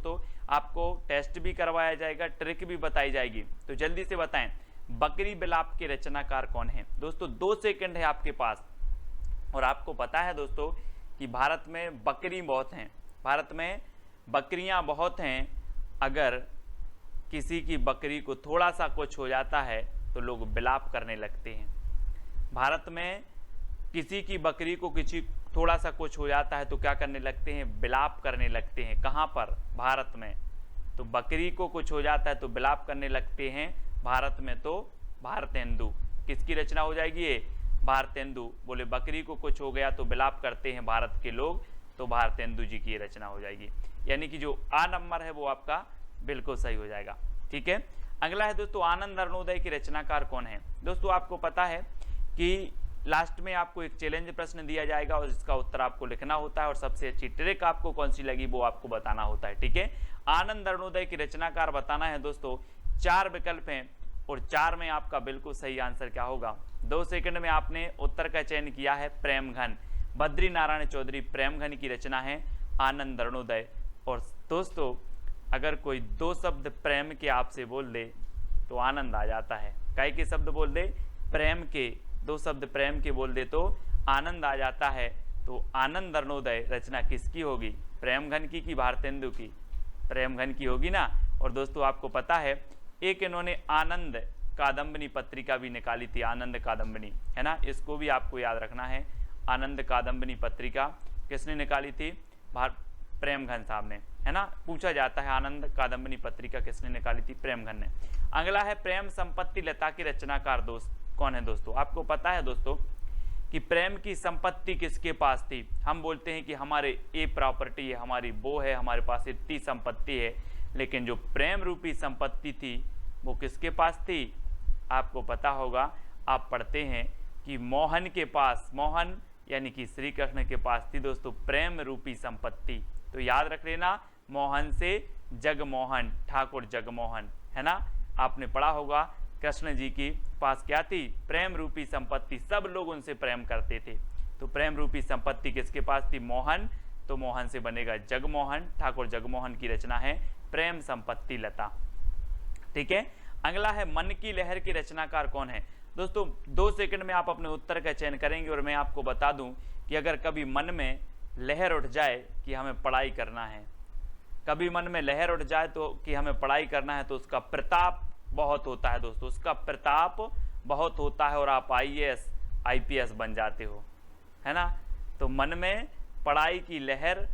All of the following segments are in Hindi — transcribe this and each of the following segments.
दोस्तों, आपको टेस्ट भी करवाया जाएगा, ट्रिक भी बताई जाएगी। तो जल्दी से बताएं, बकरी बिलाप के रचनाकार कौन है? दोस्तों 2 सेकंड है आपके पास। और आपको पता है दोस्तों कि भारत में बकरी बहुत हैं, भारत में बकरियां बहुत हैं। अगर किसी की बकरी को थोड़ा सा कुछ हो जाता है तो लोग बिलाप करने लगते हैं। भारत में किसी की बकरी को किसी थोड़ा सा कुछ हो जाता है तो क्या करने लगते हैं? बिलाप करने लगते हैं। कहाँ पर? भारत में। तो बकरी को कुछ हो जाता है तो बिलाप करने लगते हैं भारत में। तो भारतेंदु किसकी रचना हो जाएगी? ये भारतेंदु। बोले बकरी को कुछ हो गया तो बिलाप करते हैं भारत के लोग, तो भारतेंदु जी की रचना हो जाएगी। यानी कि जो आ नंबर है वो आपका बिल्कुल सही हो जाएगा। ठीक है, अगला है दोस्तों, आनंद अरुणोदय के रचनाकार कौन है? दोस्तों आपको पता है कि लास्ट में आपको एक चैलेंज प्रश्न दिया जाएगा और इसका उत्तर आपको लिखना होता है, और सबसे अच्छी ट्रिक आपको कौन सी लगी वो आपको बताना होता है। ठीक है, आनंद अरुणोदय के रचनाकार बताना है दोस्तों। 4 विकल्प हैं और 4 में आपका बिल्कुल सही आंसर क्या होगा? 2 सेकंड में आपने उत्तर का चयन किया है, प्रेमघन। बद्री नारायण चौधरी प्रेमघन की रचना है आनंद अरुणोदय। और दोस्तों अगर कोई 2 शब्द प्रेम के आपसे बोल दे तो आनंद आ जाता है। काय के शब्द बोल दे? प्रेम के। 2 शब्द प्रेम के बोल दे तो आनंद आ जाता है। तो आनंद अरुणोदय रचना किसकी होगी? प्रेमघन की भारतेंदु की? प्रेमघन की होगी ना। और दोस्तों आपको पता है एक इन्होंने आनंद कादम्बनी पत्रिका भी निकाली थी, आनंद कादम्बनी, है ना, इसको भी आपको याद रखना है। आनंद कादम्बनी पत्रिका किसने निकाली थी? प्रेमघन साहब ने, है ना। पूछा जाता है आनंद कादम्बनी पत्रिका किसने निकाली थी? प्रेमघन ने। अगला है प्रेम संपत्ति लता की रचनाकार दोस्त कौन है? दोस्तों आपको पता है दोस्तों कि प्रेम की संपत्ति किसके पास थी? हम बोलते हैं कि हमारे ये प्रॉपर्टी है, हमारी वो है, हमारे पास इतनी संपत्ति है, लेकिन जो प्रेम रूपी संपत्ति थी वो किसके पास थी? आपको पता होगा, आप पढ़ते हैं कि मोहन के पास, मोहन यानी कि श्री कृष्ण के पास थी दोस्तों प्रेम रूपी संपत्ति। तो याद रख लेना, मोहन से जगमोहन, ठाकुर जगमोहन, है ना। आपने पढ़ा होगा कृष्ण जी की पास क्या थी? प्रेम रूपी संपत्ति, सब लोग उनसे प्रेम करते थे। तो प्रेम रूपी संपत्ति किसके पास थी? मोहन। तो मोहन से बनेगा जगमोहन, ठाकुर जगमोहन की रचना है प्रेम संपत्ति लता। ठीक है, अगला है मन की लहर की रचनाकार कौन है? दोस्तों 2 सेकंड में आप अपने उत्तर का चयन करेंगे और मैं आपको बता दूं कि अगर कभी मन में लहर उठ जाए कि हमें पढ़ाई करना है, कभी मन में लहर उठ जाए तो कि हमें पढ़ाई करना है, तो उसका प्रताप बहुत होता है दोस्तों, उसका प्रताप बहुत होता है और आप IAS IPS बन जाते हो, है ना। तो मन में पढ़ाई की लहर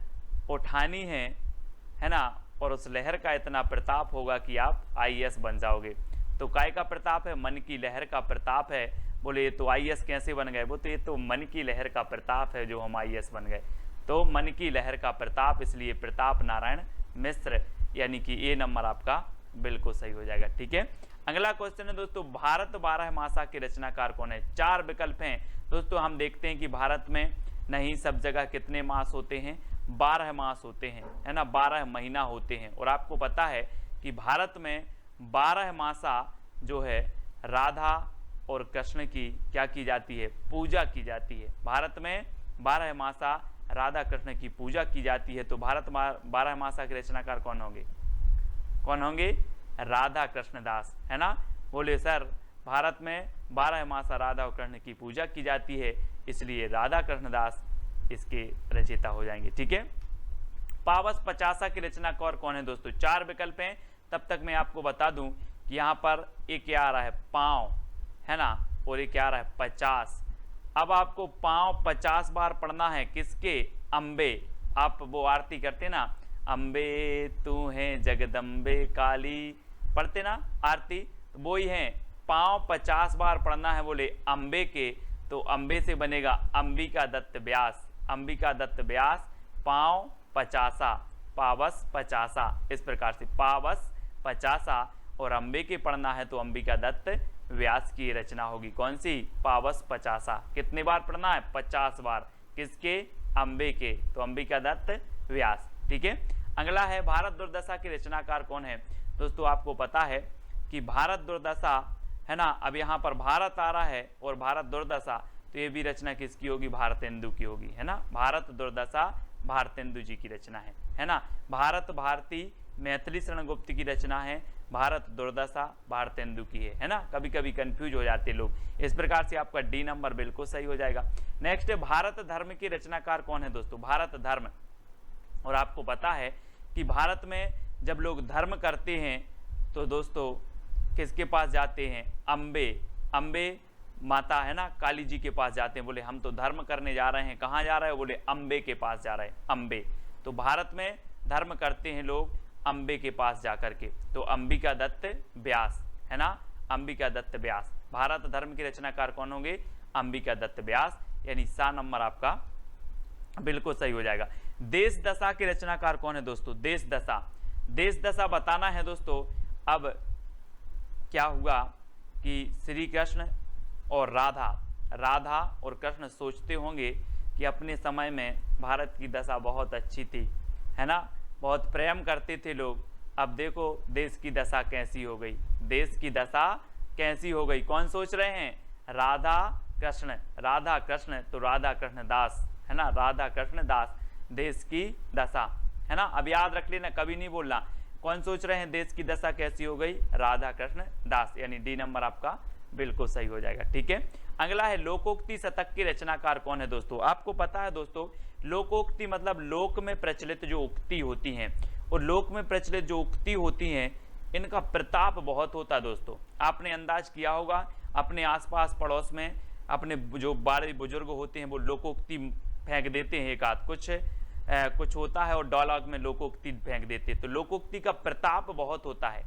उठानी है ना, और उस लहर का इतना प्रताप होगा कि आप IAS बन जाओगे। तो काय का प्रताप है? मन की लहर का प्रताप है। बोले ये तो IAS कैसे बन गए? वो तो ये तो मन की लहर का प्रताप है जो हम IAS बन गए। तो मन की लहर का प्रताप, इसलिए प्रताप नारायण मिश्र, यानी कि ये नंबर आपका बिल्कुल सही हो जाएगा। ठीक है, अगला क्वेश्चन है दोस्तों, भारत 12 मासा के रचनाकार कौन है? 4 विकल्प हैं दोस्तों। हम देखते हैं कि भारत में नहीं, सब जगह कितने मास होते हैं? 12 मास होते हैं, है ना, 12 महीना होते हैं। और आपको पता है कि भारत में 12 मासा जो है राधा और कृष्ण की क्या की जाती है? पूजा की जाती है। भारत में 12 मासा राधा कृष्ण की पूजा की जाती है। तो भारत 12 मासा के रचनाकार कौन होंगे? कौन होंगे? राधा कृष्ण दास, है ना। बोले सर भारत में 12 मासा राधा और कृष्ण की पूजा की जाती है, इसलिए राधा कृष्ण दास इसके रचयिता हो जाएंगे। ठीक है, पावस पचासा की रचनाकार कौन है दोस्तों? 4 विकल्प हैं। तब तक मैं आपको बता दूं कि यहाँ पर एक क्या आ रहा है? पाँव, है ना, और एक क्या आ रहा है? 50। अब आपको पाँव 50 बार पढ़ना है। किसके? अम्बे। आप वो आरती करते ना, अम्बे तू है जगदम्बे काली, पढ़ते ना आरती, तो वो ही है। पाँव 50 बार पढ़ना है बोले अम्बे के, तो अम्बे से बनेगा अंबिका दत्त व्यास, अंबिका दत्त व्यास, पाँव 50, पावस 50। इस प्रकार से पावस 50, और अम्बे के पढ़ना है तो अंबिका दत्त व्यास की रचना होगी। कौन सी? पावस 50। कितने बार पढ़ना है? 50 बार। किसके? अम्बे के, तो अंबिका दत्त व्यास। ठीक है, अगला है भारत दुर्दशा की रचनाकार कौन है? दोस्तों आपको पता है कि भारत दुर्दशा, है ना, अब यहाँ पर भारत आ रहा है और भारत दुर्दशा, तो ये भी रचना किसकी होगी? भारतेंदु की होगी, है ना। भारत दुर्दशा भारतेंदु जी की रचना है ना। भारत भारती मैथिली शरण गुप्त की रचना है, भारत दुर्दशा भारतेंदु की है ना। कभी कभी कंफ्यूज हो जाते लोग, इस प्रकार से आपका डी नंबर बिल्कुल सही हो जाएगा। नेक्स्ट है भारत धर्म के रचनाकार कौन है दोस्तों, भारत धर्म। और आपको पता है कि भारत में जब लोग धर्म करते हैं तो दोस्तों किसके पास जाते हैं, अम्बे माता है ना, काली जी के पास जाते हैं। बोले हम तो धर्म करने जा रहे हैं, कहाँ जा रहे हैं, बोले अम्बे के पास जा रहे हैं, अम्बे। तो भारत में धर्म करते हैं लोग अम्बे के पास जाकर के, तो अंबिका दत्त व्यास है ना, अंबिका दत्त व्यास। भारत धर्म के रचनाकार कौन होंगे, अंबिका दत्त व्यास, यानी सा नंबर आपका बिल्कुल सही हो जाएगा। देश दशा के रचनाकार कौन है दोस्तों, देश दशा। देश दशा बताना है दोस्तों। अब क्या हुआ कि श्री कृष्ण और राधा और कृष्ण सोचते होंगे कि अपने समय में भारत की दशा बहुत अच्छी थी है ना, बहुत प्रेम करते थे लोग। अब देखो देश की दशा कैसी हो गई, देश की दशा कैसी हो गई। कौन सोच रहे हैं, राधा कृष्ण तो राधा कृष्ण दास है ना, राधा कृष्ण दास, देश की दशा है ना। अब याद रख लेना, कभी नहीं बोलना। कौन सोच रहे हैं देश की दशा कैसी हो गई, राधा कृष्ण दास, यानी डी नंबर आपका बिल्कुल सही हो जाएगा। ठीक है, अगला है लोकोक्ति शतक के रचनाकार कौन है दोस्तों। आपको पता है दोस्तों, लोकोक्ति मतलब लोक में प्रचलित जो उक्ति होती हैं, और लोक में प्रचलित जो उक्ति होती हैं इनका प्रताप बहुत होता है दोस्तों। आपने अंदाज किया होगा अपने आसपास पड़ोस में अपने जो बड़े बुजुर्ग होते हैं वो लोकोक्ति फेंक देते हैं, एक आध कुछ होता है और डायलॉग में लोकोक्ति फेंक देते हैं। तो लोकोक्ति का प्रताप बहुत होता है।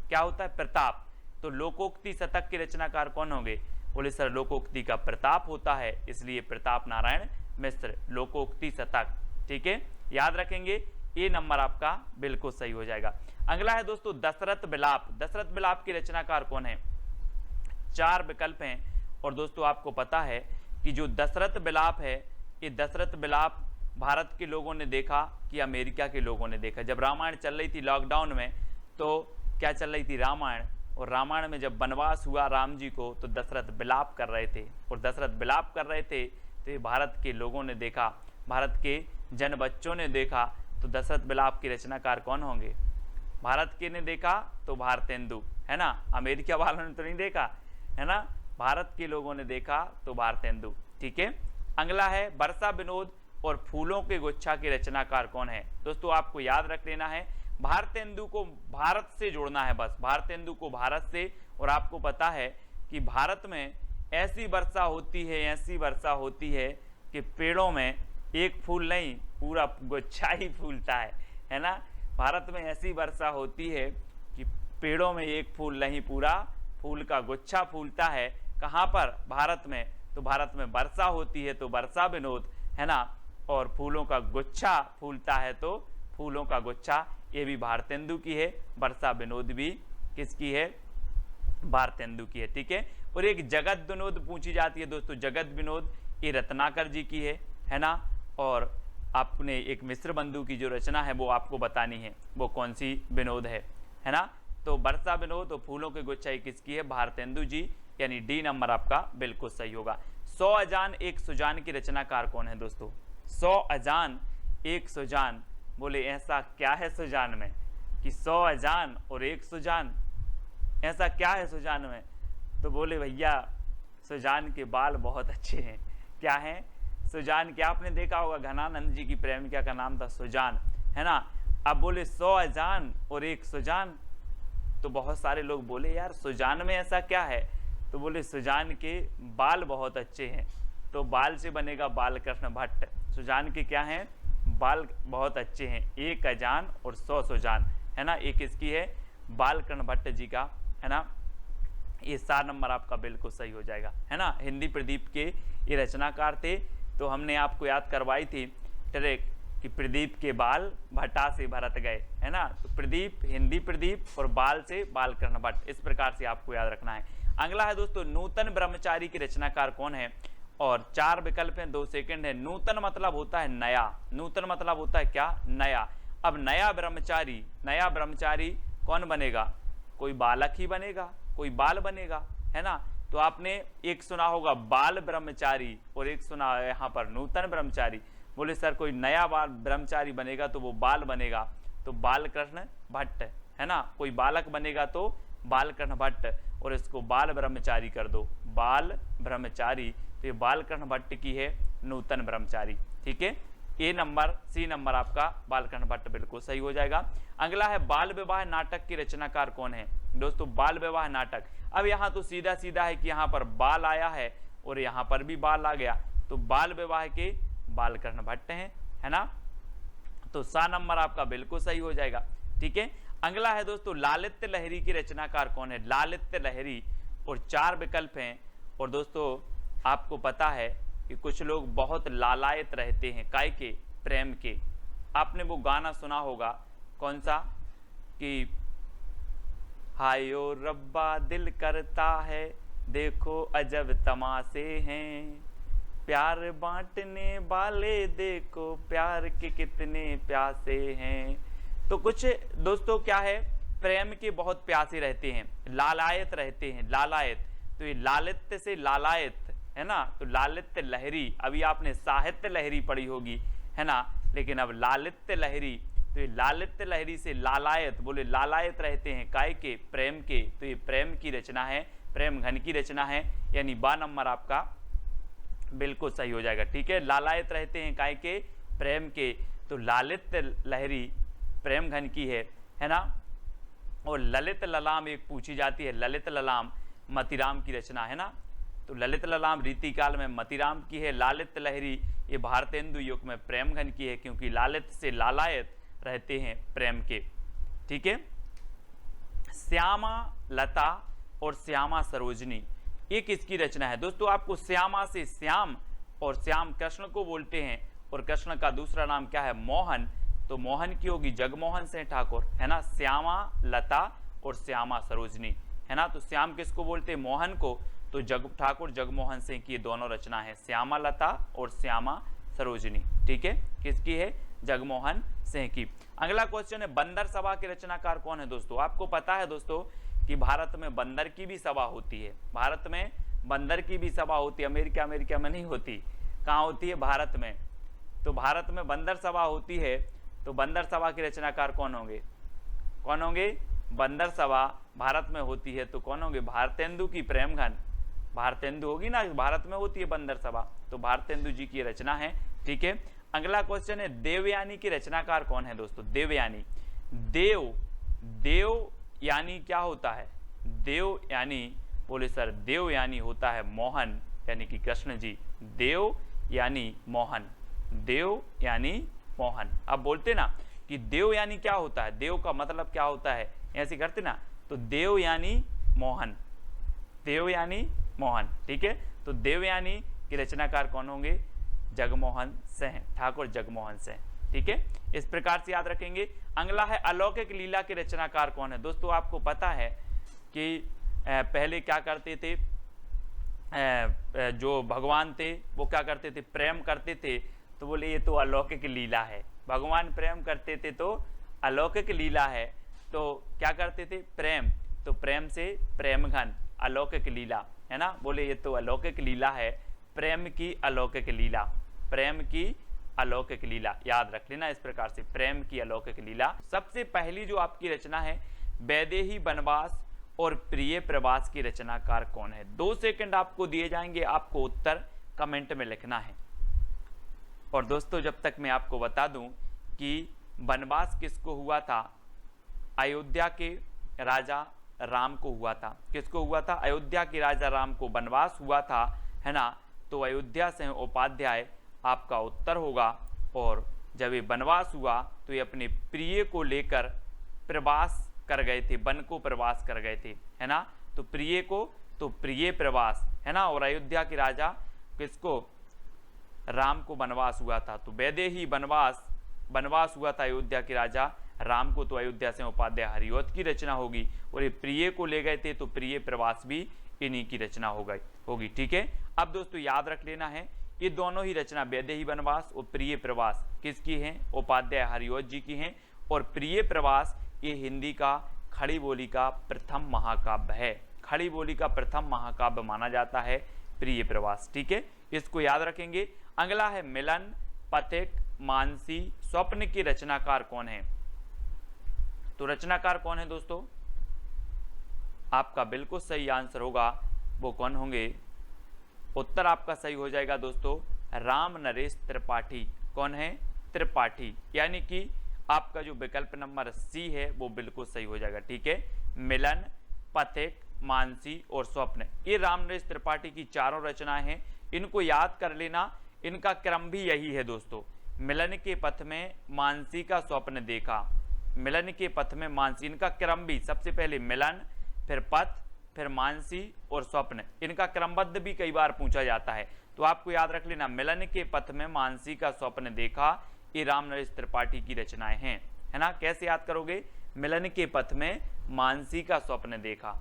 क्या होता है, प्रताप। तो लोकोक्ति शतक के रचनाकार कौन होंगे, बोले सर लोकोक्ति का प्रताप होता है, इसलिए प्रताप नारायण मिश्र, लोकोक्ति शतक। ठीक है, याद रखेंगे, ए नंबर आपका बिल्कुल सही हो जाएगा। अगला है दोस्तों दशरथ विलाप। दशरथ विलाप के रचनाकार कौन है, 4 विकल्प हैं। और दोस्तों आपको पता है कि जो दशरथ विलाप है, ये दशरथ विलाप भारत के लोगों ने देखा कि अमेरिका के लोगों ने देखा। जब रामायण चल रही थी लॉकडाउन में, तो क्या चल रही थी, रामायण। और रामायण में जब वनवास हुआ राम जी को, तो दशरथ विलाप कर रहे थे। और दशरथ विलाप कर रहे थे तो ये भारत के लोगों ने देखा, भारत के जन बच्चों ने देखा। तो दशरथ विलाप के रचनाकार कौन होंगे, भारत के ने देखा तो भारतेंदु है ना, अमेरिका वालों ने तो नहीं देखा है ना, भारत के लोगों ने देखा तो भारतेंदु। ठीक है, अगला है वर्षा विनोद और फूलों के गुच्छा के रचनाकार कौन है। दोस्तों आपको याद रख लेना है, भारतेंदु को भारत से जोड़ना है, बस भारतेंदु को भारत से। और आपको पता है कि भारत में ऐसी वर्षा होती है, ऐसी वर्षा होती है कि पेड़ों में एक फूल नहीं पूरा गुच्छा ही फूलता है ना। भारत में ऐसी वर्षा होती है कि पेड़ों में एक फूल नहीं पूरा फूल का गुच्छा फूलता है। कहाँ पर, भारत में। तो भारत में वर्षा होती है तो वर्षा विनोद है ना, और फूलों का गुच्छा फूलता है तो फूलों का गुच्छा, ये भी भारतेंदु की है। वर्षा विनोद भी किसकी है, भारतेंदु की है। ठीक है, और एक जगत विनोद पूछी जाती है दोस्तों, जगत विनोद ये रत्नाकर जी की है ना। और आपने एक मिश्र बंधु की जो रचना है वो आपको बतानी है, वो कौन सी विनोद है ना। तो वर्षा विनोद और फूलों के गुच्छा किसकी है, भारतेंदु जी, यानी डी नंबर आपका बिल्कुल सही होगा। 100 अजान एक सुजान की रचनाकार कौन है दोस्तों, 100 अजान एक सुजान। बोले ऐसा क्या है सुजान में कि 100 अजान और एक सुजान, ऐसा क्या है सुजान में। तो बोले भैया सुजान के बाल बहुत अच्छे हैं। क्या है सुजान, क्या आपने देखा होगा घनानंद जी की प्रेमिका का नाम था सुजान है ना। अब बोले 100 अजान और एक सुजान, तो बहुत सारे लोग बोले यार सुजान में ऐसा क्या है। तो बोले सुजान के बाल बहुत अच्छे हैं, तो बाल से बनेगा बालकृष्ण भट्ट। सुजान के क्या हैं, बाल बहुत अच्छे हैं, एक अजान और 100 सुजान है ना। एक इसकी है बालकृष्ण भट्ट जी का है ना, ये 4 नंबर आपका बिल्कुल सही हो जाएगा है ना। हिंदी प्रदीप के ये रचनाकार थे। तो हमने आपको याद करवाई थी ट्रिक कि प्रदीप के बाल भट्टा से भरत गए है ना। तो प्रदीप, हिंदी प्रदीप और बाल से बालकृष्ण भट्ट, इस प्रकार से आपको याद रखना है। अगला है दोस्तों नूतन ब्रह्मचारी के रचनाकार कौन है, और 4 विकल्प हैं, 2 सेकंड है। नूतन मतलब होता है नया, नूतन मतलब होता है क्या, नया। अब नया ब्रह्मचारी कौन बनेगा, कोई बालक ही बनेगा, कोई बाल बनेगा है ना। तो आपने एक सुना होगा बाल ब्रह्मचारी और एक सुना है यहाँ पर नूतन ब्रह्मचारी। बोले सर कोई नया बाल ब्रह्मचारी बनेगा तो वो बाल बनेगा, तो बालकृष्ण भट्ट, है ना। कोई बालक बनेगा तो बालकृष्ण भट्ट, और इसको बाल ब्रह्मचारी कर दो, बाल ब्रह्मचारी, तो ये बालकृष्ण भट्ट की है नूतन ब्रह्मचारी। ठीक है, ए नंबर, सी नंबर आपका बालकृष्ण भट्ट बिल्कुल सही हो जाएगा। अगला है बाल विवाह नाटक के रचनाकार कौन है। दोस्तों बाल विवाह नाटक, अब यहाँ तो सीधा सीधा है कि यहाँ पर बाल आया है और यहाँ पर भी बाल आ गया, तो बाल विवाह के बालकृष्ण भट्ट हैं, है ना। तो सा नंबर आपका बिल्कुल सही हो जाएगा। ठीक है, अगला है दोस्तों लालित्य लहरी की रचनाकार कौन है। लालित्य लहरी, और 4 विकल्प हैं। और दोस्तों आपको पता है कि कुछ लोग बहुत लालायत रहते हैं, काय के, प्रेम के। आपने वो गाना सुना होगा, कौन सा, कि हायो रब्बा दिल करता है देखो अजब तमाशे हैं, प्यार बांटने वाले देखो प्यार के कितने प्यासे हैं। तो कुछ दोस्तों क्या है, प्रेम के बहुत प्यासे रहते हैं, लालायत रहते हैं, लालायत। तो ये लालित्य से लालायत, है ना। तो लालित्य लहरी, अभी आपने साहित्य लहरी पढ़ी होगी, है ना, लेकिन अब लालित्य लहरी, तो ये लालित्य लहरी से लालायत, बोले लालायत रहते हैं काय के, प्रेम के। तो ये प्रेम की रचना है, प्रेम घन की रचना है, यानी बा नंबर आपका बिल्कुल सही हो जाएगा। ठीक है, लालायत रहते हैं काय के, प्रेम के, तो लालित्य लहरी प्रेम घन की है ना। और ललित ललाम एक पूछी जाती है, ललित ललाम मतीराम की रचना, है ना। तो ललित ललाम रीतिकाल में मतीराम की है। लालित लहरी ये भारतेंदु युग में प्रेम घन की है, क्योंकि लालित से लालायत रहते हैं प्रेम के। ठीक है, श्यामा लता और श्यामा सरोजनी, ये किसकी रचना है। दोस्तों आपको श्यामा से श्याम, और श्याम कृष्ण को बोलते हैं, और कृष्ण का दूसरा नाम क्या है, मोहन। तो मोहन की होगी जगमोहन सिंह ठाकुर, है ना। श्यामा लता और श्यामा सरोजनी, है ना। तो श्याम किसको बोलते हैं, मोहन को। तो ठाकुर जगमोहन सिंह की दोनों रचना है, श्यामा लता और श्यामा सरोजनी। ठीक है, किसकी है, जगमोहन सिंह की। अगला क्वेश्चन है बंदर सभा के रचनाकार कौन है। दोस्तों आपको पता है दोस्तों कि भारत में बंदर की भी सभा होती है, भारत में बंदर की भी सभा होती है। अमेरिका में नहीं होती, कहाँ होती है, भारत में। तो भारत में बंदर सभा होती है, तो बंदर सभा के रचनाकार कौन होंगे, कौन होंगे, बंदर सभा भारत में होती है तो कौन होंगे, भारतेंदु की प्रेमघन, भारतेंदु होगी ना, भारत में होती है बंदर सभा, तो भारतेंदु जी की रचना है। ठीक है, अगला क्वेश्चन है देवयानी के रचनाकार कौन है। दोस्तों देवयानी, देव यानी क्या होता है, देव यानी, बोले सर देव यानी होता है मोहन, यानी कि कृष्ण जी। देव यानी मोहन, देव यानी मोहन। अब बोलते ना कि देव यानी क्या होता है, देव का मतलब क्या होता है, ऐसे करते ना, तो देव यानी मोहन, देव यानी मोहन। ठीक है, तो देवयानी के रचनाकार कौन होंगे, जगमोहन सिंह, ठाकुर जगमोहन सिंह। ठीक है, इस प्रकार से याद रखेंगे। अगला है अलौकिक लीला के रचनाकार कौन है। दोस्तों आपको पता है कि पहले क्या करते थे, जो भगवान थे वो क्या करते थे, प्रेम करते थे, तो बोले ये तो अलौकिक लीला है। भगवान प्रेम करते थे तो अलौकिक लीला है। तो क्या करते थे, प्रेम, तो प्रेम से प्रेम घन, अलौकिक लीला, है ना। बोले ये तो अलौकिक लीला है, प्रेम की अलौकिक लीला, प्रेम की अलौकिक लीला, याद रख लेना इस प्रकार से, प्रेम की अलौकिक लीला। सबसे पहली जो आपकी रचना है वैदेही वनवास और प्रिय प्रवास की रचनाकार कौन है। 2 सेकंड आपको दिए जाएंगे, आपको उत्तर कमेंट में लिखना है। और दोस्तों जब तक मैं आपको बता दूं कि वनवास किसको हुआ था, अयोध्या के राजा राम को हुआ था। किसको हुआ था, अयोध्या के राजा राम को वनवास हुआ था, है ना। तो अयोध्या सिंह उपाध्याय आपका उत्तर होगा। और जब ये वनवास हुआ तो ये अपने प्रिय को लेकर प्रवास कर गए थे, वन को प्रवास कर गए थे, है ना। तो प्रिय को, तो प्रिय प्रवास, है ना। और अयोध्या के राजा किसको, राम को वनवास हुआ था, तो वैदेही वनवास हुआ था अयोध्या के राजा राम को, तो अयोध्या से उपाध्याय हरिऔध की रचना होगी। और ये प्रिय को ले गए थे तो प्रिय प्रवास भी इन्हीं की रचना होगी। ठीक है, अब दोस्तों याद रख लेना है ये दोनों ही रचना वैदेही वनवास और प्रिय प्रवास किसकी हैं, उपाध्याय हरिऔध जी की हैं। और प्रिय प्रवास ये हिंदी का खड़ी बोली का प्रथम महाकाव्य है, खड़ी बोली का प्रथम महाकाव्य माना जाता है प्रिय प्रवास। ठीक है, इसको याद रखेंगे। अगला है मिलन, पथिक, मानसी, स्वप्न की रचनाकार कौन है? तो रचनाकार कौन है दोस्तों? आपका बिल्कुल सही आंसर होगा, वो कौन होंगे? उत्तर आपका सही हो जाएगा दोस्तों, राम नरेश त्रिपाठी। कौन है? त्रिपाठी। यानी कि आपका जो विकल्प नंबर सी है वो बिल्कुल सही हो जाएगा। ठीक है, मिलन, पथिक, मानसी और स्वप्न, ये राम नरेश त्रिपाठी की चारों रचनाएं हैं। इनको याद कर लेना, इनका क्रम भी यही है दोस्तों। मिलन के पथ में मानसी का स्वप्न देखा, मिलन के पथ में मानसी, इनका क्रम भी सबसे पहले मिलन, फिर पथ, फिर मानसी और स्वप्न, इनका क्रमबद्ध भी कई बार पूछा जाता है। तो आपको याद रख लेना, मिलन के पथ में मानसी का स्वप्न देखा, ये राम नरेश त्रिपाठी की रचनाएं हैं, है ना। कैसे याद करोगे? मिलन के पथ में मानसी का स्वप्न देखा,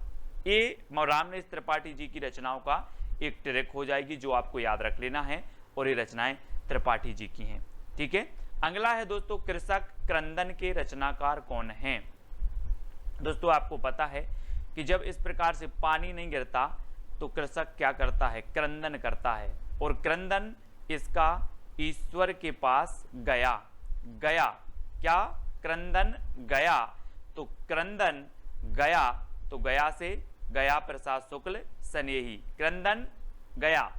ये राम नरेश त्रिपाठी जी की रचनाओं का एक ट्रिक हो जाएगी जो आपको याद रख लेना है, और ये रचनाएं त्रिपाठी जी की हैं। ठीक है, अगला है दोस्तों, कृषक क्रंदन के रचनाकार कौन हैं? दोस्तों आपको पता है कि जब इस प्रकार से पानी नहीं गिरता तो कृषक क्या करता है? क्रंदन करता है, और क्रंदन इसका ईश्वर के पास गया, गया क्या? क्रंदन गया, तो क्रंदन गया, तो गया से गया प्रसाद शुक्ल स्नेही, क्रंदन गया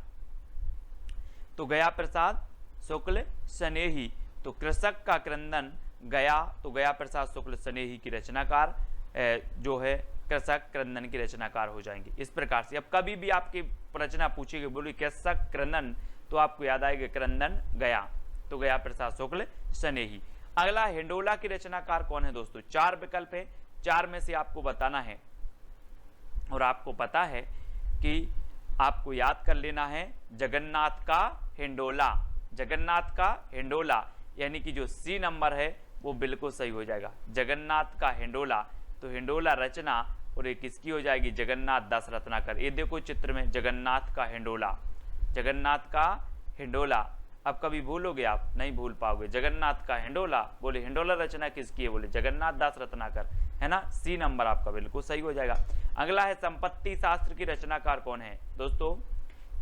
तो गया प्रसाद शुक्ल स्नेही, तो कृषक का क्रंदन गया, तो गया प्रसाद शुक्ल स्नेही की रचनाकार जो है कृषक क्रंदन की रचनाकार हो जाएंगे। इस प्रकार से अब कभी भी आपकी रचना पूछेगी, बोली कृषक क्रंदन, तो आपको याद आएगा क्रंदन गया, तो गया प्रसाद शुक्ल स्नेही। अगला हिंडोला की रचनाकार कौन है दोस्तों? चार विकल्प है, चार में से आपको बताना है, और आपको पता है कि आपको याद कर लेना है जगन्नाथ का हिंडोला, जगन्नाथ का हिंडोला, यानी कि जो सी नंबर है वो बिल्कुल सही हो जाएगा, जगन्नाथ का हिंडोला। तो हिंडोला रचना और ये किसकी हो जाएगी? जगन्नाथ दास रत्नाकर। ये देखो चित्र में जगन्नाथ का हिंडोला, जगन्नाथ का हिंडोला। अब कभी भूलोगे आप? नहीं भूल पाओगे। जगन्नाथ का हिंडोला, बोले हिंडोला रचना किसकी है? बोले जगन्नाथ दास रत्नाकर, है ना। सी नंबर आपका बिल्कुल सही हो जाएगा। अगला है संपत्ति शास्त्र की रचनाकार कौन है? दोस्तों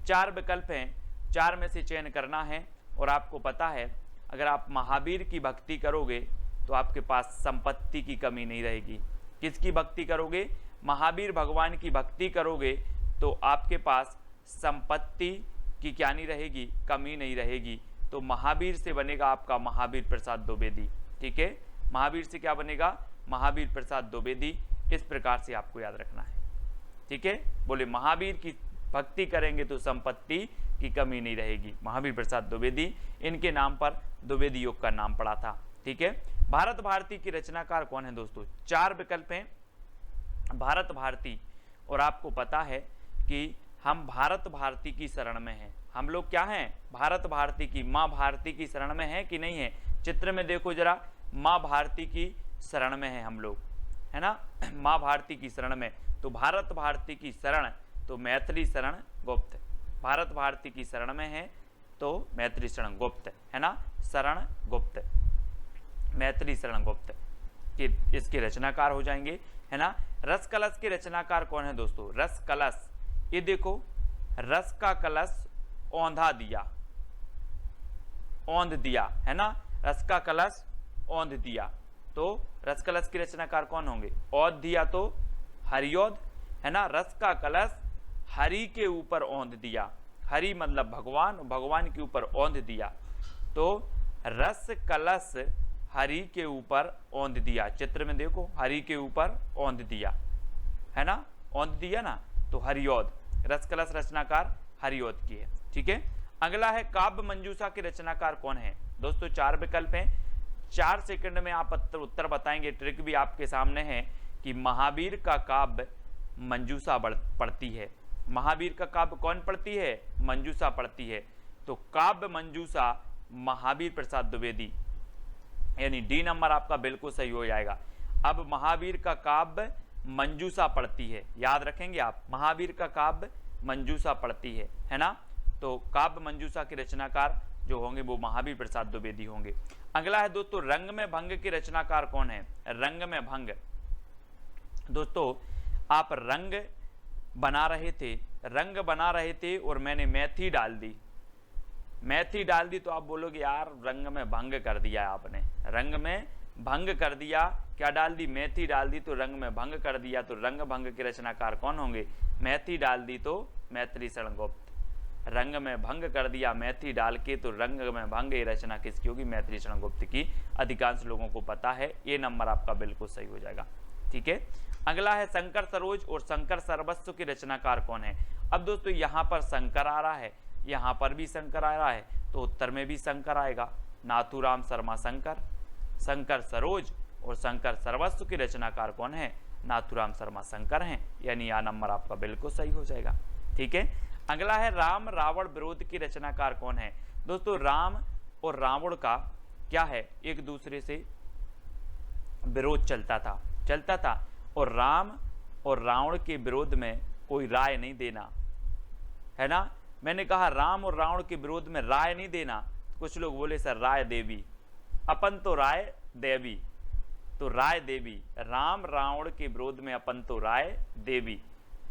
चार विकल्प हैं, चार में से चयन करना है, और आपको पता है अगर आप महावीर की भक्ति करोगे तो आपके पास संपत्ति की कमी नहीं रहेगी। किसकी भक्ति करोगे? महावीर भगवान की भक्ति करोगे तो आपके पास संपत्ति की क्या नहीं रहेगी? कमी नहीं रहेगी। तो महावीर से बनेगा आपका महावीर प्रसाद द्विवेदी। ठीक है, महावीर से क्या बनेगा? महावीर प्रसाद द्विवेदी। इस प्रकार से आपको याद रखना है। ठीक है, बोले महावीर की भक्ति करेंगे तो संपत्ति की कमी नहीं रहेगी। महावीर प्रसाद द्विवेदी, इनके नाम पर द्विवेदी योग का नाम पड़ा था। ठीक है, भारत भारती की रचनाकार कौन है दोस्तों? चार विकल्प हैं भारत भारती, और आपको पता है कि हम भारत भारती की शरण में हैं। हम लोग क्या हैं? भारत भारती की, माँ भारती की शरण में है कि नहीं है? चित्र में देखो जरा, माँ भारती की शरण में है हम लोग, है ना, माँ भारती की शरण में। तो भारत भारती की शरण, तो मैथिली शरण गुप्त, भारत भारती की शरण में है तो मैथिली शरण गुप्त, है ना, शरण गुप्त, मैथिली शरण गुप्त कि इसके रचनाकार हो जाएंगे, है ना। रस कलश के रचनाकार कौन है दोस्तों? रस कलश, ये देखो, रस का कलश औंधा दिया, औंध दिया, है ना, रस का कलश औंध दिया। तो रस कलश के रचनाकार कौन होंगे? औंध दिया तो हरिऔध, है ना। रस का कलश हरि के ऊपर औंध दिया, हरि मतलब भगवान, भगवान के ऊपर औंध दिया। तो रस कलश हरि के ऊपर औंध दिया, चित्र में देखो, हरि के ऊपर औंध दिया, है ना, औंध दिया ना, तो हरिऔध, रस कलश रचनाकार हरिऔध की है। ठीक है, अगला है काव्य मंजूषा के रचनाकार कौन है दोस्तों? चार विकल्प हैं, 4 सेकंड में आप उत्तर बताएंगे। ट्रिक भी आपके सामने है कि महावीर का काव्य मंजूषा पढ़ती है। महावीर का काव्य कौन पढ़ती है? मंजूषा पढ़ती है। तो काव्य मंजूषा महावीर प्रसाद द्विवेदी, यानी डी नंबर आपका बिल्कुल सही हो जाएगा। अब महावीर का काव्य मंजूषा पढ़ती है, याद रखेंगे आप, महावीर का काव्य मंजूषा पढ़ती है ना। तो काव्य मंजूषा के रचनाकार जो होंगे वो महावीर प्रसाद द्विवेदी होंगे। अगला है दोस्तों रंग में भंग के रचनाकार कौन है? रंग में भंग, दोस्तों आप रंग बना रहे थे और मैंने मेथी डाल दी, मैथी डाल दी तो आप बोलोगे यार रंग में भंग कर दिया आपने, रंग में भंग कर दिया। क्या डाल दी? मेथी डाल दी तो रंग में भंग कर दिया। तो रंग भंग के रचनाकार कौन होंगे? मेथी डाल दी तो मैथिली शरण गुप्त। रंग में भंग कर दिया मेथी डाल के तो रंग में भंग ये रचना किसकी होगी? मैथिली शरण गुप्त की। अधिकांश लोगों को पता है, ये नंबर आपका बिल्कुल सही हो जाएगा। ठीक है, अगला है शंकर सरोज और शंकर सर्वस्व के रचनाकार कौन है? अब दोस्तों यहाँ पर शंकर आ रहा है, यहाँ पर भी शंकर आ रहा है, तो उत्तर में भी शंकर आएगा। नाथूराम शर्मा शंकर, शंकर सरोज और शंकर सर्वस्व के रचनाकार कौन है? नाथूराम शर्मा शंकर हैं, यानी यह नंबर आपका बिल्कुल सही हो जाएगा। ठीक है, अगला है राम रावण विरोध की रचनाकार कौन है? दोस्तों राम और रावण का क्या है? एक दूसरे से विरोध चलता था और राम और रावण के विरोध में कोई राय नहीं देना, है ना। मैंने कहा राम और रावण के विरोध में राय नहीं देना, कुछ लोग बोले सर राय देवी, अपन तो राय देवी, तो राय देवी। राम रावण के विरोध में अपन तो राय देवी,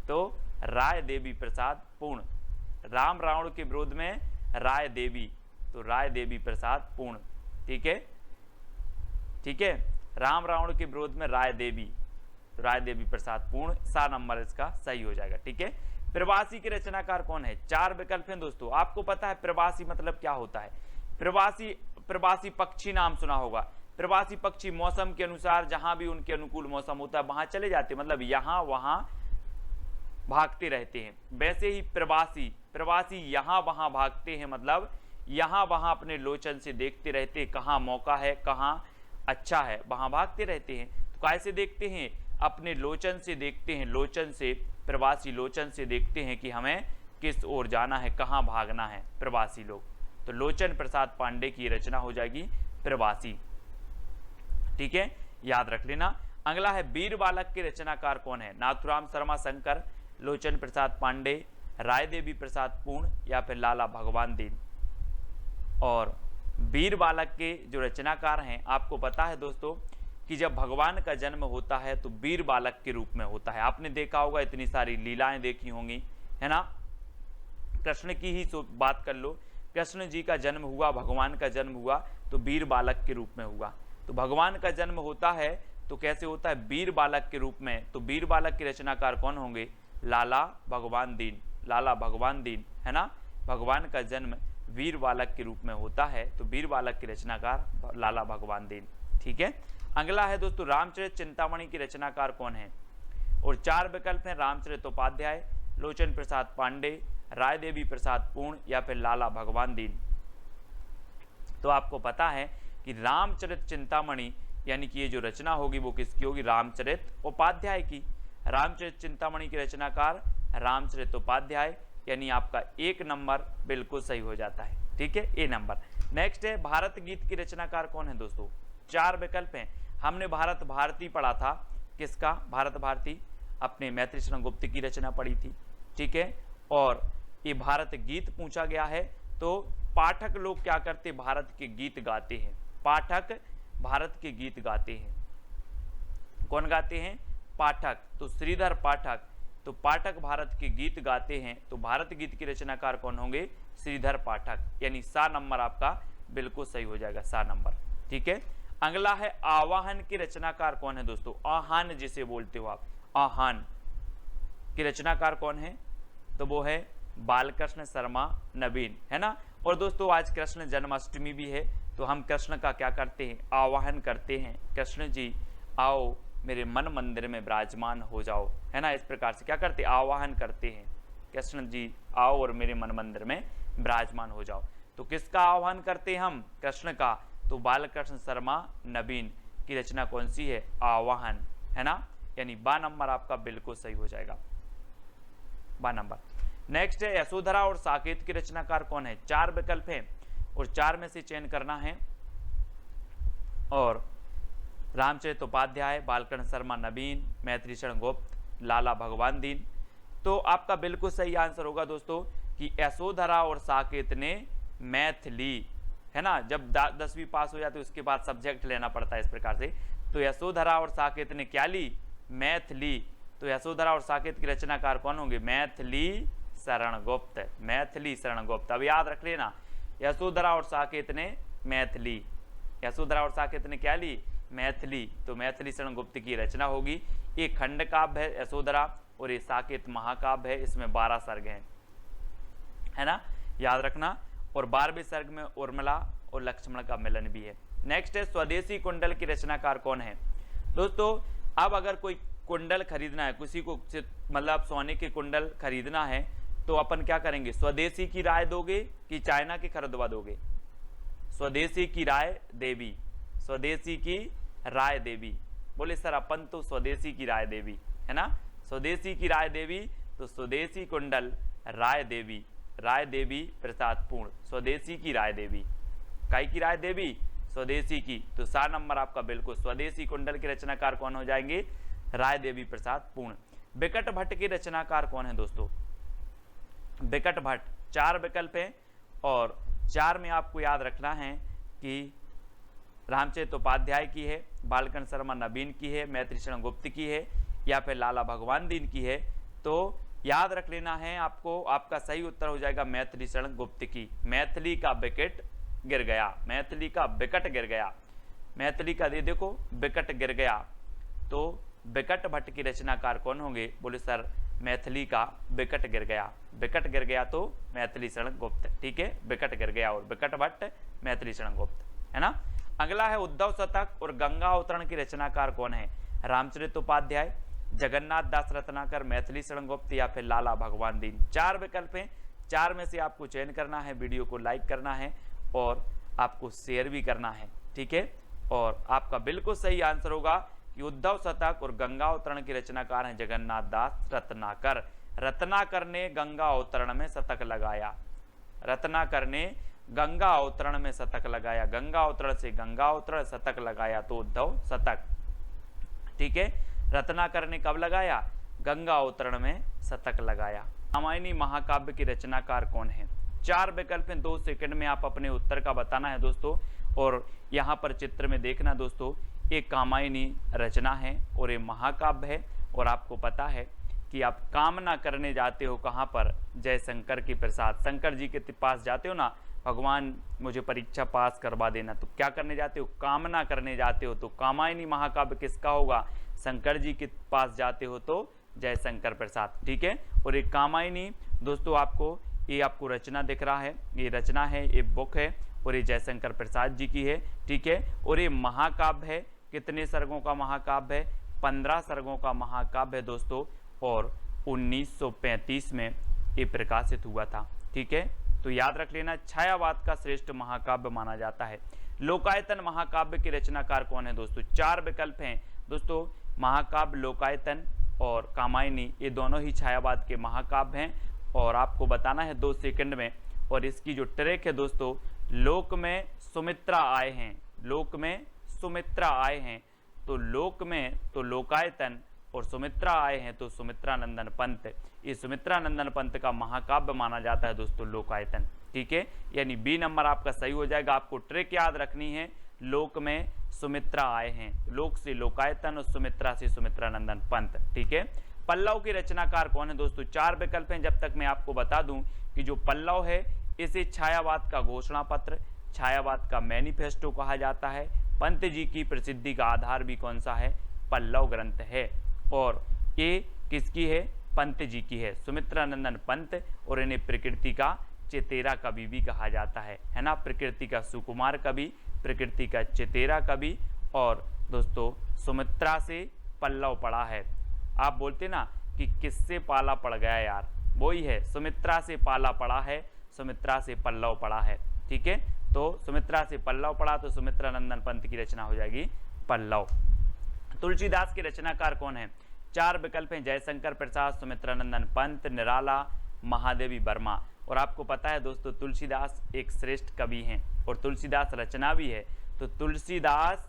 तो राय देवी प्रसाद पूर्ण। राम रावण के विरोध में राय देवी, तो राय देवी प्रसाद पूर्ण। ठीक है, ठीक है, राम रावण के विरोध में राय देवी, तो राय देवी प्रसाद पूर्ण, सा नंबर इसका सही हो जाएगा। ठीक है, प्रवासी के रचनाकार कौन है? 4 विकल्प हैं दोस्तों। आपको पता है प्रवासी मतलब क्या होता है? प्रवासी पक्षी नाम सुना होगा। प्रवासी पक्षी मौसम के अनुसार जहां भी उनके अनुकूल मौसम होता है वहां चले जाते हैं, मतलब यहां वहां भागते रहते हैं। वैसे ही प्रवासी यहां वहां भागते हैं, मतलब यहां वहां अपने लोचन से देखते रहते हैं, कहां मौका है कहां अच्छा है वहां भागते रहते हैं। तो कैसे देखते हैं? अपने लोचन से देखते हैं, लोचन से, प्रवासी लोचन से देखते हैं कि हमें किस ओर जाना है, कहां भागना है प्रवासी लोग। तो लोचन प्रसाद पांडे की रचना हो जाएगी प्रवासी। ठीक है, याद रख लेना। अगला है वीर बालक के रचनाकार कौन है? नाथूराम शर्मा शंकर, लोचन प्रसाद पांडे, राय देवी प्रसाद पूर्ण या फिर लाला भगवान दीन। और वीर बालक के जो रचनाकार हैं, आपको पता है दोस्तों कि जब भगवान का जन्म होता है तो वीर बालक के रूप में होता है। आपने देखा होगा, इतनी सारी लीलाएं देखी होंगी, है ना। कृष्ण की ही बात कर लो, कृष्ण जी का जन्म हुआ, भगवान का जन्म हुआ तो वीर बालक के रूप में हुआ। तो भगवान का जन्म होता है तो कैसे होता है? वीर बालक के रूप में। तो वीर बालक के रचनाकार कौन होंगे? लाला भगवान दीन, लाला भगवान दीन, है ना। भगवान का जन्म वीर बालक के रूप में होता है तो वीर बालक के रचनाकार लाला भगवान दीन। ठीक है, अगला है दोस्तों रामचरित चिंतामणि की रचनाकार कौन है? और 4 विकल्प हैं, रामचरित उपाध्याय, लोचन प्रसाद पांडे, राय देवी प्रसाद पूर्ण या फिर लाला भगवान दीन। तो आपको पता है कि रामचरित चिंतामणि यानी कि ये जो रचना होगी वो किसकी होगी? रामचरित उपाध्याय की। रामचरित चिंतामणि के रचनाकार रामचरित उपाध्याय, यानी आपका 1 नंबर बिल्कुल सही हो जाता है। ठीक है, ए नंबर। नेक्स्ट है भारत गीत की रचनाकार कौन है दोस्तों? 4 विकल्प हैं। हमने भारत भारती पढ़ा था, किसका? भारत भारती, अपने मैथिली शरण गुप्त की रचना पढ़ी थी। ठीक है, और ये भारत गीत पूछा गया है तो पाठक लोग क्या करते? भारत के गीत गाते हैं। पाठक भारत के गीत गाते हैं। कौन गाते हैं? पाठक। तो श्रीधर पाठक, तो पाठक भारत के गीत गाते हैं, तो भारत गीत के रचनाकार कौन होंगे? श्रीधर पाठक, यानी सा नंबर आपका बिल्कुल सही हो जाएगा, सा नंबर। ठीक है, अगला है आवाहन के रचनाकार कौन है दोस्तों? आहान जिसे बोलते हो आप, आहान के रचनाकार कौन है? तो वो है बालकृष्ण शर्मा नवीन, है ना। और दोस्तों आज कृष्ण जन्माष्टमी भी है, तो हम कृष्ण का क्या करते हैं? आवाहन करते हैं, कृष्ण जी आओ मेरे मन मंदिर में विराजमान हो जाओ, है ना। इस प्रकार से क्या करते? आवाहन करते हैं, कृष्ण जी आओ और मेरे मन मंदिर में विराजमान हो जाओ। तो किसका आह्वान करते हैं हम? कृष्ण का। तो बालकृष्ण शर्मा नवीन की रचना कौन सी है? आवाहन, है ना, यानी बा नंबर आपका बिल्कुल सही हो जाएगा, बा नंबर। नेक्स्ट है यशोधरा और साकेत की रचनाकार कौन है? 4 विकल्प हैं और 4 में से चयन करना है। और रामचरित उपाध्याय, बालकृष्ण शर्मा नवीन, मैथिली शरण गुप्त, लाला भगवान दीन। तो आपका बिल्कुल सही आंसर होगा दोस्तों कि यशोधरा और साकेत ने मैथिली, है ना। जब 10वीं पास हो जाती है उसके बाद सब्जेक्ट लेना पड़ता है इस प्रकार से। तो यशोधरा और साकेत ने क्या ली? मैथिली। तो यशोधरा और साकेत की रचनाकार कौन होंगे? मैथिली शरण गुप्त, मैथिली शरण गुप्त। अब याद रख लेना यशोधरा और साकेत ने मैथिली, यशोधरा और साकेत ने क्या ली, मैथिली। तो मैथिली शरण गुप्त की रचना होगी। एक खंड काव्य है यशोधरा और ये साकेत महाकाव्य है, इसमें 12 सर्ग हैं, है ना, याद रखना। और 12वें सर्ग में उर्मिला और लक्ष्मण का मिलन भी है। नेक्स्ट है स्वदेशी कुंडल की रचनाकार कौन है। दोस्तों अब अगर कोई कुंडल खरीदना है, किसी को मतलब सोने के कुंडल खरीदना है तो अपन क्या करेंगे, स्वदेशी की राय दोगे कि चाइना की खरीदवा दोगे। स्वदेशी की राय देवी, स्वदेशी की राय देवी। बोले सर अपन तो स्वदेशी की राय देवी, है ना, स्वदेशी की राय देवी। तो स्वदेशी कुंडल राय देवी, राय देवी प्रसाद पूर्ण, स्वदेशी की राय देवी। काय की राय देवी, स्वदेशी की। तो 7 नंबर आपका बिल्कुल स्वदेशी कुंडल के रचनाकार कौन हो जाएंगे, राय देवी प्रसाद पूर्ण। बिकट भट्ट के रचनाकार कौन है दोस्तों, बिकट भट्ट। 4 विकल्प हैं और 4 में आपको याद रखना है कि रामचरित उपाध्याय की है, बालकन शर्मा नवीन की है, मैत्री शरण गुप्त की है या फिर लाला भगवान दीन की है। तो याद रख लेना है आपको, आपका सही उत्तर हो जाएगा मैत्री शरण गुप्त की। मैथिली का विकेट गिर गया, मैथिली का विकट गिर गया, मैथिली का दे देखो विकट गिर गया। तो बिकट भट्ट की रचनाकार कौन होंगे, बोले सर मैथिली का विकट गिर गया, विकट गिर गया तो मैथिली शरण गुप्त, ठीक है, विकट गिर गया और बिकट भट्ट मैथिली शरण गुप्त, है ना। अगला है उद्धव शतक और गंगा अवतरण की रचनाकार कौन है, रामचरित उपाध्याय, जगन्नाथ दास रत्नाकर, मैथिली शरण गुप्त या फिर लाला भगवान दीन। 4 विकल्प हैं, 4 में से आपको चयन करना है, वीडियो को लाइक करना है और आपको शेयर भी करना है, ठीक है। और आपका बिल्कुल सही आंसर होगा कि उद्धव शतक और गंगा अवतरण की रचनाकार हैं जगन्नाथ दास रत्नाकर। रत्नाकर ने गंगा अवतरण में शतक लगाया, रत्नाकर ने गंगा अवतरण में शतक लगाया, गंगा अवतरण से गंगा अवतरण शतक लगाया तो उद्धव शतक, ठीक है। रत्नाकर ने कब लगाया, गंगा अवतरण में शतक लगाया। रामायणी महाकाव्य की रचनाकार कौन है। 4 विकल्प हैं, 2 सेकंड में आप अपने उत्तर का बताना है दोस्तों। और यहाँ पर चित्र में देखना दोस्तों, एक कामायनी रचना है और ये महाकाव्य है। और आपको पता है कि आप कामना करने जाते हो कहाँ पर, जय शंकर के प्रसाद, शंकर जी के पास जाते हो ना, भगवान मुझे परीक्षा पास करवा देना, तो क्या करने जाते हो, कामना करने जाते हो। तो कामायनी महाकाव्य किसका होगा, शंकर जी के पास जाते हो तो जय शंकर प्रसाद, ठीक है। और एक कामायनी दोस्तों आपको ये आपको रचना दिख रहा है, ये रचना है, ये बुक है और ये जयशंकर प्रसाद जी की है, ठीक है। और ये महाकाव्य है, कितने सर्गों का महाकाव्य है, 15 सर्गों का महाकाव्य है दोस्तों। और 1935 में ये प्रकाशित हुआ था, ठीक है। तो याद रख लेना, छायावाद का श्रेष्ठ महाकाव्य माना जाता है। लोकायतन महाकाव्य के रचनाकार कौन है दोस्तों। 4 विकल्प हैं दोस्तों, महाकाव्य लोकायतन और कामायनी, ये दोनों ही छायावाद के महाकाव्य हैं। और आपको बताना है 2 सेकंड में। और इसकी जो ट्रैक है दोस्तों, लोक में सुमित्रा आए हैं, लोक में सुमित्रा आए हैं, तो लोक में तो लोकायतन और सुमित्रा आए हैं तो सुमित्रा नंदन पंत। ये सुमित्रा नंदन पंत का महाकाव्य माना जाता है दोस्तों लोकायतन, ठीक है। यानी बी नंबर आपका सही हो जाएगा। आपको ट्रिक याद रखनी है, लोक में सुमित्रा आए हैं, लोक से लोकायतन और सुमित्रा से सुमित्रा नंदन पंत, ठीक है। पल्लव के रचनाकार कौन है दोस्तों। 4 विकल्प हैं, जब तक मैं आपको बता दूं कि जो पल्लव है इसे छायावाद का घोषणा पत्र, छायावाद का मैनिफेस्टो कहा जाता है। पंत जी की प्रसिद्धि का आधार भी कौन सा है, पल्लव ग्रंथ है। और ये किसकी है, पंत जी की है, सुमित्रा नंदन पंत। और इन्हें प्रकृति का चेतेरा कवि भी कहा जाता है ना, प्रकृति का सुकुमार कवि, प्रकृति का चेतेरा कवि। और दोस्तों सुमित्रा से पल्लव पड़ा है, आप बोलते ना कि किससे पाला पड़ गया यार, वही है, सुमित्रा से पाला पड़ा है, सुमित्रा से पल्लव पड़ा है, ठीक है। तो सुमित्रा से पल्लव पड़ा तो सुमित्रा नंदन पंत की रचना हो जाएगी पल्लव। तुलसीदास के रचनाकार कौन है। 4 विकल्प हैं, जयशंकर प्रसाद, सुमित्रा नंदन पंत, निराला, महादेवी वर्मा। और आपको पता है दोस्तों तुलसीदास एक श्रेष्ठ कवि हैं और तुलसीदास रचना भी है। तो तुलसीदास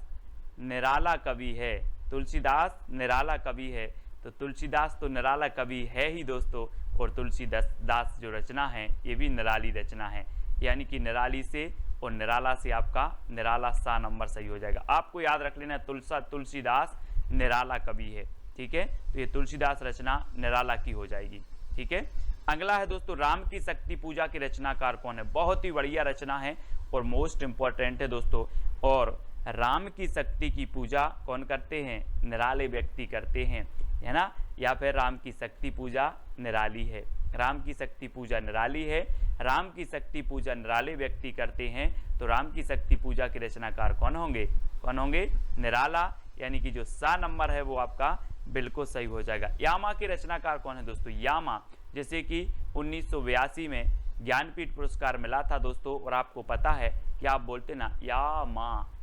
निराला कवि है, तुलसीदास निराला कवि है। तो तुलसीदास तो निराला कवि है ही दोस्तों। और तुलसीदास जो रचना है ये भी निराली रचना है, यानी कि निराली से और निराला से आपका निराला सा नंबर सही हो जाएगा। आपको याद रख लेना तुलसीदास निराला कवि है, ठीक है। तो ये तुलसीदास रचना निराला की हो जाएगी, ठीक है। अगला है दोस्तों राम की शक्ति पूजा के रचनाकार कौन है? बहुत ही बढ़िया रचना है और मोस्ट इंपॉर्टेंट है दोस्तों। और राम की शक्ति की पूजा कौन करते हैं? निराले व्यक्ति करते हैं, है ना। या फिर राम की शक्ति पूजा निराली है, राम की शक्ति पूजा निराली है, राम की शक्ति पूजा निराले व्यक्ति करते हैं। तो राम की शक्ति पूजा के रचनाकार कौन होंगे? कौन होंगे? निराला, यानी कि जो सा नंबर है वो आपका बिल्कुल सही हो जाएगा। यामा के रचनाकार कौन है दोस्तों? यामा, जैसे कि 1982 में ज्ञानपीठ पुरस्कार मिला था दोस्तों। और आपको पता है कि आप बोलते ना या माँ,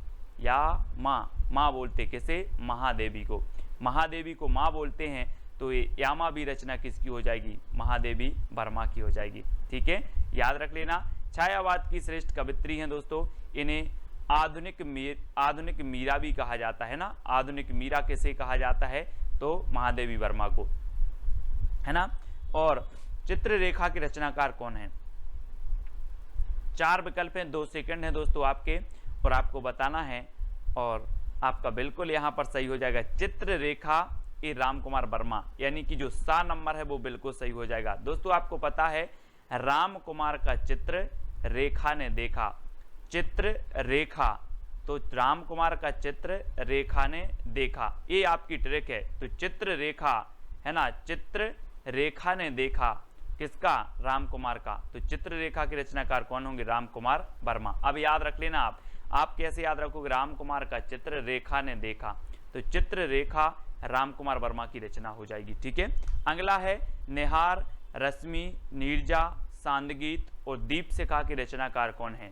या माँ बोलते किसे? महादेवी को, महादेवी को माँ बोलते हैं। तो ये यामा भी रचना किसकी हो जाएगी? महादेवी वर्मा की हो जाएगी। ठीक है, याद रख लेना। छायावाद की श्रेष्ठ कवित्री हैं दोस्तों। इन्हें आधुनिक मीरा भी कहा जाता है ना। आधुनिक मीरा किसे कहा जाता है? तो महादेवी वर्मा को, है ना। और चित्ररेखा के रचनाकार कौन है? 4 विकल्प हैं, 2 सेकंड है दोस्तों आपके, और आपको बताना है। और आपका बिल्कुल यहां पर सही हो जाएगा चित्ररेखा ए राम कुमार वर्मा, यानी कि जो सा नंबर है वो बिल्कुल सही हो जाएगा। दोस्तों आपको पता है राम कुमार का चित्र रेखा ने देखा, चित्र रेखा, तो राम कुमार का चित्र रेखा ने देखा, ये आपकी ट्रिक है। तो चित्र रेखा, है ना, चित्र रेखा ने देखा किसका? राम कुमार का। तो चित्र रेखा के रचनाकार कौन होंगे? राम कुमार वर्मा। अब याद रख लेना आप कैसे याद रखोगे? राम कुमार का चित्र रेखा ने देखा, तो चित्र रेखा राम कुमार वर्मा की रचना हो जाएगी। ठीक है, अगला है निहार, रश्मि, नीरजा, सांदगीत और दीपशिखा के रचनाकार कौन है?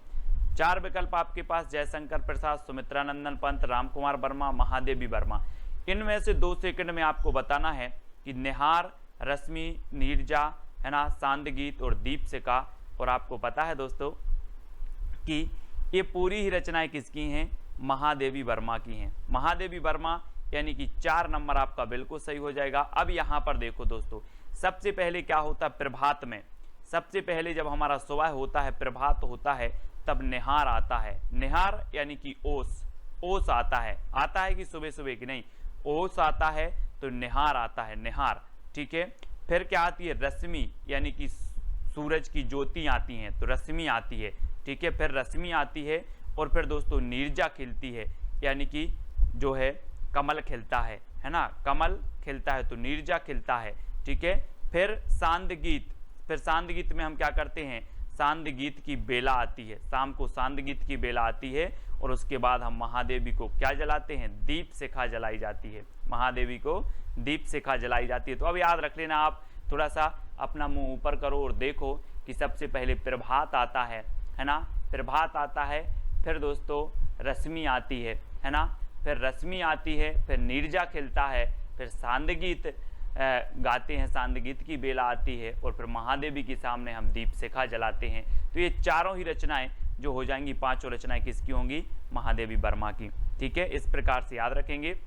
4 विकल्प आपके पास, जयशंकर प्रसाद, सुमित्रानंदन पंत, राम कुमार वर्मा, महादेवी वर्मा। इनमें से 2 सेकंड में आपको बताना है कि निहार, रश्मि, नीरजा, है ना, सांदगीत और दीपशिखा। और आपको पता है दोस्तों कि ये पूरी ही रचनाएं किसकी हैं? महादेवी वर्मा की हैं। महादेवी वर्मा, यानी कि 4 नंबर आपका बिल्कुल सही हो जाएगा। अब यहाँ पर देखो दोस्तों, सबसे पहले क्या होता है प्रभात में? सबसे पहले जब हमारा सुबह होता है, प्रभात होता है, तब निहार आता है। निहार यानी कि ओस आता है कि सुबह सुबह की नहीं, ओस आता है, तो निहार आता है, निहार। ठीक है, फिर क्या आती है? रश्मि, यानी कि सूरज की ज्योति आती हैं, तो रश्मि आती है। ठीक है, फिर रश्मि आती है, और फिर दोस्तों नीरजा खिलती है, यानी कि जो है कमल खिलता है ना, कमल खिलता है तो नीरजा खिलता है। ठीक है, फिर सांदगीत, फिर सांदगीत में हम क्या करते हैं? सांदगीत की बेला आती है, शाम को सांदगीत की बेला आती है, और उसके बाद हम महादेवी को क्या जलाते हैं? दीपशिखा जलाई जाती है, महादेवी को दीपशिखा जलाई जाती है। तो अब याद रख लेना, आप थोड़ा सा अपना मुंह ऊपर करो और देखो कि सबसे पहले प्रभात आता है ना, प्रभात आता है, फिर दोस्तों रश्मि आती है ना, फिर रश्मि आती है, फिर नीरजा खिलता है, फिर सांदगीत गाते हैं, सांदगीत की बेला आती है, और फिर महादेवी के सामने हम दीपशिखा जलाते हैं। तो ये चारों ही रचनाएं जो हो जाएंगी, 5 रचनाएं किसकी होंगी? महादेवी वर्मा की। ठीक है, इस प्रकार से याद रखेंगे।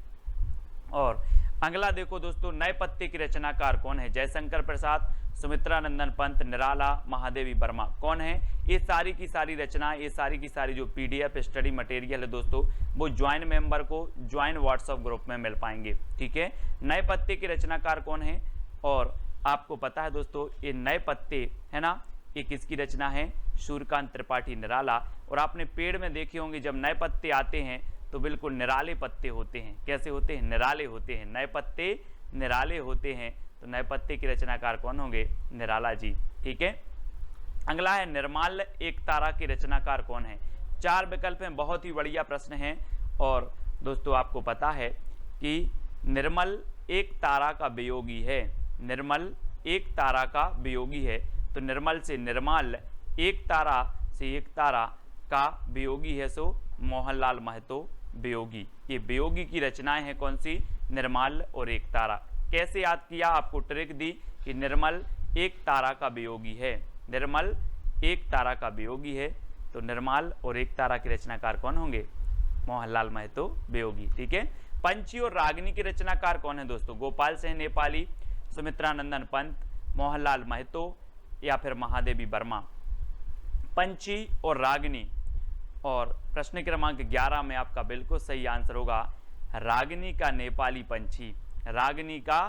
और अगला देखो दोस्तों, नए पत्ते की रचनाकार कौन है? जयशंकर प्रसाद, सुमित्रानंदन पंत, निराला, महादेवी वर्मा। कौन है? ये सारी की सारी रचनाएं, ये सारी की सारी जो PDF स्टडी मटेरियल है दोस्तों, वो ज्वाइन मेंबर को ज्वाइन व्हाट्सएप ग्रुप में मिल पाएंगे। ठीक है, नए पत्ते के रचनाकार कौन है? और आपको पता है दोस्तों, ये नए पत्ते, है ना, ये किसकी रचना है? सूर्यकांत त्रिपाठी, निराला। और आपने पेड़ में देखे होंगे जब नए पत्ते आते हैं तो बिल्कुल निराले पत्ते होते हैं। कैसे होते हैं? निराले होते हैं, नए पत्ते निराले होते हैं। तो नए पत्ते के रचनाकार कौन होंगे? निराला जी। ठीक है, अगला है निर्माल्य एक तारा के रचनाकार कौन है? 4 विकल्प हैं, बहुत ही बढ़िया प्रश्न है। और दोस्तों आपको पता है कि निर्मल एक तारा का वियोगी है, निर्मल एक तारा का वियोगी है। तो निर्मल से निर्माल्य, एक तारा से एक तारा का वियोगी है, सो मोहनलाल महतो वियोगी। ये वियोगी की रचनाएं हैं कौन सी? निर्मल और एक तारा। कैसे याद किया? आपको ट्रिक दी कि निर्मल एक तारा का वियोगी है, निर्मल एक तारा का वियोगी है, तो निर्मल और एक तारा के रचनाकार कौन होंगे? मोहनलाल महतो वियोगी। ठीक है, पंछी और रागिनी के रचनाकार कौन है दोस्तों? गोपाल सिंह नेपाली, सुमित्रानंदन पंत, मोहनलाल महतो या फिर महादेवी वर्मा। पंछी और रागिनी, और प्रश्न क्रमांक 11 में आपका बिल्कुल सही आंसर होगा रागिनी का नेपाली पंछी, रागिनी का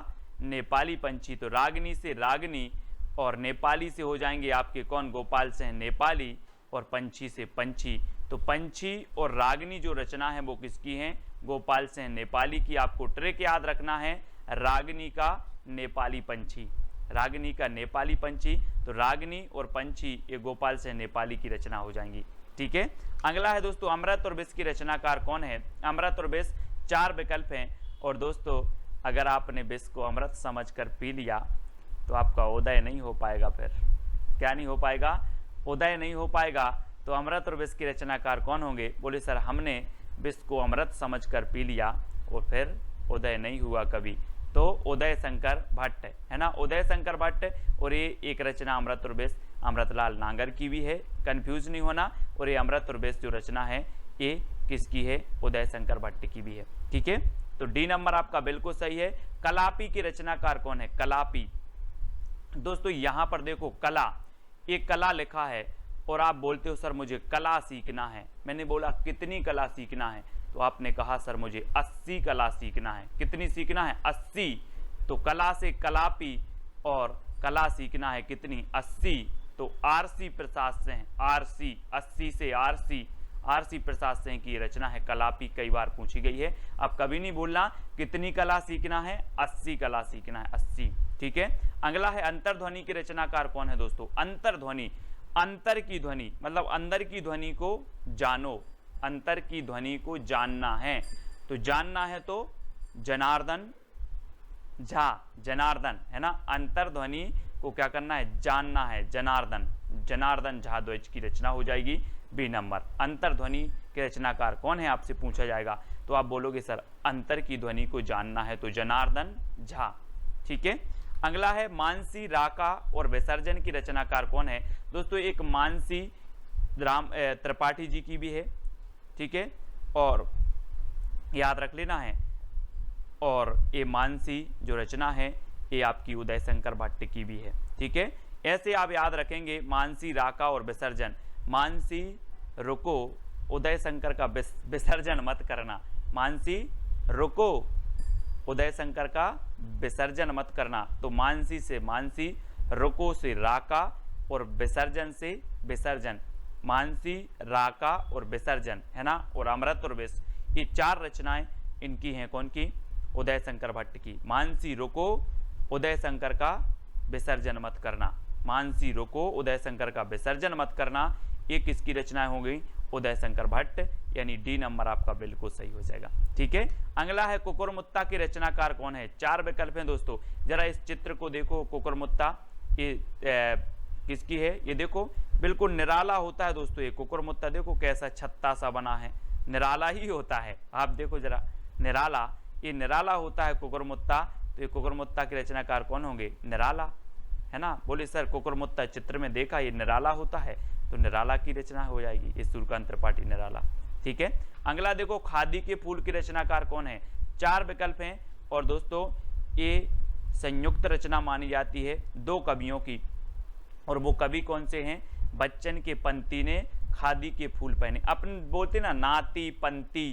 नेपाली पंछी। तो रागिनी से रागिनी और नेपाली से हो जाएंगे आपके कौन, गोपाल सिंह नेपाली, और पंछी से पंछी, तो पंछी और रागिनी जो रचना है वो किसकी है, गोपाल सिंह नेपाली की। आपको ट्रिक याद रखना है, रागिनी का नेपाली पंछी, रागिनी का नेपाली पंछी, तो रागिनी और पंछी ये गोपाल सिंह नेपाली की रचना हो जाएंगी। ठीक है, अगला है दोस्तों अमृत और विष की रचनाकार कौन है। अमृत और विष 4 विकल्प हैं, और दोस्तों अगर आपने विष को अमृत समझकर पी लिया तो आपका उदय नहीं हो पाएगा। फिर क्या नहीं हो पाएगा, उदय नहीं हो पाएगा। तो अमृत और विष के रचनाकार कौन होंगे, बोले सर हमने विष को अमृत समझकर पी लिया और फिर उदय नहीं हुआ कभी, तो उदय शंकर भट्ट है ना, उदय शंकर भट्ट। और ये एक रचना अमृत और विष अमृतलाल नागर की भी है, कंफ्यूज नहीं होना। और ये अमृत और विष जो रचना है ये किसकी है, उदय शंकर भट्ट की भी है। ठीक है, तो डी नंबर आपका बिल्कुल सही है। कलापी की रचनाकार कौन है, कलापी। दोस्तों यहां पर देखो कला, एक कला लिखा है और आप बोलते हो सर मुझे कला सीखना है। मैंने बोला कितनी कला सीखना है, तो आपने कहा सर मुझे 80 कला सीखना है। कितनी सीखना है, 80। तो कला से कलापी और कला सीखना है कितनी, 80। तो आरसी प्रसाद सिंह, आरसी 80 से आरसी प्रसाद सिंह की रचना है कलापी, कई बार पूछी गई है। अब कभी नहीं बोलना कितनी कला सीखना है, 80 कला सीखना है, 80। ठीक है, अगला है अंतर्ध्वनि की रचनाकार कौन है दोस्तों। अंतर्ध्वनि, अंतर की ध्वनि मतलब अंदर की ध्वनि को जानो, अंतर की ध्वनि को जानना है। तो जानना है तो जनार्दन झा, जनार्दन है ना, अंतर्ध्वनि को क्या करना है, जानना है, जनार्दन, जनार्दन झा द्विज की रचना हो जाएगी बी नंबर। अंतर्ध्वनि के रचनाकार कौन है आपसे पूछा जाएगा, तो आप बोलोगे सर अंतर की ध्वनि को जानना है तो जनार्दन झा। ठीक है, अगला है मानसी, राका और विसर्जन की रचनाकार कौन है। दोस्तों एक मानसी राम त्रिपाठी जी की भी है, ठीक है, और याद रख लेना है। और ये मानसी जो रचना है ये आपकी उदय शंकर भट्ट की भी है। ठीक है, ऐसे आप याद रखेंगे मानसी, राका और विसर्जन। मानसी रुको, उदय शंकर का विसर्जन मत करना। मानसी रुको, उदय शंकर का विसर्जन मत करना। तो मानसी से मानसी, रुको से राका और विसर्जन से विसर्जन। मानसी, राका और विसर्जन है ना। और अमृत और विष, ये 4 रचनाएं इनकी हैं, कौन की, उदय शंकर भट्ट की। मानसी रुको, उदय शंकर का विसर्जन मत करना। मानसी रुको, उदय शंकर का विसर्जन मत करना, ये किसकी रचनाएं हो गई, उदय शंकर भट्ट, यानी डी नंबर आपका बिल्कुल सही हो जाएगा। ठीक है, अगला है कुकुरमुत्ता की रचनाकार कौन है। 4 विकल्प हैं दोस्तों, जरा इस चित्र को देखो। कुकुरमुत्ता ये किसकी है, ये देखो बिल्कुल निराला होता है दोस्तों। ये कुकुरमुत्ता देखो कैसा छत्ता सा बना है, निराला ही होता है। आप देखो जरा, निराला, ये निराला होता है कुकुरमुत्ता। तो ये कुकुरमुत्ता के रचनाकार कौन होंगे, निराला है ना। बोले सर कुकुरमुत्ता चित्र में देखा ये निराला होता है, तो निराला की रचना हो जाएगी, ये सूर्यकांत त्रिपाठी, निराला। ठीक है, अगला देखो खादी के फूल की रचनाकार कौन है। 4 विकल्प हैं, और दोस्तों ये संयुक्त रचना मानी जाती है 2 कवियों की। और वो कवि कौन से हैं, बच्चन के पंती ने खादी के फूल पहने। अपन बोलते ना नाती पंती,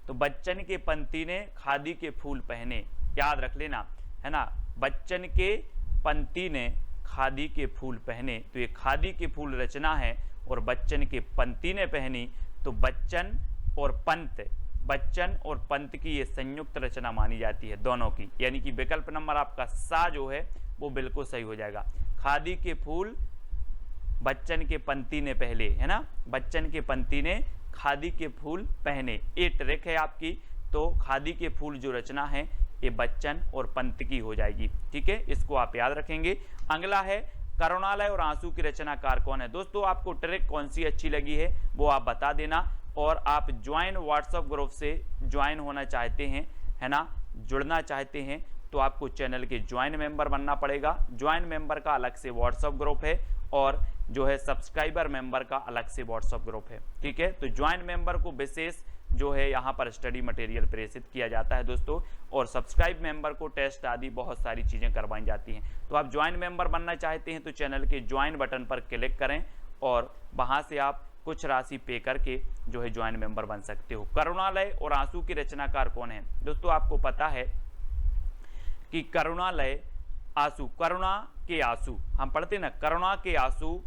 तो बच्चन के पंती ने खादी के फूल पहने, याद रख लेना है ना। बच्चन के पंती ने खादी के फूल पहने, तो ये खादी के फूल रचना है। और बच्चन के पंती ने पहनी, तो बच्चन और पंत, बच्चन और पंत की ये संयुक्त रचना मानी जाती है दोनों की। यानी कि विकल्प नंबर आपका सा जो है वो बिल्कुल सही हो जाएगा। खादी के फूल बच्चन के पंती ने पहले, है ना, बच्चन के पंती ने खादी के फूल पहने, ये ट्रिक है आपकी। तो खादी के फूल जो रचना है ये बच्चन और पंत की हो जाएगी। ठीक है, इसको आप याद रखेंगे। अगला है करुणालय और आंसू की रचनाकार कौन है। दोस्तों आपको ट्रिक कौन सी अच्छी लगी है वो आप बता देना। और आप ज्वाइन व्हाट्सएप ग्रुप से ज्वाइन होना चाहते हैं, है ना, जुड़ना चाहते हैं, तो आपको चैनल के ज्वाइन मेंबर बनना पड़ेगा। ज्वाइन मेंबर का अलग से व्हाट्सएप ग्रुप है, और जो है सब्सक्राइबर मेंबर का अलग से व्हाट्सएप ग्रुप है। ठीक है, तो ज्वाइन मेंबर को विशेष जो है यहाँ पर स्टडी मटेरियल प्रेषित किया जाता है दोस्तों, और सब्सक्राइब मेंबर को टेस्ट आदि बहुत सारी चीज़ें करवाई जाती हैं। तो आप ज्वाइन मेंबर बनना चाहते हैं तो चैनल के ज्वाइन बटन पर क्लिक करें, और वहाँ से आप कुछ राशि पे करके जो है ज्वाइन मेंबर बन सकते हो। करुणालय और आंसू की रचनाकार कौन है। दोस्तों आपको पता है कि करुणालय आंसू, करुणा के आंसू, हम पढ़ते ना करुणा के आंसू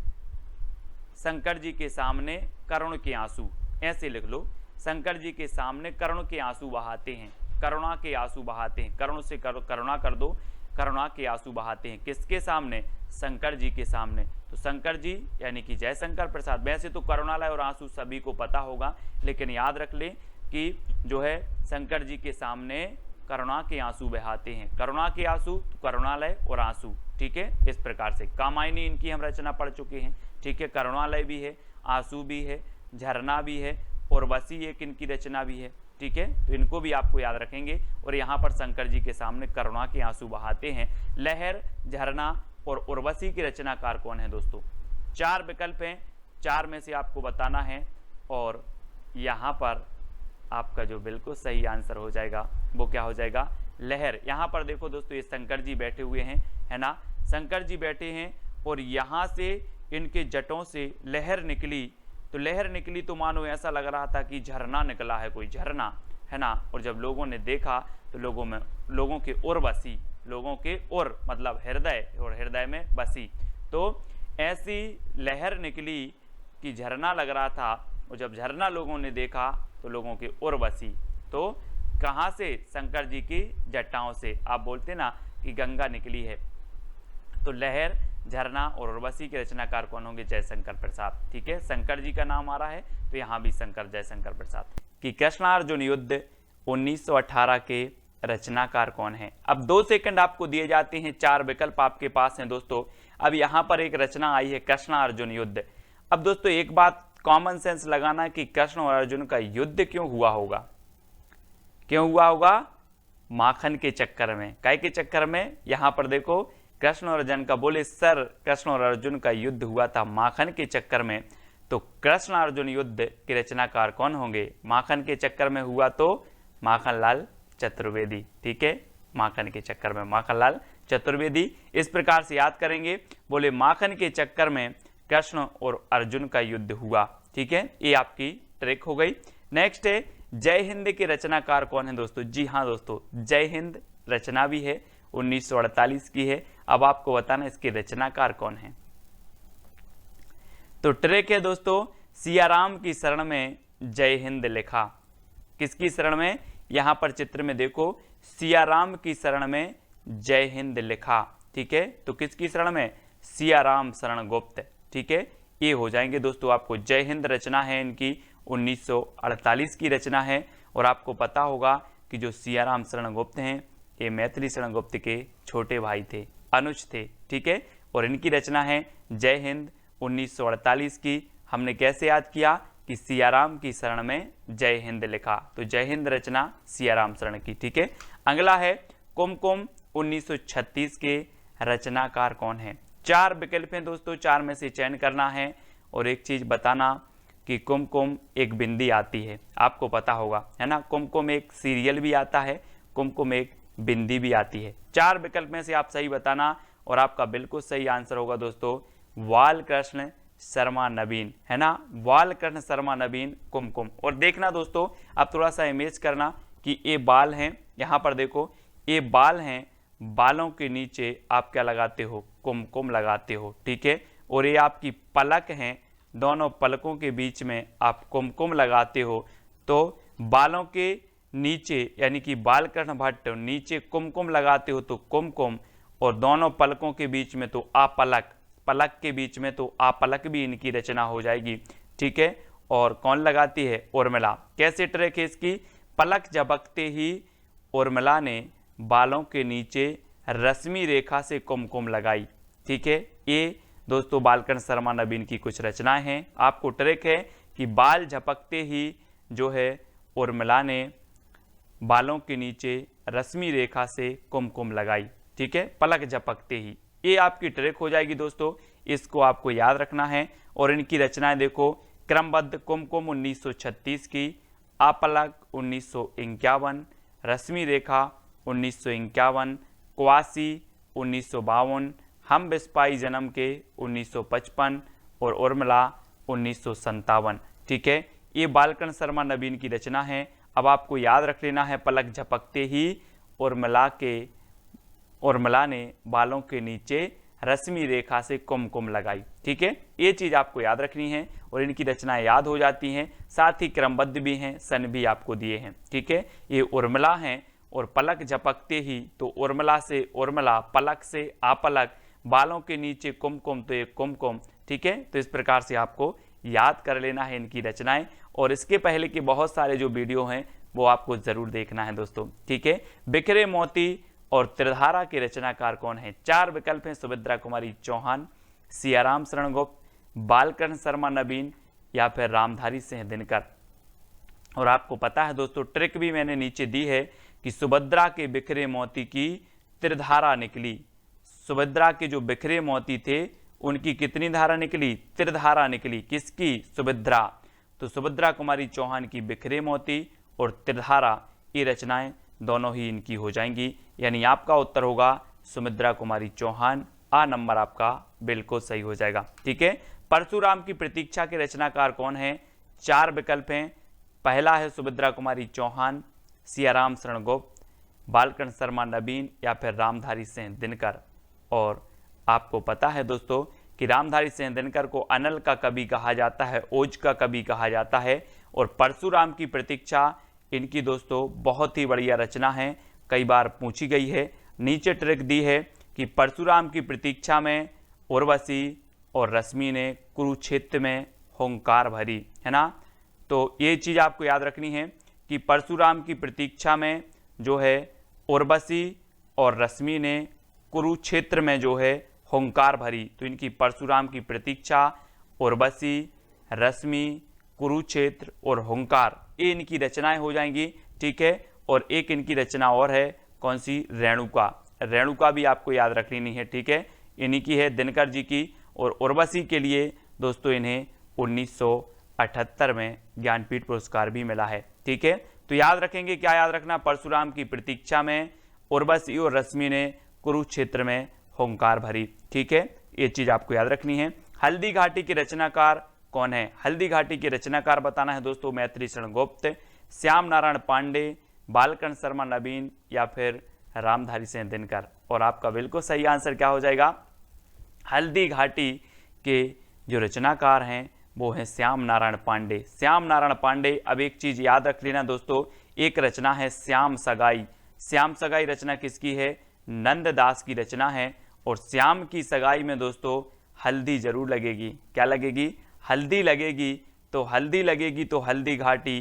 शंकर जी के सामने करुण के आंसू, ऐसे लिख लो, शंकर जी के सामने करुण के आंसू बहाते हैं, करुणा के आंसू बहाते हैं, करुण से करुणा कर दो, करुणा के आंसू बहाते हैं, किसके सामने, शंकर जी के सामने। तो शंकर जी यानी कि जयशंकर प्रसाद। वैसे तो करुणालय और आंसू सभी को पता होगा, लेकिन याद रख ले कि जो है शंकर जी के सामने करुणा के आंसू बहाते हैं, करुणा के आंसू, तो करुणालय और आंसू, ठीक है। इस प्रकार से कामायनी इनकी हम रचना पढ़ चुके हैं, ठीक है। करुणालय भी है, आंसू भी है, झरना भी है, और उर्वशी एक इनकी रचना भी है, ठीक है। तो इनको भी आपको याद रखेंगे। और यहाँ पर शंकर जी के सामने करुणा के आंसू बहाते हैं। लहर, झरना और उर्वशी के रचनाकार कौन है दोस्तों? 4 विकल्प हैं, 4 में से आपको बताना है, और यहाँ पर आपका जो बिल्कुल सही आंसर हो जाएगा वो क्या हो जाएगा? लहर। यहाँ पर देखो दोस्तों, ये शंकर जी बैठे हुए हैं, है ना, शंकर जी बैठे हैं, और यहाँ से इनके जटों से लहर निकली। तो लहर निकली तो मानो ऐसा लग रहा था कि झरना निकला है, कोई झरना, है ना। और जब लोगों ने देखा तो लोगों के उर बसी, लोगों के उर मतलब हृदय, और हृदय में बसी। तो ऐसी लहर निकली कि झरना लग रहा था, और जब झरना लोगों ने देखा तो लोगों के उर बसी। तो कहाँ से? शंकर जी की जटाओं से। आप बोलते ना कि गंगा निकली है। तो लहर, झरना और उर्वशी के रचनाकार कौन होंगे? जयशंकर प्रसाद, ठीक है। शंकर जी का नाम आ रहा है तो यहाँ भी जयशंकर प्रसाद। कि कृष्णार्जुन युद्ध 1918 के रचनाकार कौन है? अब 2 सेकंड आपको दिए जाते हैं, 4 विकल्प आपके पास हैं दोस्तों। अब यहाँ पर एक रचना आई है कृष्णार्जुन युद्ध। अब दोस्तों एक बात कॉमन सेंस लगाना कि कृष्ण और अर्जुन का युद्ध क्यों हुआ होगा? क्यों हुआ होगा? माखन के चक्कर में। काय के चक्कर में? यहाँ पर देखो, कृष्ण और अर्जुन का बोले सर, कृष्ण और अर्जुन का युद्ध हुआ था माखन के चक्कर में। तो कृष्ण अर्जुन युद्ध के रचनाकार कौन होंगे? माखन के चक्कर में हुआ तो माखनलाल चतुर्वेदी, ठीक है। माखन के चक्कर में माखनलाल चतुर्वेदी। इस प्रकार से याद करेंगे, बोले माखन के चक्कर में कृष्ण और अर्जुन का युद्ध हुआ, ठीक है। ये आपकी ट्रिक हो गई। नेक्स्ट है जय हिंद के रचनाकार कौन है दोस्तों? जी हाँ दोस्तों, जय हिंद रचना भी है, 1948 की है। अब आपको बताना इसके रचनाकार कौन है। तो ट्रिक है दोस्तों, सियाराम की शरण में जय हिंद लिखा। किसकी शरण में? यहां पर चित्र में देखो, सियाराम की शरण में जय हिंद लिखा, ठीक है। तो किसकी शरण में? सियाराम शरण गुप्त, ठीक है। ये हो जाएंगे दोस्तों आपको। जय हिंद रचना है इनकी 1948 की रचना है। और आपको पता होगा कि जो सियाराम शरण गुप्त हैं, ये मैथिली शरण गुप्त के छोटे भाई थे, अनुज थे, ठीक है। और इनकी रचना है जय हिंद 1948 की। हमने कैसे याद किया कि सियाराम की शरण में जय हिंद लिखा, तो जय हिंद रचना सियाराम शरण की, ठीक है। अगला है कुमकुम 1936 के रचनाकार कौन है? 4 विकल्प हैं दोस्तों, 4 में से चयन करना है। और एक चीज बताना कि कुमकुम एक बिंदी आती है, आपको पता होगा, है ना। कुमकुम एक सीरियल भी आता है, कुमकुम एक बिंदी भी आती है। 4 विकल्प में से आप सही बताना, और आपका बिल्कुल सही आंसर होगा दोस्तों बालकृष्ण शर्मा नवीन, है ना। बालकृष्ण शर्मा नवीन कुमकुम। और देखना दोस्तों, अब थोड़ा सा इमेज करना कि ये बाल हैं, यहाँ पर देखो ये बाल हैं, बालों के नीचे आप क्या लगाते हो? कुमकुम लगाते हो, ठीक है। और ये आपकी पलक हैं, दोनों पलकों के बीच में आप कुमकुम लगाते हो। तो बालों के नीचे यानी कि बालकृष्ण भट्ट नीचे कुमकुम लगाते हो तो कुमकुम, और दोनों पलकों के बीच में तो आपलक, पलक के बीच में तो आपलक भी इनकी रचना हो जाएगी, ठीक है। और कौन लगाती है? उर्मिला। कैसे ट्रिक है इसकी? पलक झपकते ही उर्मिला ने बालों के नीचे रश्मि रेखा से कुमकुम लगाई, ठीक है। ये दोस्तों बालकृष्ण शर्मा नवीन की कुछ रचनाएं हैं। आपको ट्रिक है कि बाल झपकते ही जो है उर्मिला ने बालों के नीचे रश्मि रेखा से कुमकुम लगाई, ठीक है, पलक झपकते ही। ये आपकी ट्रिक हो जाएगी दोस्तों, इसको आपको याद रखना है। और इनकी रचनाएं देखो, क्रमबद्ध कुमकुम 1936 की, आपलक 1951, रश्मि रेखा 1951, क्वासी 1952, हम बिस्पाई जन्म के 1955 और उर्मिला 1957, ठीक है। ये बालकृष्ण शर्मा नवीन की रचना है। अब आपको याद रख लेना है, पलक झपकते ही उर्मिला के उर्मिला ने बालों के नीचे रश्मि रेखा से कुमकुम लगाई। ठीक है, ये चीज आपको याद रखनी है और इनकी रचनाएं याद हो जाती हैं, साथ ही क्रमबद्ध भी हैं, सन भी आपको दिए हैं। ठीक है, ये उर्मिला हैं और पलक झपकते ही, तो उर्मिला से उर्मिला, पलक से आपलक, बालों के नीचे कुमकुम तो ये कुमकुम। ठीक है, तो इस प्रकार से आपको याद कर लेना है इनकी रचनाएं, और इसके पहले के बहुत सारे जो वीडियो हैं वो आपको जरूर देखना है दोस्तों। ठीक है, बिखरे मोती और त्रिधारा के रचनाकार कौन है? 4 विकल्प हैं, सुभद्रा कुमारी चौहान, सियाराम शरण गुप्त, बालकृष्ण शर्मा नवीन या फिर रामधारी सिंह दिनकर। और आपको पता है दोस्तों, ट्रिक भी मैंने नीचे दी है कि सुभद्रा के बिखरे मोती की त्रिधारा निकली। सुभद्रा के जो बिखरे मोती थे उनकी कितनी धारा निकली? त्रिधारा निकली। किसकी? सुभद्रा। तो सुभद्रा कुमारी चौहान की बिखरे मोती और त्रिधारा, ये रचनाएं दोनों ही इनकी हो जाएंगी, यानी आपका उत्तर होगा सुभद्रा कुमारी चौहान। आ नंबर आपका बिल्कुल सही हो जाएगा। ठीक है, परशुराम की प्रतीक्षा के रचनाकार कौन है? 4 विकल्प हैं, पहला है सुभद्रा कुमारी चौहान, सियाराम शरण गुप्त, बालकृष्ण शर्मा नवीन या फिर रामधारी सिंह दिनकर। और आपको पता है दोस्तों कि रामधारी सिंह दिनकर को अनल का कवि कहा जाता है, ओज का कवि कहा जाता है। और परशुराम की प्रतीक्षा इनकी दोस्तों बहुत ही बढ़िया रचना है, कई बार पूछी गई है। नीचे ट्रिक दी है कि परशुराम की प्रतीक्षा में उर्वशी और रश्मि ने कुरुक्षेत्र में हुंकार भरी, है ना। तो ये चीज आपको याद रखनी है कि परशुराम की प्रतीक्षा में जो है उर्वशी और रश्मि ने कुरुक्षेत्र में जो है हुंकार भरी। तो इनकी परशुराम की प्रतीक्षा, उर्वशी, रश्मि, कुरुक्षेत्र और हुंकार, ये इनकी रचनाएं हो जाएंगी। ठीक है, और एक इनकी रचना और है, कौन सी? रेणुका। रेणुका भी आपको याद रखनी है। ठीक है, इन्हीं की है, दिनकर जी की। और उर्वशी के लिए दोस्तों इन्हें 1978 में ज्ञानपीठ पुरस्कार भी मिला है। ठीक है, तो याद रखेंगे, क्या याद रखना? परशुराम की प्रतीक्षा में उर्वशी और रश्मि ने कुरुक्षेत्र में हुंकार भरी। ठीक है, ये चीज आपको याद रखनी है। हल्दी घाटी के रचनाकार कौन है? हल्दी घाटी के रचनाकार बताना है दोस्तों, मैथिली शरण गुप्त, श्याम नारायण पांडे, बालकृष्ण शर्मा नवीन या फिर रामधारी सिंह दिनकर। और आपका बिल्कुल सही आंसर क्या हो जाएगा? हल्दी घाटी के जो रचनाकार हैं वो हैं श्याम नारायण पांडे। श्याम नारायण पांडे। अब एक चीज याद रख लेना दोस्तों, एक रचना है श्याम सगाई। श्याम सगाई रचना किसकी है? नंददास की रचना है। और श्याम की सगाई में दोस्तों हल्दी जरूर लगेगी। क्या लगेगी? हल्दी लगेगी। तो हल्दी लगेगी तो हल्दी घाटी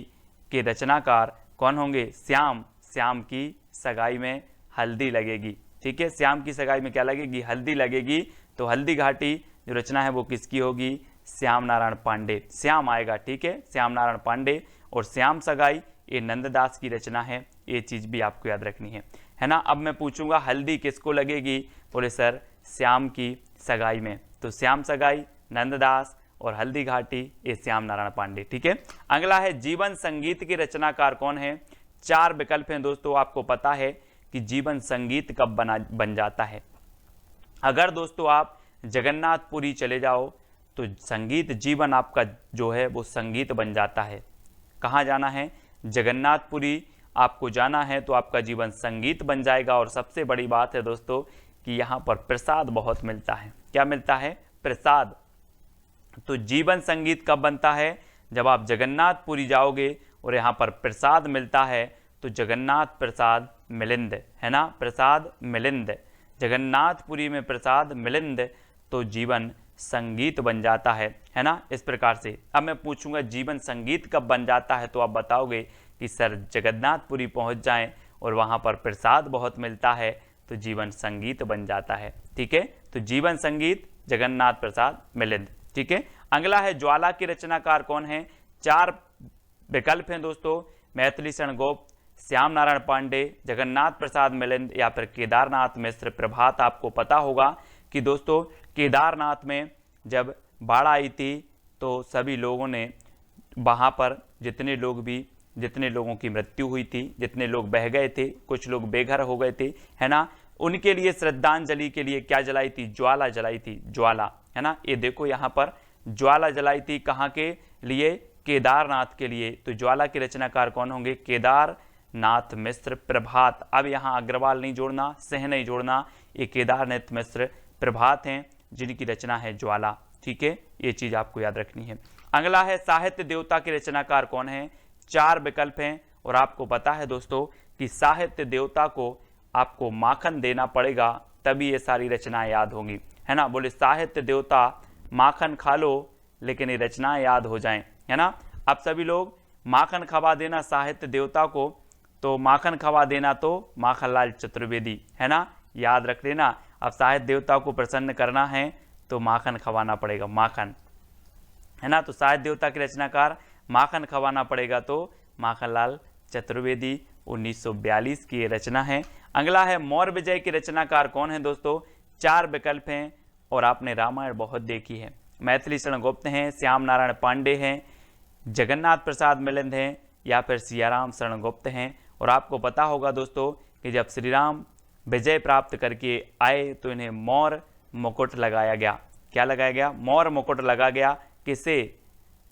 के रचनाकार कौन होंगे? श्याम। श्याम की सगाई में हल्दी लगेगी। ठीक है, श्याम की सगाई में क्या लगेगी? हल्दी लगेगी। तो हल्दी घाटी जो रचना है वो किसकी होगी? श्याम नारायण पांडे। श्याम आएगा। ठीक है, श्याम नारायण पांडे। और श्याम सगाई ये नंददास की रचना है, ये चीज भी आपको याद रखनी है ना। अब मैं पूछूंगा हल्दी किसको लगेगी? बोले सर श्याम की सगाई में। तो श्याम सगाई, नंददास और हल्दी घाटी, ये श्याम नारायण पांडे। ठीक है, अगला है जीवन संगीत के रचनाकार कौन है? 4 विकल्प हैं दोस्तों। आपको पता है कि जीवन संगीत कब बन जाता है? अगर दोस्तों आप जगन्नाथपुरी चले जाओ तो संगीत जीवन आपका जो है वो संगीत बन जाता है। कहाँ जाना है? जगन्नाथपुरी आपको जाना है तो आपका जीवन संगीत बन जाएगा। और सबसे बड़ी बात है दोस्तों कि यहाँ पर प्रसाद बहुत मिलता है। क्या मिलता है? प्रसाद। तो जीवन संगीत कब बनता है? जब आप जगन्नाथपुरी जाओगे और यहाँ पर प्रसाद मिलता है, तो जगन्नाथ प्रसाद मिलिंद, है ना। प्रसाद मिलिंद, जगन्नाथपुरी में प्रसाद मिलिंद, तो जीवन संगीत बन जाता है ना। इस प्रकार से अब मैं पूछूंगा जीवन संगीत कब बन जाता है, तो आप बताओगे कि सर जगन्नाथपुरी पहुंच जाएं और वहां पर प्रसाद बहुत मिलता है तो जीवन संगीत बन जाता है। ठीक है, तो जीवन संगीत, जगन्नाथ प्रसाद मिलिंद। ठीक है, अगला है ज्वाला के रचनाकार कौन है? 4 विकल्प हैं दोस्तों, मैथिली शरण गुप्त, श्याम नारायण पांडे, जगन्नाथ प्रसाद मिलिंद या फिर केदारनाथ मिश्र। प्रभात आपको पता होगा कि दोस्तों केदारनाथ में जब बाढ़ आई थी तो सभी लोगों ने वहाँ पर जितने लोगों की मृत्यु हुई थी, जितने लोग बह गए थे, कुछ लोग बेघर हो गए थे, है ना, उनके लिए श्रद्धांजलि के लिए क्या जलाई थी? ज्वाला जलाई थी, ज्वाला, है ना। ये देखो यहाँ पर ज्वाला जलाई थी, कहाँ के लिए? केदारनाथ के लिए। तो ज्वाला के रचनाकार कौन होंगे? केदारनाथ नाथ मिश्र प्रभात। अब यहाँ अग्रवाल नहीं जोड़ना, सिंह नहीं जोड़ना, ये केदारनाथ मिश्र प्रभात हैं जिनकी रचना है ज्वाला। ठीक है, ये चीज आपको याद रखनी है। अगला है साहित्य देवता के रचनाकार कौन है। 4 विकल्प हैं और आपको पता है दोस्तों कि साहित्य देवता को आपको माखन देना पड़ेगा तभी ये सारी रचनाएं याद होंगी, है ना। बोले साहित्य देवता माखन खा लो लेकिन ये रचनाएं याद हो जाएं, है ना। अब सभी लोग माखन खवा देना साहित्य देवता को, तो माखन खवा देना तो माखनलाल चतुर्वेदी, है ना, याद रख लेना। अब साहित्य देवता को प्रसन्न करना है तो माखन खवाना पड़ेगा, माखन, है ना। तो साहित्य देवता के रचनाकार माखन खवाना पड़ेगा तो माखनलाल चतुर्वेदी, 1942 की ये रचना है। अगला है मौर्य विजय के रचनाकार कौन है दोस्तों। 4 विकल्प हैं और आपने रामायण बहुत देखी है। मैथिली शरण गुप्त हैं, श्याम नारायण पांडे हैं, जगन्नाथ प्रसाद मिलिंद हैं या फिर सियाराम शरण गुप्त हैं। और आपको पता होगा दोस्तों कि जब श्री राम विजय प्राप्त करके आए तो इन्हें मौर्य मुकुट लगाया गया। क्या लगाया गया, मौर्य मुकुट लगा गया, किसे,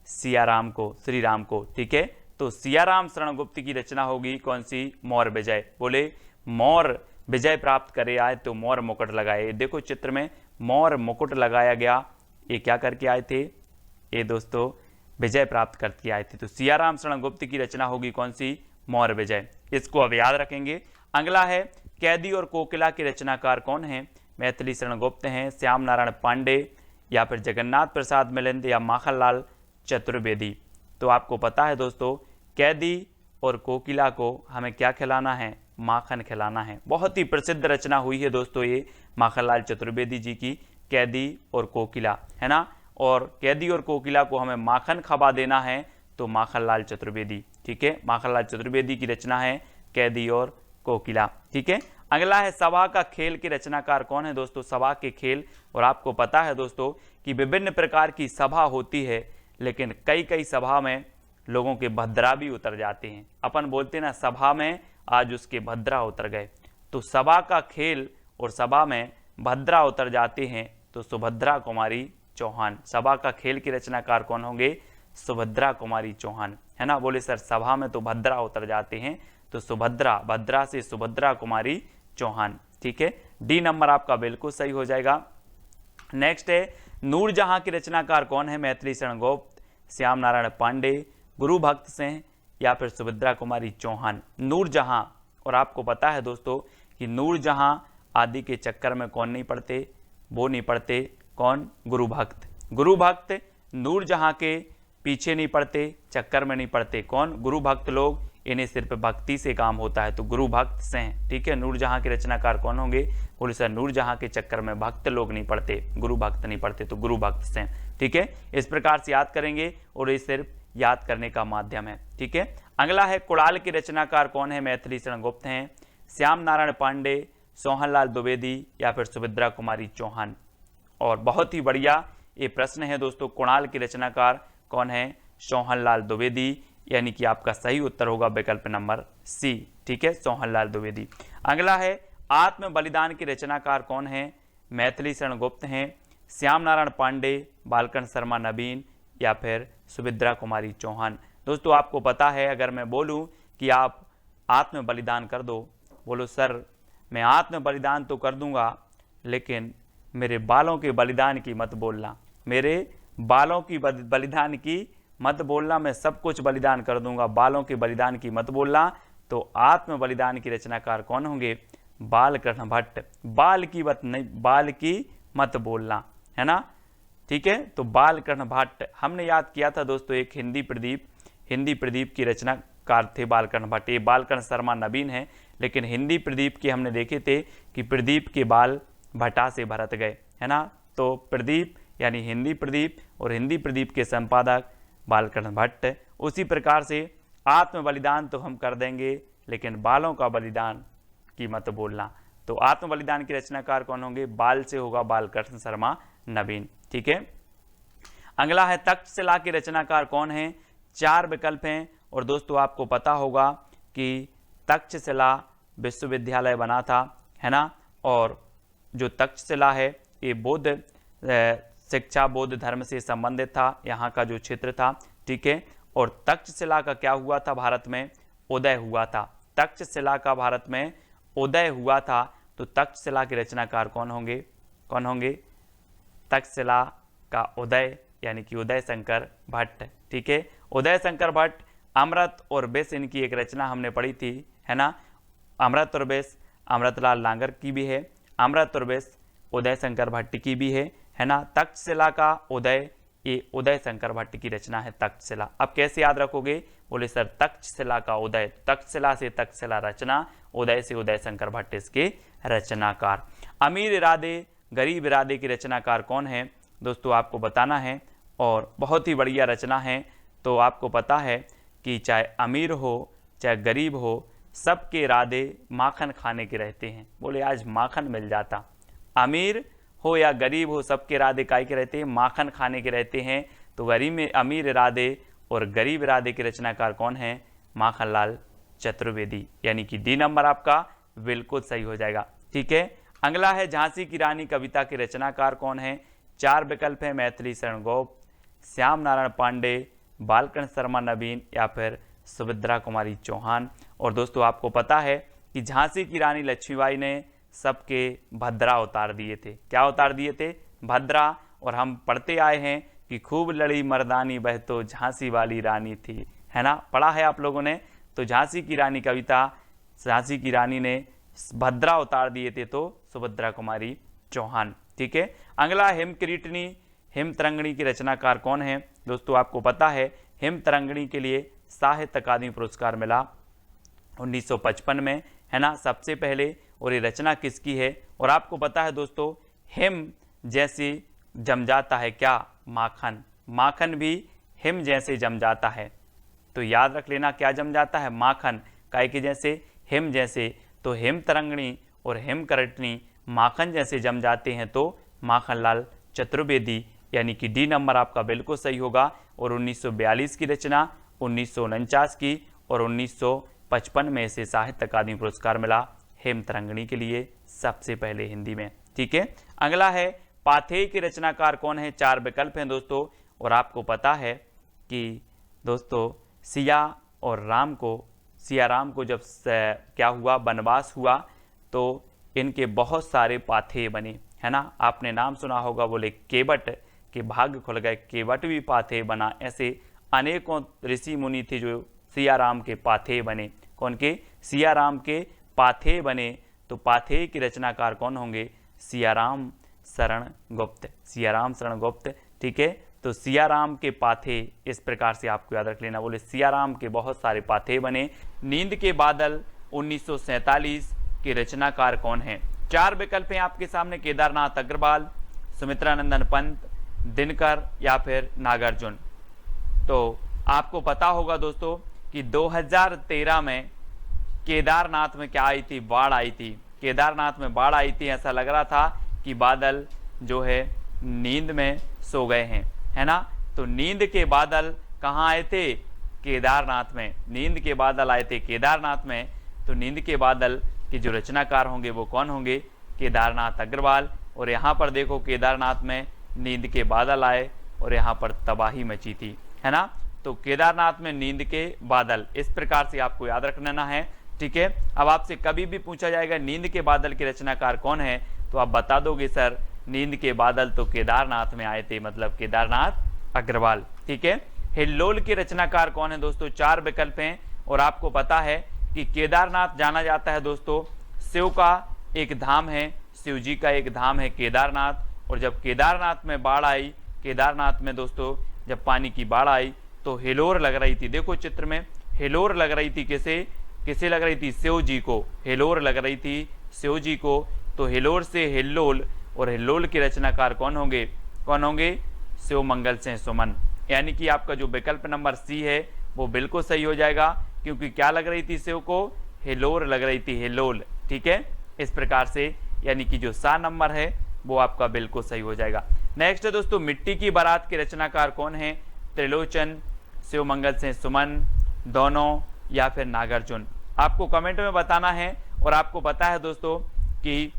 सियाराम को, श्री राम को। ठीक है, तो सियाराम शरण गुप्त की रचना होगी कौन सी, मौर्य विजय। बोले मौर्य विजय प्राप्त करे आए तो मौर्य मुकुट लगाए। देखो चित्र में मौर्य मुकुट लगाया गया, ये क्या करके आए थे, ये दोस्तों विजय प्राप्त करके आए थे। तो सियाराम शरण गुप्त की रचना होगी कौन सी, मौर्य विजय। इसको अब याद रखेंगे। अगला है कैदी और कोकिला के रचनाकार कौन है। मैथिली शरण गुप्त हैं, श्याम नारायण पांडे या फिर जगन्नाथ प्रसाद मिलिंद या माखनलाल चतुर्वेदी। तो आपको पता है दोस्तों कैदी और कोकिला को हमें क्या खिलाना है, माखन खिलाना है। बहुत ही प्रसिद्ध रचना हुई है दोस्तों ये माखनलाल चतुर्वेदी जी की, कैदी और कोकिला, है ना। और कैदी और कोकिला को हमें माखन खवा देना है तो माखनलाल चतुर्वेदी। ठीक है, माखनलाल चतुर्वेदी की रचना है कैदी और कोकिला। ठीक है, अगला है सभा का खेल के रचनाकार कौन है दोस्तों। सभा के खेल, और आपको पता है दोस्तों कि विभिन्न प्रकार की सभा होती है लेकिन कई कई सभा में लोगों के भद्रा भी उतर जाते हैं। अपन बोलते ना सभा में आज उसके भद्रा उतर गए। तो सभा का खेल और सभा में भद्रा उतर जाते हैं तो सुभद्रा कुमारी चौहान। सभा का खेल के रचनाकार कौन होंगे, सुभद्रा कुमारी चौहान, है ना। बोले सर सभा में तो भद्रा उतर जाते हैं तो सुभद्रा, भद्रा से सुभद्रा कुमारी चौहान। ठीक है, डी नंबर आपका बिल्कुल सही हो जाएगा। नेक्स्ट है नूरजहां के रचनाकार कौन है। मैथिली शरण गुप्त, श्याम नारायण पांडे, गुरु भक्त सिंह या फिर सुभद्रा कुमारी चौहान। नूरजहां, और आपको पता है दोस्तों कि नूरजहां आदि के चक्कर में कौन नहीं पड़ते, वो नहीं पड़ते, कौन, गुरु भक्त। गुरु भक्त नूरजहां के पीछे नहीं पड़ते, चक्कर में नहीं पड़ते, कौन, गुरु भक्त लोग। इन्हें सिर्फ भक्ति से काम होता है तो गुरु भक्त सिंह। ठीक है, नूरजहां के रचनाकार कौन होंगे, बोले सर नूरजहां के चक्कर में भक्त लोग नहीं पड़ते, गुरु भक्त नहीं पड़ते तो गुरु भक्त सिंह। ठीक है, इस प्रकार से याद करेंगे और ये सिर्फ याद करने का माध्यम है। ठीक है, अगला है कुणाल के रचनाकार कौन है। मैथिली शरण गुप्त हैं, श्याम नारायण पांडे, सोहनलाल द्विवेदी या फिर सुभद्रा कुमारी चौहान। और बहुत ही बढ़िया ये प्रश्न है दोस्तों, कुणाल के रचनाकार कौन है, सोहनलाल द्विवेदी, यानी कि आपका सही उत्तर होगा विकल्प नंबर सी। ठीक है, सोहनलाल द्विवेदी। अगला है आत्म बलिदान के रचनाकार कौन है। मैथिली शरण गुप्त हैं, श्याम नारायण पांडे, बालकन शर्मा नवीन या फिर सुभद्रा कुमारी चौहान। दोस्तों आपको पता है अगर मैं बोलूं कि आप आत्म बलिदान कर दो, बोलो सर मैं आत्म बलिदान तो कर दूंगा लेकिन मेरे बालों के बलिदान की मत बोलना, मेरे बालों की बलिदान की मत बोलना, मैं सब कुछ बलिदान कर दूंगा, बालों के बलिदान की मत बोलना। तो आत्म बलिदान की रचनाकार कौन होंगे, बालकृष्ण भट्ट। बाल की मत नहीं, बाल की मत बोलना, है ना। ठीक है, तो बालकृष्ण भट्ट हमने याद किया था दोस्तों, एक हिंदी प्रदीप की रचनाकार थे बालकृष्ण भट्ट। ये बालकृष्ण शर्मा नवीन है लेकिन हिंदी प्रदीप के हमने देखे थे कि प्रदीप के बाल भट्टा से भरत गए, है ना। तो प्रदीप यानी हिंदी प्रदीप और हिंदी प्रदीप के संपादक बालकृष्ण भट्ट। उसी प्रकार से आत्म बलिदान तो हम कर देंगे लेकिन बालों का बलिदान की मत बोलना। तो आत्म बलिदान की रचनाकार कौन होंगे, बाल से होगा बालकृष्ण शर्मा नवीन। ठीक है, अगला है तक्षशिला के रचनाकार कौन है। 4 विकल्प हैं और दोस्तों आपको पता होगा कि तक्षशिला विश्वविद्यालय बना था, है ना। और जो तक्षशिला है ये बौद्ध शिक्षा, बौद्ध धर्म से संबंधित था, यहाँ का जो क्षेत्र था। ठीक है, और तक्षशिला का क्या हुआ था, भारत में उदय हुआ था। तक्षशिला का भारत में उदय हुआ था, तो तक्षशिला के रचनाकार कौन होंगे? तक्षशिला का उदय यानी कि उदय शंकर भट्ट। ठीक है, उदय शंकर भट्ट। अमृत और विष इनकी एक रचना हमने पढ़ी थी, है ना। अमृत और विष अमृतलाल लांगर की भी है, अमृत और विष उदय शंकर भट्ट की भी है ना। तक्षशिला का उदय, ये उदय शंकर भट्ट की रचना है तक्षशिला। अब कैसे याद रखोगे? बोले सर तक्षशिला का उदय, तक्षशिला से तक्षशिला रचना, उदय से उदय शंकर भट्ट इसके रचनाकार। अमीर इरादे गरीब इरादे की रचनाकार कौन है दोस्तों? आपको बताना है, और बहुत ही बढ़िया रचना है। तो आपको पता है कि चाहे अमीर हो चाहे गरीब हो, सबके इरादे माखन खाने के रहते हैं। बोले आज माखन मिल जाता। अमीर हो या गरीब हो, सबके इरादे काय के रहते हैं? माखन खाने के रहते हैं। तो गरीब में अमीर इरादे और गरीब इरादे के रचनाकार कौन है? माखनलाल चतुर्वेदी, यानी कि डी नंबर आपका बिल्कुल सही हो जाएगा। ठीक है, अगला है झांसी की रानी कविता के रचनाकार कौन है? 4 विकल्प है, मैथिली शरण गोप, श्याम नारायण पांडे, बालकृष्ण शर्मा नवीन या फिर सुभद्रा कुमारी चौहान। और दोस्तों आपको पता है कि झांसी की रानी लक्ष्मीबाई ने सबके भद्रा उतार दिए थे। क्या उतार दिए थे? भद्रा। और हम पढ़ते आए हैं कि खूब लड़ी मर्दानी वह तो झांसी वाली रानी थी, है ना, पढ़ा है आप लोगों ने। तो झांसी की रानी कविता, झांसी की रानी ने भद्रा उतार दिए थे, तो सुभद्रा कुमारी चौहान। ठीक है, अगला हिमकिरीटनी हिमतरंगिणी की रचनाकार कौन है दोस्तों? आपको पता है हिमतरंगिणी के लिए साहित्य अकादमी पुरस्कार मिला 1955 में, है ना, सबसे पहले। और ये रचना किसकी है? और आपको पता है दोस्तों, हिम जैसे जम जाता है क्या? माखन। माखन भी हिम जैसे जम जाता है, तो याद रख लेना क्या जम जाता है? माखन। काय के जैसे? हिम जैसे। तो हिमतरंगिणी और हिमकरटनी माखन जैसे जम जाते हैं, तो माखनलाल चतुर्वेदी, यानी कि डी नंबर आपका बिल्कुल सही होगा। और 1942 की रचना, 1949 की और 1955 में इसे साहित्य अकादमी पुरस्कार मिला हेमतरंगिणी के लिए, सबसे पहले हिंदी में। ठीक है, अगला है पाथेय के रचनाकार कौन है? 4 विकल्प हैं दोस्तों। और आपको पता है कि दोस्तों सिया राम को जब क्या हुआ, वनवास हुआ, तो इनके बहुत सारे पाथेय बने, है ना। आपने नाम सुना होगा, बोले केवट के भाग्य खुल गए, केवट भी पाथेय बना। ऐसे अनेकों ऋषि मुनि थे जो सिया राम के पाथेय बने। कौन के? सिया राम के पाथेय बने। तो पाथेय के रचनाकार कौन होंगे? सियाराम शरण गुप्त, सियाराम शरण गुप्त। ठीक है, तो सियाराम के पाथेय इस प्रकार से आपको याद रख लेना। बोले सियाराम के बहुत सारे पाथेय बने। नींद के बादल 1947 के रचनाकार कौन है? 4 विकल्प हैं आपके सामने, केदारनाथ अग्रवाल, सुमित्रानंदन पंत, दिनकर या फिर नागार्जुन। तो आपको पता होगा दोस्तों कि 2013 में केदारनाथ में क्या आई थी? बाढ़ आई थी। केदारनाथ में बाढ़ आई थी, ऐसा लग रहा था कि बादल जो है नींद में सो गए हैं, है ना। तो नींद के बादल कहाँ आए थे? केदारनाथ में। नींद के बादल आए थे केदारनाथ में। तो नींद के बादल के जो रचनाकार होंगे वो कौन होंगे? केदारनाथ अग्रवाल। और यहाँ पर देखो केदारनाथ में नींद के बादल आए और यहाँ पर तबाही मची थी, है ना। तो केदारनाथ में नींद के बादल, इस प्रकार से आपको याद रखना है। ठीक है, अब आपसे कभी भी पूछा जाएगा नींद के बादल के रचनाकार कौन है, तो आप बता दोगे सर नींद के बादल तो केदारनाथ में आए थे, मतलब केदारनाथ अग्रवाल। ठीक है, हिल्लोल के रचनाकार कौन है दोस्तों? 4 विकल्प हैं। और आपको पता है कि केदारनाथ जाना जाता है दोस्तों, शिव का एक धाम है, शिव जी का एक धाम है केदारनाथ। और जब केदारनाथ में बाढ़ आई, केदारनाथ में दोस्तों जब पानी की बाढ़ आई तो हिलोर लग रही थी। देखो चित्र में हिलोर लग रही थी, किसे लग रही थी? शिव जी को हिलोर लग रही थी, शिव जी को। तो हिलोर से हिल्लोल, और हिल्लोल के रचनाकार कौन होंगे? शिव मंगल सिंह सुमन। यानी कि आपका जो विकल्प नंबर सी है वो बिल्कुल सही हो जाएगा, क्योंकि क्या लग रही थी शिव को? हिलोर लग रही थी, हिलोल। ठीक है, इस प्रकार से यानी कि जो सा नंबर है वो आपका बिल्कुल सही हो जाएगा। नेक्स्ट है दोस्तों मिट्टी की बारात के रचनाकार कौन है? त्रिलोचन, शिव मंगल सिंह सुमन, दोनों या फिर नागार्जुन। आपको कमेंट में बताना है। और आपको पता है दोस्तों कि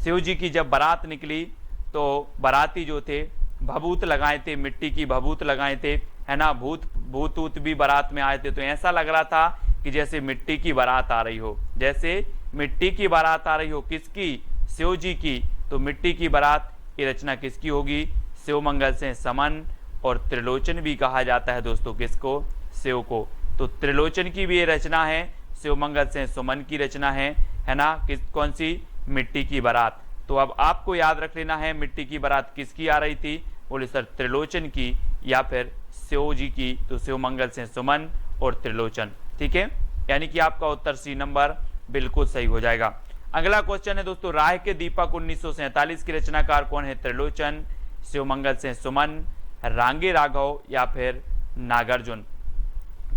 शिव जी की जब बारात निकली तो बाराती जो थे भभूत लगाए थे, मिट्टी की भभूत लगाए थे, है ना। भूत भी बारात में आए थे। तो ऐसा लग रहा था कि जैसे मिट्टी की बारात आ रही हो, जैसे मिट्टी की बारात आ रही हो, किसकी? शिव जी की। तो मिट्टी की बारात ये रचना किसकी होगी? शिव मंगल से समन। और त्रिलोचन भी कहा जाता है दोस्तों किसको? शिव को। तो त्रिलोचन की भी ये रचना है, शिव मंगल से सुमन की रचना है ना? कौन सी? मिट्टी की बारात। तो अब आपको याद रख लेना है मिट्टी की बारात किसकी आ रही थी? बोले सर त्रिलोचन की या फिर शिव जी की। तो शिव मंगल से सुमन और त्रिलोचन। ठीक है, यानी कि आपका उत्तर सी नंबर बिल्कुल सही हो जाएगा। अगला क्वेश्चन है दोस्तों, राह के दीपक 1947 की रचनाकार कौन है? त्रिलोचन, शिव मंगल से सुमन, रांगे राघव या फिर नागार्जुन।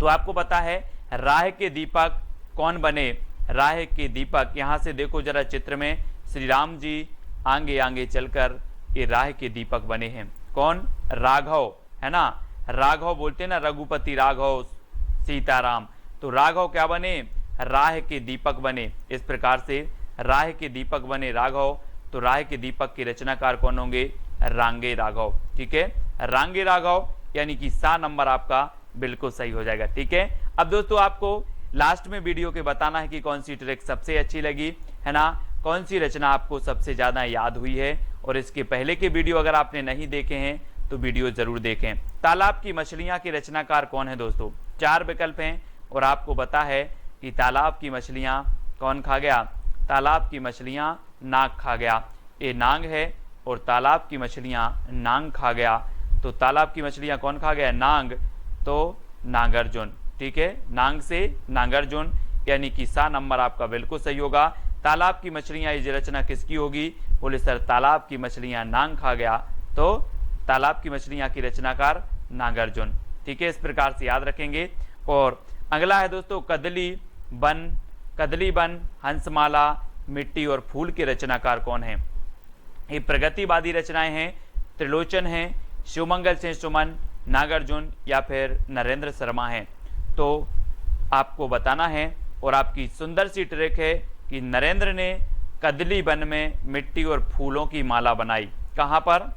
तो आपको पता है राह के दीपक कौन बने? राह के दीपक, यहां से देखो जरा चित्र में, श्री राम जी आगे आगे चलकर ये राह के दीपक बने हैं। कौन? राघव, है ना? राघव बोलते ना, रघुपति राघव सीताराम। तो राघव क्या बने? राह के दीपक बने। इस प्रकार से राह के दीपक बने राघव। तो राह के दीपक के रचनाकार कौन होंगे? रांगे राघव। ठीक है, रांगे राघव, यानी कि सा नंबर आपका बिल्कुल सही हो जाएगा। ठीक है, अब दोस्तों आपको लास्ट में वीडियो के बताना है कि कौन सी ट्रिक सबसे अच्छी लगी, है ना? कौन सी रचना आपको सबसे ज्यादा याद हुई है। और इसके पहले के वीडियो अगर आपने नहीं देखे हैं तो वीडियो जरूर देखें। तालाब की मछलियां के रचनाकार कौन है दोस्तों? 4 विकल्प हैं और आपको पता है कि तालाब की मछलियां कौन खा गया? तालाब की मछलियां नाग खा गया। ये नाग है और तालाब की मछलियां नाग खा गया। तो तालाब की मछलियां कौन खा गया? नाग। तो नागार्जुन। ठीक है, नाग से नागार्जुन, यानी कि सा नंबर आपका बिल्कुल सही होगा। तालाब की मछलियां ये रचना किसकी होगी? बोले सर तालाब की मछलियां नाग खा गया। तो तालाब की मछलियां की रचनाकार नागार्जुन। ठीक है, इस प्रकार से याद रखेंगे। और अगला है दोस्तों, कदली बन, हंसमाला, मिट्टी और फूल के रचनाकार कौन है? ये प्रगतिवादी रचनाएं हैं। त्रिलोचन है, शिवमंगल से सुमन, नागार्जुन या फिर नरेंद्र शर्मा है। तो आपको बताना है और आपकी सुंदर सी ट्रिक है कि नरेंद्र ने कदली वन में मिट्टी और फूलों की माला बनाई। कहां पर?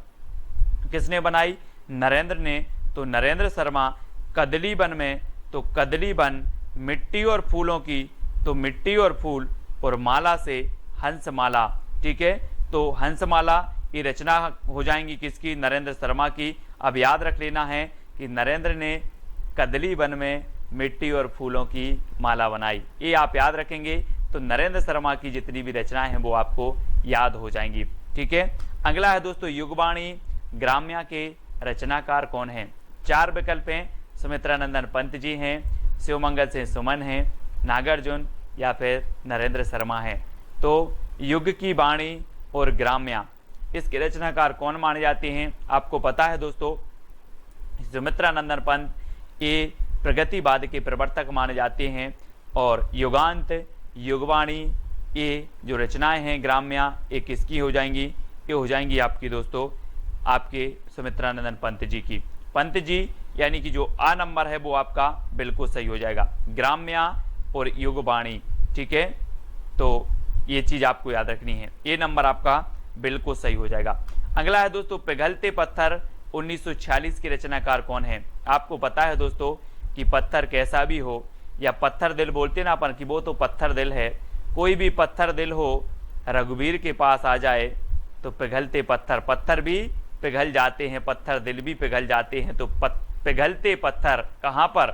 किसने बनाई? नरेंद्र ने। तो नरेंद्र शर्मा कदली वन में, तो कदली वन मिट्टी और फूलों की, तो मिट्टी और फूल और माला से हंसमाला। ठीक है, तो हंसमाला ये रचना हो जाएंगी किसकी? नरेंद्र शर्मा की। अब याद रख लेना है कि नरेंद्र ने कदली वन में मिट्टी और फूलों की माला बनाई। ये आप याद रखेंगे तो नरेंद्र शर्मा की जितनी भी रचनाएं हैं वो आपको याद हो जाएंगी। ठीक है, अगला है दोस्तों, युगवाणी ग्राम्या के रचनाकार कौन है? 4 विकल्प हैं। सुमित्रानंदन पंत जी हैं, शिवमंगल से सुमन हैं, नागार्जुन या फिर नरेंद्र शर्मा हैं। तो युग की वाणी और ग्राम्या, इसके रचनाकार कौन माने जाते हैं? आपको पता है दोस्तों, सुमित्रानंदन पंत ये प्रगतिवाद के प्रवर्तक माने जाते हैं। और युगांत, युगवाणी ये जो रचनाएं हैं ग्राम्या, ये किसकी हो जाएंगी? ये हो जाएंगी आपकी दोस्तों आपके सुमित्रानंदन पंत जी की। पंत जी यानी कि जो आ नंबर है वो आपका बिल्कुल सही हो जाएगा, ग्राम्या और युगवाणी। ठीक है, तो ये चीज आपको याद रखनी है, ये नंबर आपका बिल्कुल सही हो जाएगा। अगला है दोस्तों, पिघलते पत्थर 1946 के रचनाकार कौन है? आपको पता है दोस्तों कि पत्थर कैसा भी हो, या पत्थर दिल बोलते ना अपन, कि वो तो पत्थर दिल है। कोई भी पत्थर दिल हो रघुवीर के पास आ जाए तो पिघलते पत्थर, पत्थर भी पिघल जाते हैं, पत्थर दिल भी पिघल जाते हैं। तो पिघलते पत्थर कहाँ पर?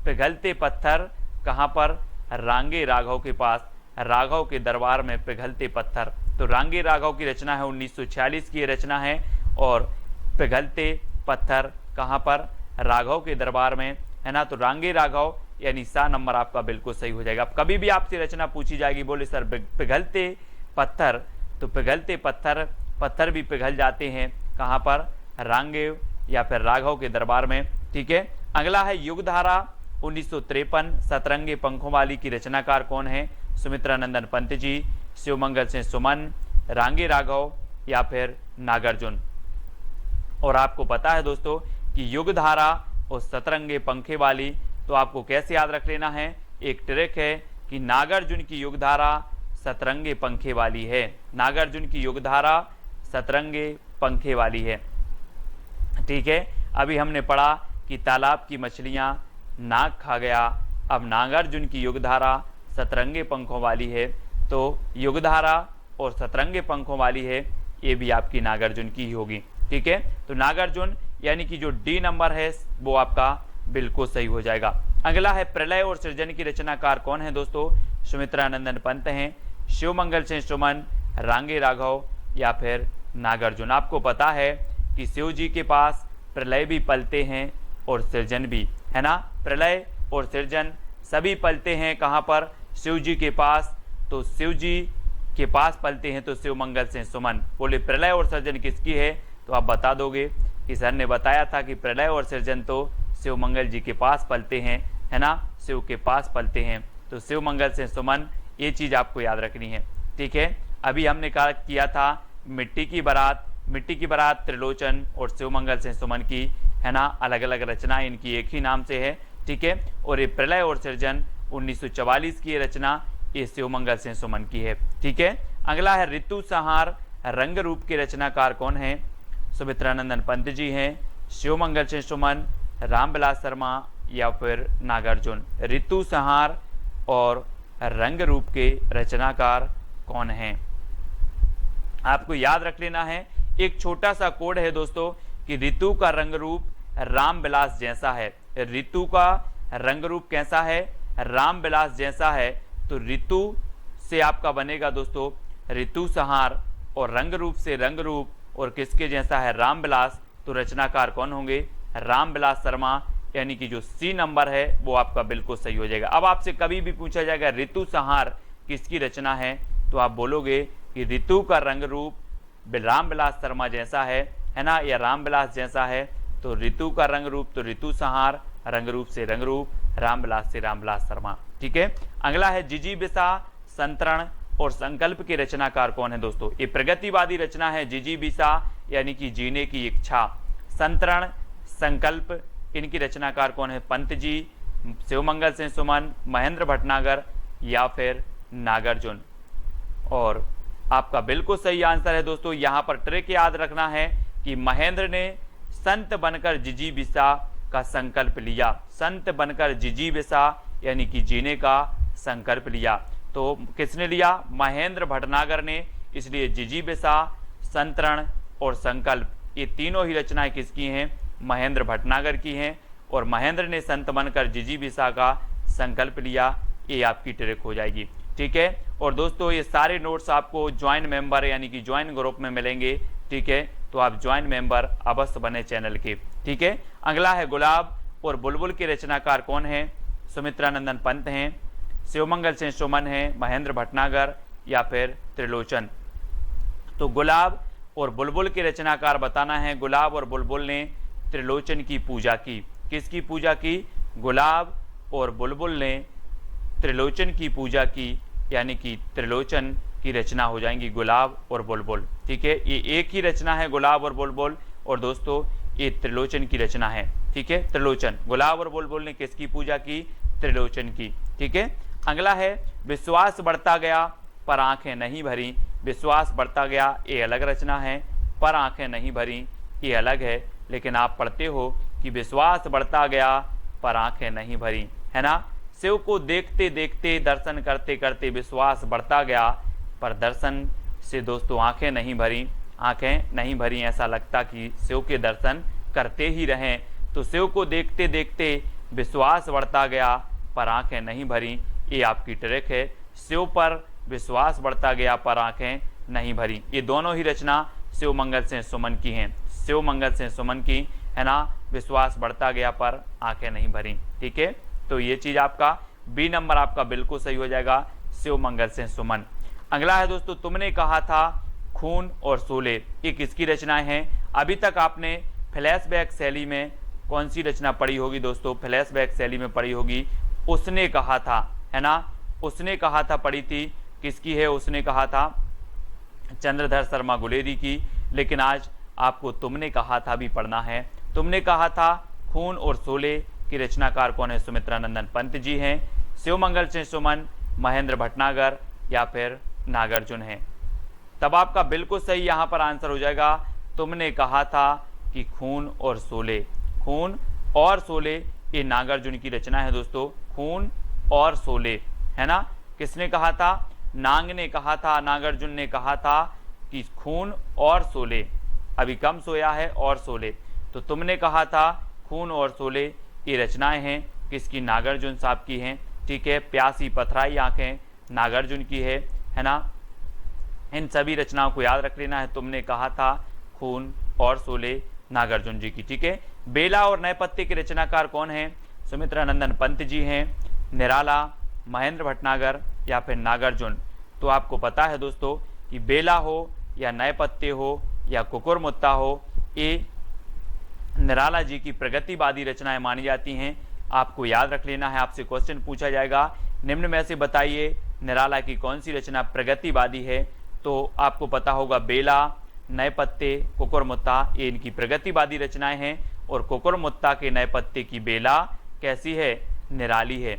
पिघलते पत्थर कहाँ पर? रांगे राघव के पास, राघव के दरबार में पिघलते पत्थर। तो रांगे राघव की रचना है, 1946 की रचना है। और पिघलते पत्थर कहाँ पर? राघव के दरबार में, है ना? तो रांगे राघव यानी सा नंबर आपका बिल्कुल सही हो जाएगा। कभी भी आपसे रचना पूछी जाएगी, बोले सर पिघलते पत्थर, तो पिघलते पत्थर, पत्थर भी पिघल जाते हैं कहाँ पर? रांगे या फिर राघव के दरबार में। ठीक है, अगला है युगधारा 1953 सतरंगे पंखों वाली की रचनाकार कौन है? सुमित्रानंदन पंत जी, शिवमंगल से सुमन, रांगे राघव या फिर नागार्जुन। और आपको पता है दोस्तों कि युगधारा और सतरंगे पंखे वाली, तो आपको कैसे याद रख लेना है? एक ट्रिक है कि नागार्जुन की युगधारा सतरंगे पंखे वाली है, नागार्जुन की युगधारा सतरंगे पंखे वाली है। ठीक है, अभी हमने पढ़ा कि तालाब की मछलियां नाग खा गया। अब नागार्जुन की युगधारा सतरंगे पंखों वाली है, तो युगधारा और सतरंगे पंखों वाली है, ये भी आपकी नागार्जुन की ही होगी। ठीक है, तो नागार्जुन यानी कि जो डी नंबर है वो आपका बिल्कुल सही हो जाएगा। अगला है प्रलय और सृजन की रचनाकार कौन है दोस्तों? सुमित्रानंदन पंत हैं, शिवमंगल सिंह सुमन, रांगे राघव या फिर नागार्जुन। आपको पता है कि शिव जी के पास प्रलय भी पलते हैं और सृजन भी, है ना। प्रलय और सृजन सभी पलते हैं कहाँ पर? शिव जी के पास। तो शिव जी के पास पलते हैं तो शिवमंगल सिंह सुमन। बोले प्रलय और सृजन किसकी है? तो आप बता दोगे कि सर ने बताया था कि प्रलय और सृजन तो शिवमंगल जी के पास पलते हैं, है ना, शिव के पास पलते हैं। तो शिवमंगल सिंह सुमन, ये चीज़ आपको याद रखनी है। ठीक है, अभी हमने कहा किया था मिट्टी की बारात त्रिलोचन और शिवमंगल सिंह सुमन की, है ना, अलग अलग रचनाएं इनकी एक ही नाम से है। ठीक है, और ये प्रलय और सृजन 1944 की रचना ये शिवमंगल सिंह सुमन की है। ठीक है, अगला है ऋतु संहार रंग रूप के रचनाकार कौन है? सुमित्रानंदन पंत जी हैं, शिवमंगल सिंह सुमन, रामविलास शर्मा या फिर नागार्जुन। ऋतु संहार और रंग रूप के रचनाकार कौन हैं? आपको याद रख लेना है, एक छोटा सा कोड है दोस्तों कि ऋतु का रंग रूप रामविलास जैसा है। ऋतु का रंग रूप कैसा है? रामविलास जैसा है। तो ऋतु से आपका बनेगा दोस्तों ऋतु संहार और रंग रूप से रंग रूप, और किसके जैसा है? रामविलास। तो रचनाकार कौन होंगे? रामविलास शर्मा, यानी कि जो सी नंबर है वो आपका बिल्कुल सही हो जाएगा। अब आपसे कभी भी पूछा जाएगा ऋतु संहार किसकी रचना है, तो आप बोलोगे कि ऋतु का रंग रूप रामविलास शर्मा जैसा है ना, या रामविलास जैसा है। तो ऋतु का रंग रूप तो ऋतु संहार, रंग रूप से रंग रूप, रामविलास से रामविलास शर्मा। ठीक है, अगला है जिजीविषा संतरण और संकल्प के रचनाकार कौन है दोस्तों? ये प्रगतिवादी रचना है। जिजीविषा यानी कि जीने की इच्छा, संतरण संकल्प, इनकी रचनाकार कौन है? पंत जी, शिवमंगल सिंह सुमन, महेंद्र भटनागर या फिर नागार्जुन। और आपका बिल्कुल सही आंसर है दोस्तों। यहाँ पर ट्रिक याद रखना है कि महेंद्र ने संत बनकर जिजीविषा का संकल्प लिया। संत बनकर जिजीविषा यानी कि जीने का संकल्प लिया। तो किसने लिया? महेंद्र भटनागर ने। इसलिए जिजीविषा, संतरण और संकल्प ये तीनों ही रचनाएं किसकी हैं? महेंद्र भटनागर की हैं। और महेंद्र ने संत बनकर जिजीविषा का संकल्प लिया, ये आपकी ट्रिक हो जाएगी। ठीक है, और दोस्तों ये सारे नोट्स आपको ज्वाइन मेंबर यानी कि ज्वाइन ग्रुप में मिलेंगे। ठीक है, तो आप ज्वाइन मेंबर अवश्य बने चैनल के। ठीक है, अगला है गुलाब और बुलबुल के रचनाकार कौन है? सुमित्रानंदन पंत हैं, शिवमंगल सिंह सुमन हैं, महेंद्र भटनागर या फिर त्रिलोचन। तो गुलाब और बुलबुल के रचनाकार बताना है। गुलाब और बुलबुल ने त्रिलोचन की पूजा की। किसकी पूजा की? गुलाब और बुलबुल ने त्रिलोचन की पूजा की, यानी कि त्रिलोचन की रचना हो जाएंगी गुलाब और बुलबुल। ठीक है, ये एक ही रचना है गुलाब और बुलबुल, और दोस्तों ये त्रिलोचन की रचना है। ठीक है, त्रिलोचन, गुलाब और बुलबुल ने किसकी पूजा की? त्रिलोचन की। ठीक है, अगला है विश्वास बढ़ता गया पर आंखें नहीं भरी। विश्वास बढ़ता गया ये अलग रचना है, पर आंखें नहीं भरी ये अलग है। लेकिन आप पढ़ते हो कि विश्वास बढ़ता गया पर आंखें नहीं भरी, है ना। शिव को देखते देखते दर्शन करते करते विश्वास बढ़ता गया, पर दर्शन से दोस्तों आंखें नहीं भरी। आंखें नहीं भरी, ऐसा लगता कि शिव के दर्शन करते ही रहें। तो शिव को देखते देखते विश्वास बढ़ता गया पर आंखें नहीं भरी, ये आपकी ट्रिक है। शिव पर विश्वास बढ़ता गया पर आंखें नहीं भरी, ये दोनों ही रचना शिवमंगल सिंह सुमन की हैं। शिवमंगल सिंह सुमन की, है ना, विश्वास बढ़ता गया पर आंखें नहीं भरी। ठीक है, तो ये चीज आपका बी नंबर आपका बिल्कुल सही हो जाएगा, शिवमंगल सिंह सुमन। अगला है दोस्तों, तुमने कहा था खून और शोले, ये किसकी रचनाएं हैं? अभी तक आपने फ्लैशबैक शैली में कौन सी रचना पढ़ी होगी दोस्तों? फ्लैशबैक शैली में पढ़ी होगी उसने कहा था, है ना। उसने कहा था पढ़ी थी, किसकी है उसने कहा था? चंद्रधर शर्मा गुलेरी की। लेकिन आज आपको तुमने कहा था भी पढ़ना है। तुमने कहा था खून और शोले की रचनाकार कौन है? सुमित्रानंदन पंत जी हैं, शिवमंगल सिंह सुमन, महेंद्र भटनागर या फिर नागार्जुन हैं। तब आपका बिल्कुल सही यहाँ पर आंसर हो जाएगा, तुमने कहा था कि खून और शोले। खून और शोले ये नागार्जुन की रचना है दोस्तों। खून और शोले, है ना। किसने कहा था? नांग ने कहा था, नागार्जुन ने कहा था कि खून और शोले, अभी कम सोया है और शोले, तो तुमने कहा था खून और शोले। ये रचनाएं हैं किसकी? नागार्जुन साहब की हैं, ठीक है। प्यासी पथराई आंखें नागार्जुन की है ना। इन सभी रचनाओं को याद रख लेना है। तुमने कहा था खून और शोले नागार्जुन जी की, ठीक है। बेला और नए पत्ते के रचनाकार कौन हैं? सुमित्रानंदन पंत जी हैं, निराला, महेंद्र भटनागर या फिर नागार्जुन। तो आपको पता है दोस्तों कि बेला हो या नए पत्ते हो या कुकुरमुत्ता हो, ये निराला जी की प्रगतिवादी रचनाएं मानी जाती हैं। आपको याद रख लेना है, आपसे क्वेश्चन पूछा जाएगा निम्न में से बताइए निराला की कौन सी रचना प्रगतिवादी है। तो आपको पता होगा बेला, नए पत्ते, कुकुरमुत्ता, ये इनकी प्रगतिवादी रचनाएं हैं। और कुकुरमुत्ता के नए पत्ते की बेला कैसी है? निराली है।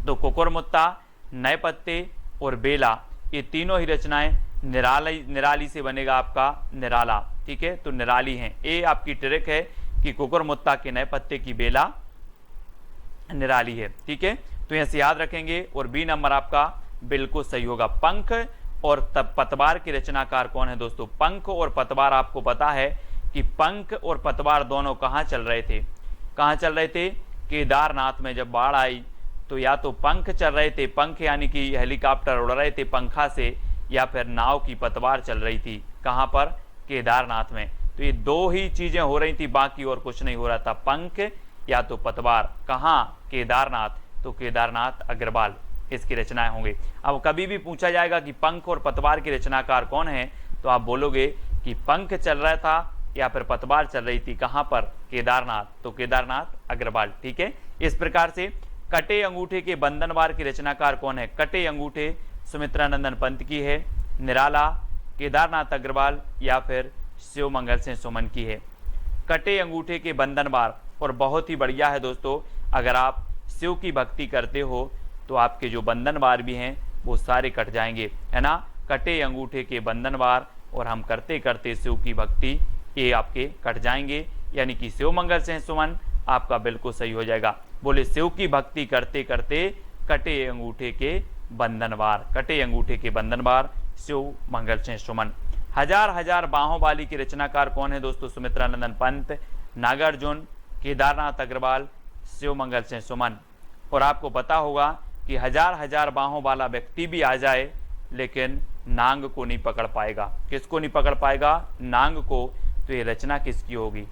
तो कुकुरमुत्ता, नए पत्ते और बेला, ये तीनों ही रचनाएं निराली से बनेगा आपका निराला, ठीक है। तो निराली हैं। ये आपकी ट्रिक है कि कुकुरमुत्ता के नए पत्ते की बेला निराली है, ठीक है। तो यहाँ से याद रखेंगे। और बी नंबर आपका बिल्कुल सही होगा। पंख और पतवार के रचनाकार कौन है दोस्तों? पंख और पतवार, आपको पता है कि पंख और पतवार दोनों कहाँ चल रहे थे? कहाँ चल रहे थे? केदारनाथ में जब बाढ़ आई तो या तो पंख चल रहे थे, पंख यानी कि हेलीकॉप्टर उड़ रहे थे पंखा से, या फिर नाव की पतवार चल रही थी। कहाँ पर? केदारनाथ में। तो ये दो ही चीजें हो रही थी, बाकी और कुछ नहीं हो रहा था, पंख या तो पतवार। कहाँ? केदारनाथ। तो केदारनाथ अग्रवाल इसकी रचनाएं होंगे। अब कभी भी पूछा जाएगा कि पंख और पतवार के रचनाकार कौन है, तो आप बोलोगे कि पंख चल रहा था या फिर पतवार चल रही थी। कहाँ पर? केदारनाथ। तो केदारनाथ अग्रवाल, ठीक है। इस प्रकार से कटे अंगूठे के बंधनवार की रचनाकार कौन है? कटे अंगूठे सुमित्रानंदन पंत की है, निराला, केदारनाथ अग्रवाल या फिर शिव मंगल सिंह सुमन की है। कटे अंगूठे के बंधनवार, और बहुत ही बढ़िया है दोस्तों, अगर आप शिव की भक्ति करते हो तो आपके जो बंधनवार भी हैं वो सारे कट जाएंगे, है ना। कटे अंगूठे के बंधनवार, और हम करते करते शिव की भक्ति, ये आपके कट जाएंगे, यानी कि शिव मंगल सिंह सुमन आपका बिल्कुल सही हो जाएगा। बोले शिव की भक्ति करते करते कटे अंगूठे के बंधनवार, कटे अंगूठे के बंधनवार शिव मंगल सिंह सुमन। हजार हजार बाहों वाली की रचनाकार कौन है दोस्तों? सुमित्रानंदन पंत, नागार्जुन, केदारनाथ अग्रवाल, शिव मंगल सिंह सुमन। और आपको पता होगा कि हजार हजार बाहों वाला व्यक्ति भी आ जाए लेकिन नांग को नहीं पकड़ पाएगा। किसको नहीं पकड़ पाएगा? नांग को। तो ये रचना किसकी होगी?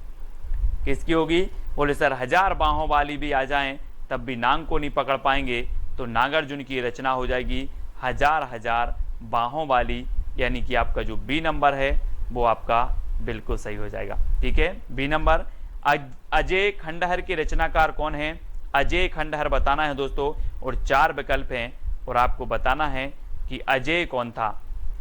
किसकी होगी? बोले सर हजार बाहों वाली भी आ जाएं तब भी नांग को नहीं पकड़ पाएंगे, तो नागार्जुन की रचना हो जाएगी हजार हजार बाहों वाली, यानी कि आपका जो बी नंबर है वो आपका बिल्कुल सही हो जाएगा, ठीक है। B number. अजय खंडहर के रचनाकार कौन है? अजय खंडहर बताना है दोस्तों, और 4 विकल्प हैं और आपको बताना है कि अजय कौन था।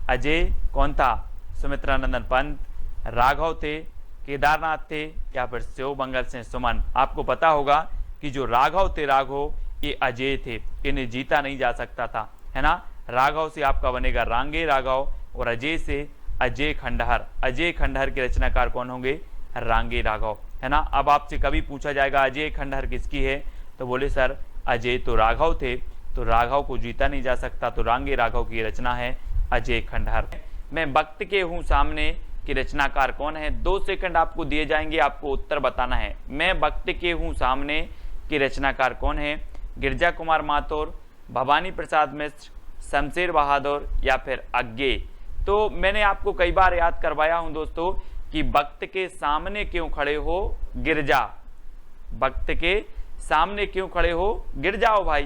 अजय कौन था? सुमित्रानंदन पंत, राघव थे, केदारनाथ थे या फिर शिव मंगल सिंह सुमन। आपको पता होगा कि जो राघव थे, राघव ये अजय थे, इन्हें जीता नहीं जा सकता था, है ना। राघव से आपका बनेगा रांगे राघव, और अजय से अजय खंडहर। अजय खंडहर के रचनाकार कौन होंगे? रांगे राघव, है ना। अब आपसे कभी पूछा जाएगा अजय खंडहर किसकी है, तो बोले सर अजय तो राघव थे, तो राघव को जीता नहीं जा सकता, तो रांगे राघव की रचना है अजय खंडहर। मैं वक्त के हूँ सामने की रचनाकार कौन है? 2 सेकंड आपको दिए जाएंगे, आपको उत्तर बताना है। मैं वक्त के हूँ सामने की रचनाकार कौन है? गिरजा कुमार माथुर, भवानी प्रसाद मिश्र, शमशेर बहादुर या फिर अज्ञे। तो मैंने आपको कई बार याद करवाया हूं दोस्तों कि वक्त के सामने क्यों खड़े हो? गिरजा। वक्त के सामने क्यों खड़े हो? गिर जाओ भाई।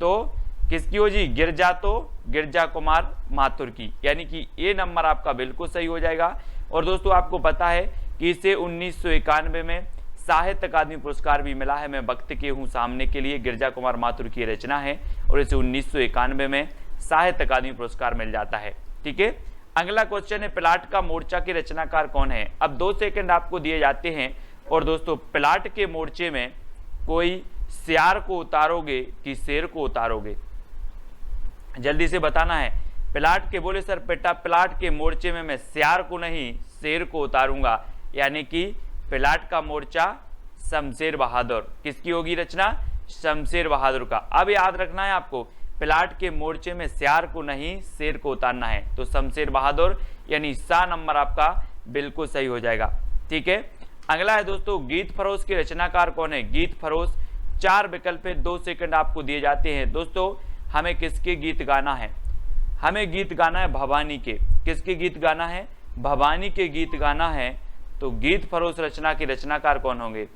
तो किसकी हो जी? गिरजा, तो गिरजा कुमार माथुर की, यानी कि ये नंबर आपका बिल्कुल सही हो जाएगा। और दोस्तों आपको पता है कि इसे 1991 में साहित्य अकादमी पुरस्कार भी मिला है। मैं वक्त के हूँ सामने के लिए गिरजा कुमार माथुर की रचना है, और इसे 1991 में साहित्य अकादमी पुरस्कार मिल जाता है, ठीक है। अगला क्वेश्चन है प्लाट का मोर्चा के रचनाकार कौन है? अब 2 सेकंड आपको दिए जाते हैं, और दोस्तों प्लाट के मोर्चे में कोई सियार को उतारोगे कि शेर को उतारोगे? जल्दी से बताना है। प्लाट के, बोले सर बेटा प्लाट के मोर्चे में मैं सियार को नहीं शेर को उतारूंगा, यानी कि प्लाट का मोर्चा शमशेर बहादुर। किसकी होगी रचना? शमशेर बहादुर का। अब याद रखना है आपको, प्लाट के मोर्चे में सियार को नहीं शेर को उतारना है, तो शमशेर बहादुर यानी सा नंबर आपका बिल्कुल सही हो जाएगा। ठीक है, अगला है दोस्तों गीत फरोश के रचनाकार कौन है। गीत फरोश 4 विकल्प है, 2 सेकंड आपको दिए जाते हैं। दोस्तों हमें किसके गीत गाना है, हमें गीत गाना है भवानी के। किसके गीत गाना है, भवानी के गीत गाना है। तो गीत फरोश रचना के रचनाकार कौन होंगे,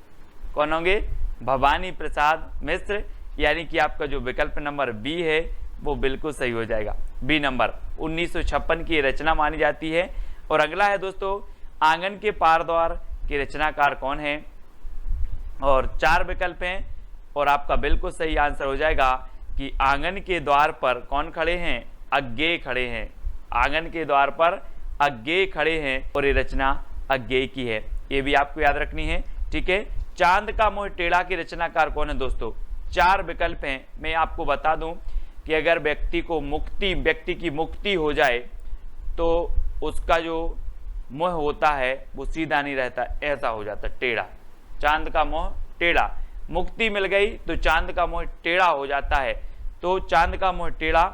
कौन होंगे, भवानी प्रसाद मिश्र, यानी कि आपका जो विकल्प नंबर बी है वो बिल्कुल सही हो जाएगा, बी नंबर। 1956 की रचना मानी जाती है। और अगला है दोस्तों आंगन के पार द्वार के रचनाकार कौन है, और 4 विकल्प हैं और आपका बिल्कुल सही आंसर हो जाएगा कि आंगन के द्वार पर कौन खड़े हैं, अज्ञेय खड़े हैं। आंगन के द्वार पर अज्ञेय खड़े हैं और ये रचना अज्ञेय की है, ये भी आपको याद रखनी है। ठीक है, चांद का मोह टेढ़ा के रचनाकार कौन है दोस्तों। 4 विकल्प हैं। मैं आपको बता दूं कि अगर व्यक्ति की मुक्ति हो जाए तो उसका जो मोह होता है वो सीधा नहीं रहता, ऐसा हो जाता टेढ़ा। चांद का मोह टेढ़ा, मुक्ति मिल गई तो चांद का मोह टेढ़ा हो जाता है। तो चांद का मोह टेढ़ा,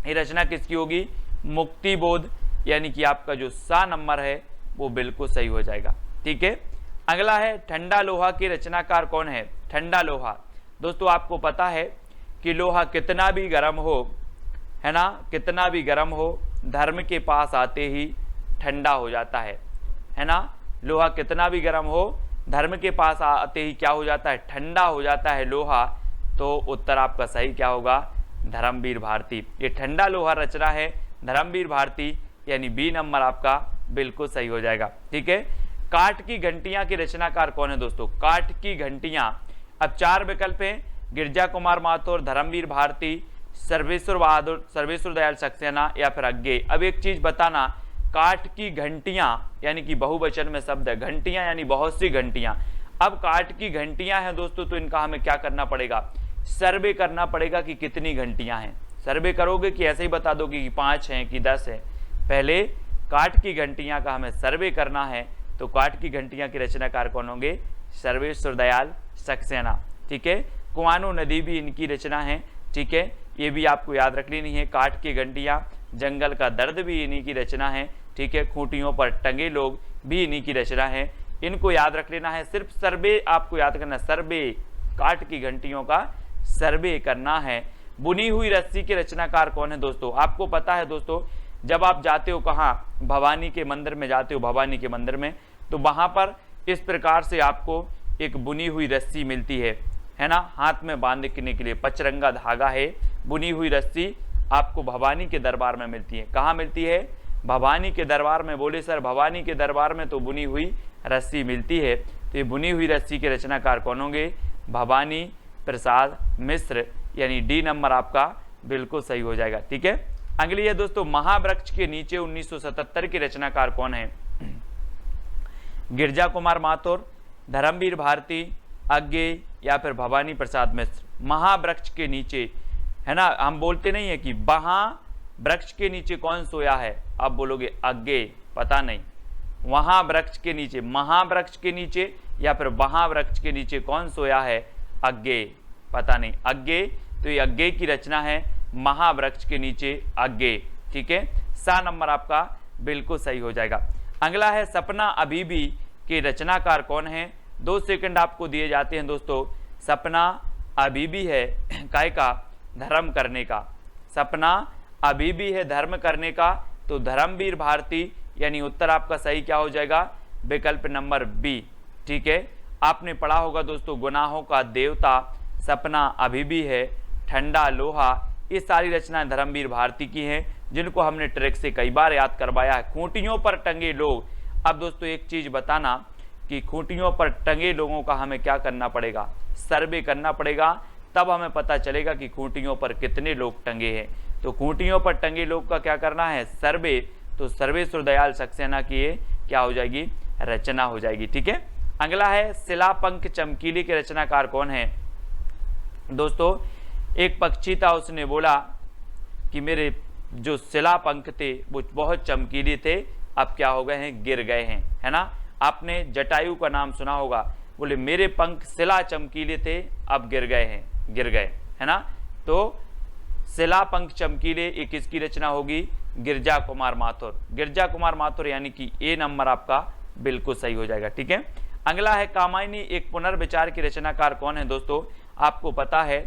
ये रचना किसकी होगी, मुक्ति बोध, यानी कि आपका जो सा नंबर है वो बिल्कुल सही हो जाएगा। ठीक है, अगला है ठंडा लोहा के रचनाकार कौन है। ठंडा लोहा, दोस्तों आपको पता है कि लोहा कितना भी गर्म हो, है ना, कितना भी गर्म हो, धर्म के पास आते ही ठंडा हो जाता है ना। लोहा कितना भी गर्म हो, धर्म के पास आते ही क्या हो जाता है, ठंडा हो जाता है लोहा। तो उत्तर आपका सही क्या होगा, धर्मवीर भारती। ये ठंडा लोहा रचना है धर्मवीर भारती, यानी बी नंबर आपका बिल्कुल सही हो जाएगा। ठीक है, काठ की घंटियां के रचनाकार कौन है दोस्तों। काठ की घंटियां, अब 4 विकल्प हैं, गिरजा कुमार माथुर, धर्मवीर भारती, सर्वेश्वर बहादुर, सर्वेश्वर दयाल सक्सेना या फिर अज्ञेय। अब एक चीज बताना, काठ की घंटियां यानी कि बहुवचन में शब्द है, घंटियां यानी बहुत सी घंटियां। अब काठ की घंटियां हैं दोस्तों, तो इनका हमें क्या करना पड़ेगा, सर्वे करना पड़ेगा कि कितनी घंटियां हैं। सर्वे करोगे कि ऐसे ही बता दोगे कि 5 हैं कि 10 है, पहले काठ की घंटियां का हमें सर्वे करना है। तो काठ की घंटियां के रचनाकार कौन होंगे, सर्वेश्वर दयाल सक्सेना। ठीक है, कुआनो नदी भी इनकी रचना है। ठीक है, ये भी आपको याद रख लेनी है। काठ की घंटियां, जंगल का दर्द भी इन्हीं की रचना है। ठीक है, खूंटियों पर टंगे लोग भी इन्हीं की रचना है, इनको याद रख लेना है। सिर्फ सर्वे आपको याद करना, सर्वे, काठ की घंटियों का सर्वे करना है। बुनी हुई रस्सी के रचनाकार कौन है दोस्तों। आपको पता है दोस्तों, जब आप जाते हो कहाँ, भवानी के मंदिर में जाते हो, भवानी के मंदिर में, तो वहां पर इस प्रकार से आपको एक बुनी हुई रस्सी मिलती है ना, हाथ में बांधने के लिए पचरंगा धागा है। बुनी हुई रस्सी आपको भवानी के दरबार में मिलती है। कहाँ मिलती है, भवानी के दरबार में। बोले सर भवानी के दरबार में तो बुनी हुई रस्सी मिलती है। तो ये बुनी हुई रस्सी के रचनाकार कौन होंगे, भवानी प्रसाद मिश्र, यानी डी नंबर आपका बिल्कुल सही हो जाएगा। ठीक है, अगली है दोस्तों महावृक्ष के नीचे 1977 के रचनाकार कौन है। गिरजा कुमार माथुर, धर्मवीर भारती, अज्ञेय या फिर भवानी प्रसाद मिश्र। महावृक्ष के नीचे, है ना, हम बोलते नहीं है कि वृक्ष के नीचे कौन सोया है, आप बोलोगे अज्ञेय, पता नहीं। वहां वृक्ष के नीचे, महावृक्ष के नीचे या फिर वहां वृक्ष के नीचे कौन सोया है, अज्ञेय, पता नहीं। अज्ञेय, तो ये अज्ञेय की रचना है, महावृक्ष के नीचे अज्ञेय। ठीक है, सा नंबर आपका बिल्कुल सही हो जाएगा। अगला है सपना अभी भी के रचनाकार कौन है। 2 सेकंड आपको दिए जाते हैं दोस्तों। सपना अभी भी है काय का, धर्म करने का। सपना अभी भी है धर्म करने का, तो धर्मवीर भारती, यानी उत्तर आपका सही क्या हो जाएगा, विकल्प नंबर बी। ठीक है, आपने पढ़ा होगा दोस्तों, गुनाहों का देवता, सपना अभी भी है, ठंडा लोहा, ये सारी रचनाएं धर्मवीर भारती की हैं, जिनको हमने ट्रिक से कई बार याद करवाया है। खूंटियों पर टंगे लोग, अब दोस्तों एक चीज बताना कि खूंटियों पर टंगे लोगों का हमें क्या करना पड़ेगा, सर्वे करना पड़ेगा, तब हमें पता चलेगा कि खूंटियों पर कितने लोग टंगे हैं। तो खूंटियों पर टंगे लोग का क्या करना है, सर्वे। तो सर्वेश्वर दयाल सक्सेना की ये क्या हो जाएगी, रचना हो जाएगी। ठीक है, अगला है शिलापंख चमकीली के रचनाकार कौन है। दोस्तों एक पक्षी था, उसने बोला कि मेरे जो शिलापंख थे वो बहुत चमकीले थे, अब क्या हो गए हैं, गिर गए हैं, है ना। आपने जटायु का नाम सुना होगा, बोले मेरे पंख शिला चमकीले थे अब गिर गए हैं, गिर गए, है ना। तो शिला पंख चमकीले ये किसकी रचना होगी? गिरजा कुमार माथुर, गिरजा कुमार माथुर, यानी कि ए नंबर आपका बिल्कुल सही हो जाएगा। ठीक है, अगला है कामायनी एक पुनर्विचार की रचनाकार कौन है? दोस्तों आपको पता है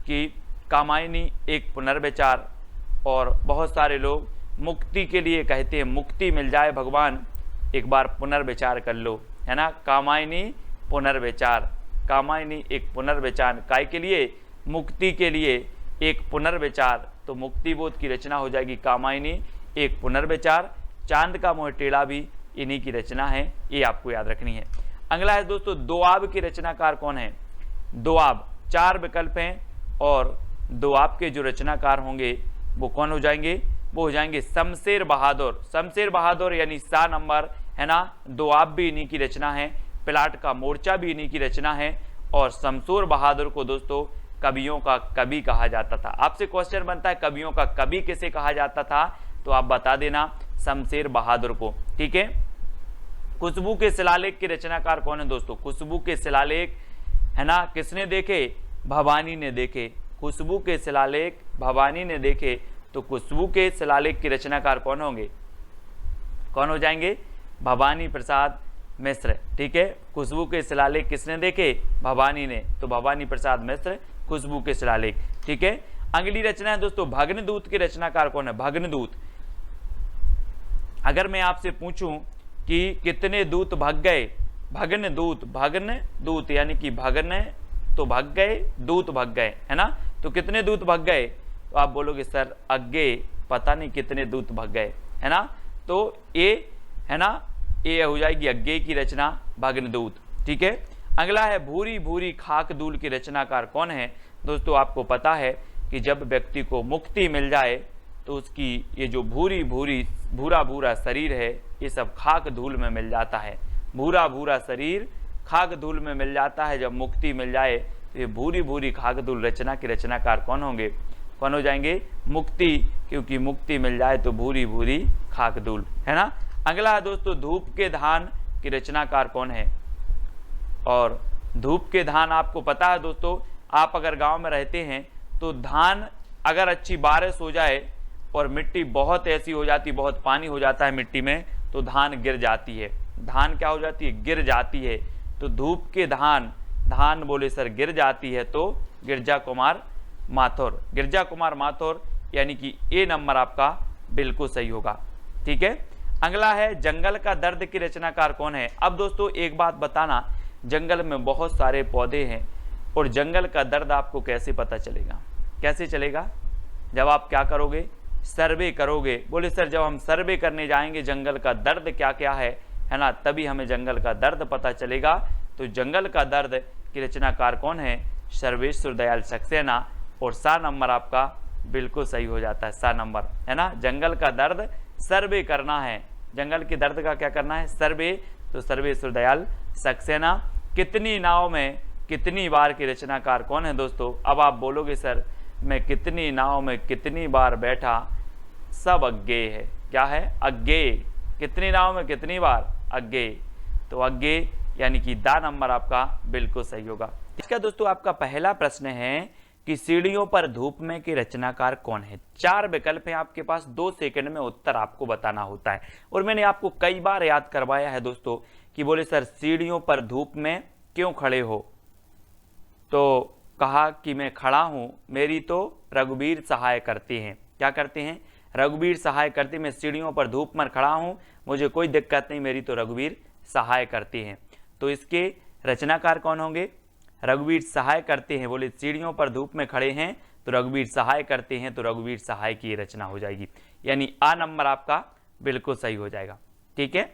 कि कामायनी एक पुनर्विचार, और बहुत सारे लोग मुक्ति के लिए कहते हैं, मुक्ति मिल जाए भगवान एक बार पुनर्विचार कर लो, है ना। कामायनी पुनर्विचार, कामायनी एक पुनर्विचार काय के लिए? मुक्ति के लिए एक पुनर्विचार, तो मुक्ति बोध की रचना हो जाएगी कामायनी एक पुनर्विचार। चांद का मोह टेढ़ा भी इन्हीं की रचना है, ये आपको याद रखनी है। अगला है दोस्तों दोआब की रचनाकार कौन है? दोआब, 4 विकल्प हैं और दोआब के जो रचनाकार होंगे वो कौन हो जाएंगे? वो हो जाएंगे शमशेर बहादुर, शमशेर बहादुर यानी सा नंबर, है ना। दोआब भी इन्हीं की रचना है, प्लाट का मोर्चा भी इन्हीं की रचना है, और शमशेर बहादुर को दोस्तों कवियों का कवि कहा जाता था। आपसे क्वेश्चन बनता है कवियों का कवि किसे कहा जाता था, तो आप बता देना शमशेर बहादुर को। ठीक है, खुशबू के शिलालेख के रचनाकार कौन है? दोस्तों खुशबू के शिलालेख, है ना, किसने देखे? भवानी ने देखे। खुशबू के शिलालेख भवानी ने देखे, तो खुशबू के शिलालेख के रचनाकार कौन होंगे? कौन हो जाएंगे? भवानी प्रसाद मिश्र। ठीक है, खुशबू के शिलालेख किसने देखे? भवानी ने, तो भवानी प्रसाद मिश्र खुशबू के शिलालेख। ठीक है, अगली रचना है दोस्तों भग्नदूत के रचनाकार कौन है? भग्नदूत, अगर मैं आपसे पूछूं कि कितने दूत भग गए? भग्न दूत, भग्न दूत यानी कि भग्न तो भग गए, दूत भग गए, है ना। तो कितने दूत भग गए? तो आप बोलोगे सर अज्ञे पता नहीं कितने दूत भग गए, है ना। तो ए, है ना, ए हो जाएगी अज्ञे की रचना भग्नदूत। ठीक है, अगला है भूरी भूरी खाक धूल की रचनाकार कौन है? दोस्तों आपको पता है कि जब व्यक्ति को मुक्ति मिल जाए तो उसकी ये जो भूरी भूरी भूरा भूरा शरीर है ये सब खाक धूल में मिल जाता है। भूरा भूरा शरीर खाक धूल में मिल जाता है जब मुक्ति मिल जाए, तो ये भूरी भूरी खाक धूल रचना के रचनाकार कौन होंगे? कौन हो जाएंगे? मुक्ति, क्योंकि मुक्ति मिल जाए तो भूरी भूरी खाक धूल, है ना। अगला है दोस्तों धूप के धान की रचनाकार कौन है? और धूप के धान आपको पता है दोस्तों, आप अगर गांव में रहते हैं तो धान अगर अच्छी बारिश हो जाए और मिट्टी बहुत ऐसी हो जाती, बहुत पानी हो जाता है मिट्टी में, तो धान गिर जाती है। धान क्या हो जाती है? गिर जाती है। तो धूप के धान, धान बोले सर गिर जाती है, तो गिरजा कुमार माथुर, गिरजा कुमार माथुर यानी कि ए नंबर आपका बिल्कुल सही होगा। ठीक है, अगला है जंगल का दर्द की रचनाकार कौन है? अब दोस्तों एक बात बताना, जंगल में बहुत सारे पौधे हैं और जंगल का दर्द आपको कैसे पता चलेगा? कैसे चलेगा? जब आप क्या करोगे? सर्वे करोगे। बोले सर जब हम सर्वे करने जाएंगे जंगल का दर्द क्या क्या है ना, तभी हमें जंगल का दर्द पता चलेगा। तो जंगल का दर्द की रचनाकार कौन है? सर्वेश्वर दयाल सक्सेना, और सा नंबर आपका बिल्कुल सही हो जाता है, सा नंबर, है ना। जंगल का दर्द सर्वे करना है, जंगल के दर्द का क्या करना है? सर्वे, तो सर्वेश्वर दयाल सक्सेना। कितनी नाव में कितनी बार की रचनाकार कौन है? दोस्तों अब आप बोलोगे सर मैं कितनी नाव में कितनी बार बैठा, सब अज्ञेय है। क्या है? अज्ञेय। कितनी नाव में कितनी बार? अज्ञेय। तो अज्ञेय यानी कि दा नंबर आपका बिल्कुल सही होगा। इसका दोस्तों आपका पहला प्रश्न है कि सीढ़ियों पर धूप में के रचनाकार कौन है? 4 विकल्प हैं आपके पास, 2 सेकंड में उत्तर आपको बताना होता है। और मैंने आपको कई बार याद करवाया है दोस्तों कि बोले सर सीढ़ियों पर धूप में क्यों खड़े हो? तो कहा कि मैं खड़ा हूं, मेरी तो रघुवीर सहाय करते हैं। क्या करते हैं? रघुवीर सहाय करते। मैं सीढ़ियों पर धूप में खड़ा हूं, मुझे कोई दिक्कत नहीं, मेरी तो रघुवीर सहाय करते हैं। तो इसके रचनाकार कौन होंगे? रघुवीर सहाय करते हैं। बोले सीढ़ियों पर धूप में खड़े हैं तो रघुवीर सहाय करते हैं, तो रघुवीर सहाय की रचना हो जाएगी, यानी आ नंबर आपका बिल्कुल सही हो जाएगा। ठीक है,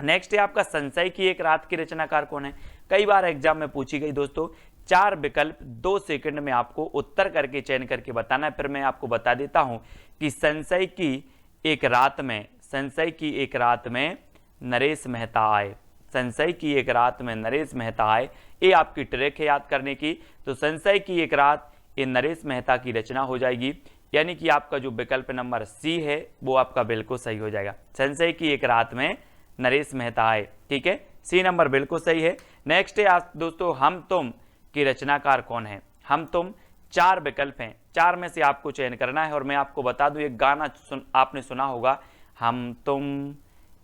नेक्स्ट है आपका संशय की एक रात की रचनाकार कौन है? कई बार एग्जाम में पूछी गई दोस्तों। 4 विकल्प 2 सेकंड में आपको उत्तर करके चयन करके बताना है। फिर मैं आपको बता देता हूं कि संशय की एक रात में, संशय की एक रात में नरेश मेहता आए, संशय की एक रात में नरेश मेहता आए, ये आपकी ट्रिक है याद करने की। तो संशय की एक रात ये नरेश मेहता की रचना हो जाएगी, यानी कि आपका जो विकल्प नंबर सी है वो आपका बिल्कुल सही हो जाएगा। संशय की एक रात में नरेश मेहता आए, ठीक है, सी नंबर बिल्कुल सही है। नेक्स्ट है दोस्तों हम तुम की रचनाकार कौन है। हम तुम 4 विकल्प हैं, 4 में से आपको चयन करना है। और मैं आपको बता दूं एक गाना आपने सुना होगा, हम तुम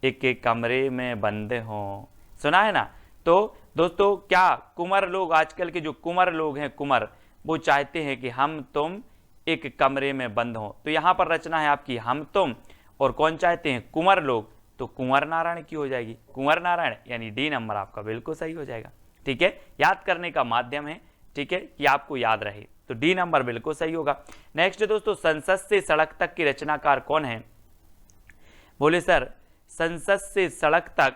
एक एक कमरे में बंद हो, सुना है ना। तो दोस्तों क्या कुंवर लोग, आजकल के जो कुंवर लोग हैं, कुंवर, वो चाहते हैं कि हम तुम एक कमरे में बंद हो। तो यहां पर रचना है आपकी हम तुम, और कौन चाहते हैं, कुंवर लोग, तो कुंवर नारायण की हो जाएगी, कुंवर नारायण, यानी डी नंबर आपका बिल्कुल सही हो जाएगा। ठीक है, याद करने का माध्यम है, ठीक है, कि आपको याद रहे, तो डी नंबर बिल्कुल सही होगा। नेक्स्ट दोस्तों संसद से सड़क तक की रचनाकार कौन है। बोले सर संसद से सड़क तक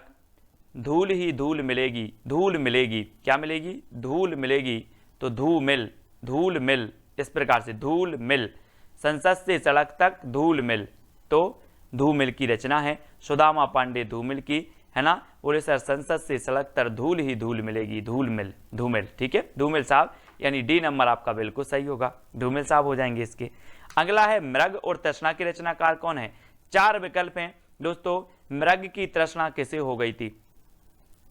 धूल ही धूल मिलेगी, धूल मिलेगी, क्या मिलेगी, धूल मिलेगी, तो धूमिल, धूल मिल, इस प्रकार से धूल मिल, संसद से सड़क तक धूल मिल, तो धूमिल की रचना है सुदामा पांडे धूमिल की, है ना। बोले सर संसद से सड़क तक धूल ही धूल मिलेगी, धूल मिल, धूमिल, ठीक है, धूमिल साहब, यानी डी नंबर आपका बिल्कुल सही होगा, धूमिल साहब हो जाएंगे इसके। अगला है मृग और तृष्णा की रचनाकार कौन है। 4 विकल्प हैं दोस्तों। मृग की तृष्णा किसे हो गई थी।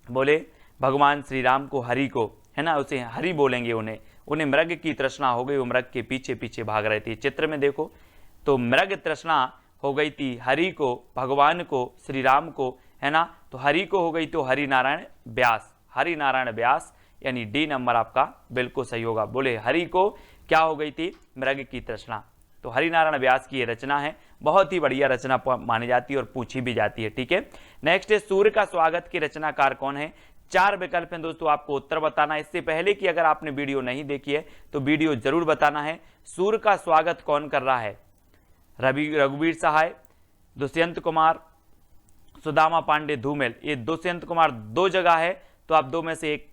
बोले भगवान श्री राम को, हरि को, है ना, उसे हरि बोलेंगे, उन्हें मृग की तृष्णा हो गई, वो मृग के पीछे पीछे भाग रहे थे। चित्र में देखो तो मृग तृष्णा हो गई थी हरि को, भगवान को, श्री राम को, है ना। तो हरि को हो गई तो हरि नारायण व्यास, हरि नारायण व्यास, यानी डी नंबर आपका बिल्कुल सही होगा। बोले हरि को क्या हो गई थी, मृग की तृष्णा, तो हरिनारायण व्यास की ये रचना है, बहुत ही बढ़िया रचना मानी जाती है और पूछी भी जाती है। ठीक है, नेक्स्ट है सूर्य का स्वागत की रचनाकार कौन है। 4 विकल्प हैं दोस्तों, आपको उत्तर बताना है। इससे पहले कि अगर आपने वीडियो नहीं देखी है तो वीडियो जरूर बताना है। सूर्य का स्वागत कौन कर रहा है, रघुवीर सहाय, दुष्यंत कुमार, सुदामा पांडे धूमिल। ये दुष्यंत कुमार 2 जगह है, तो आप 2 में से एक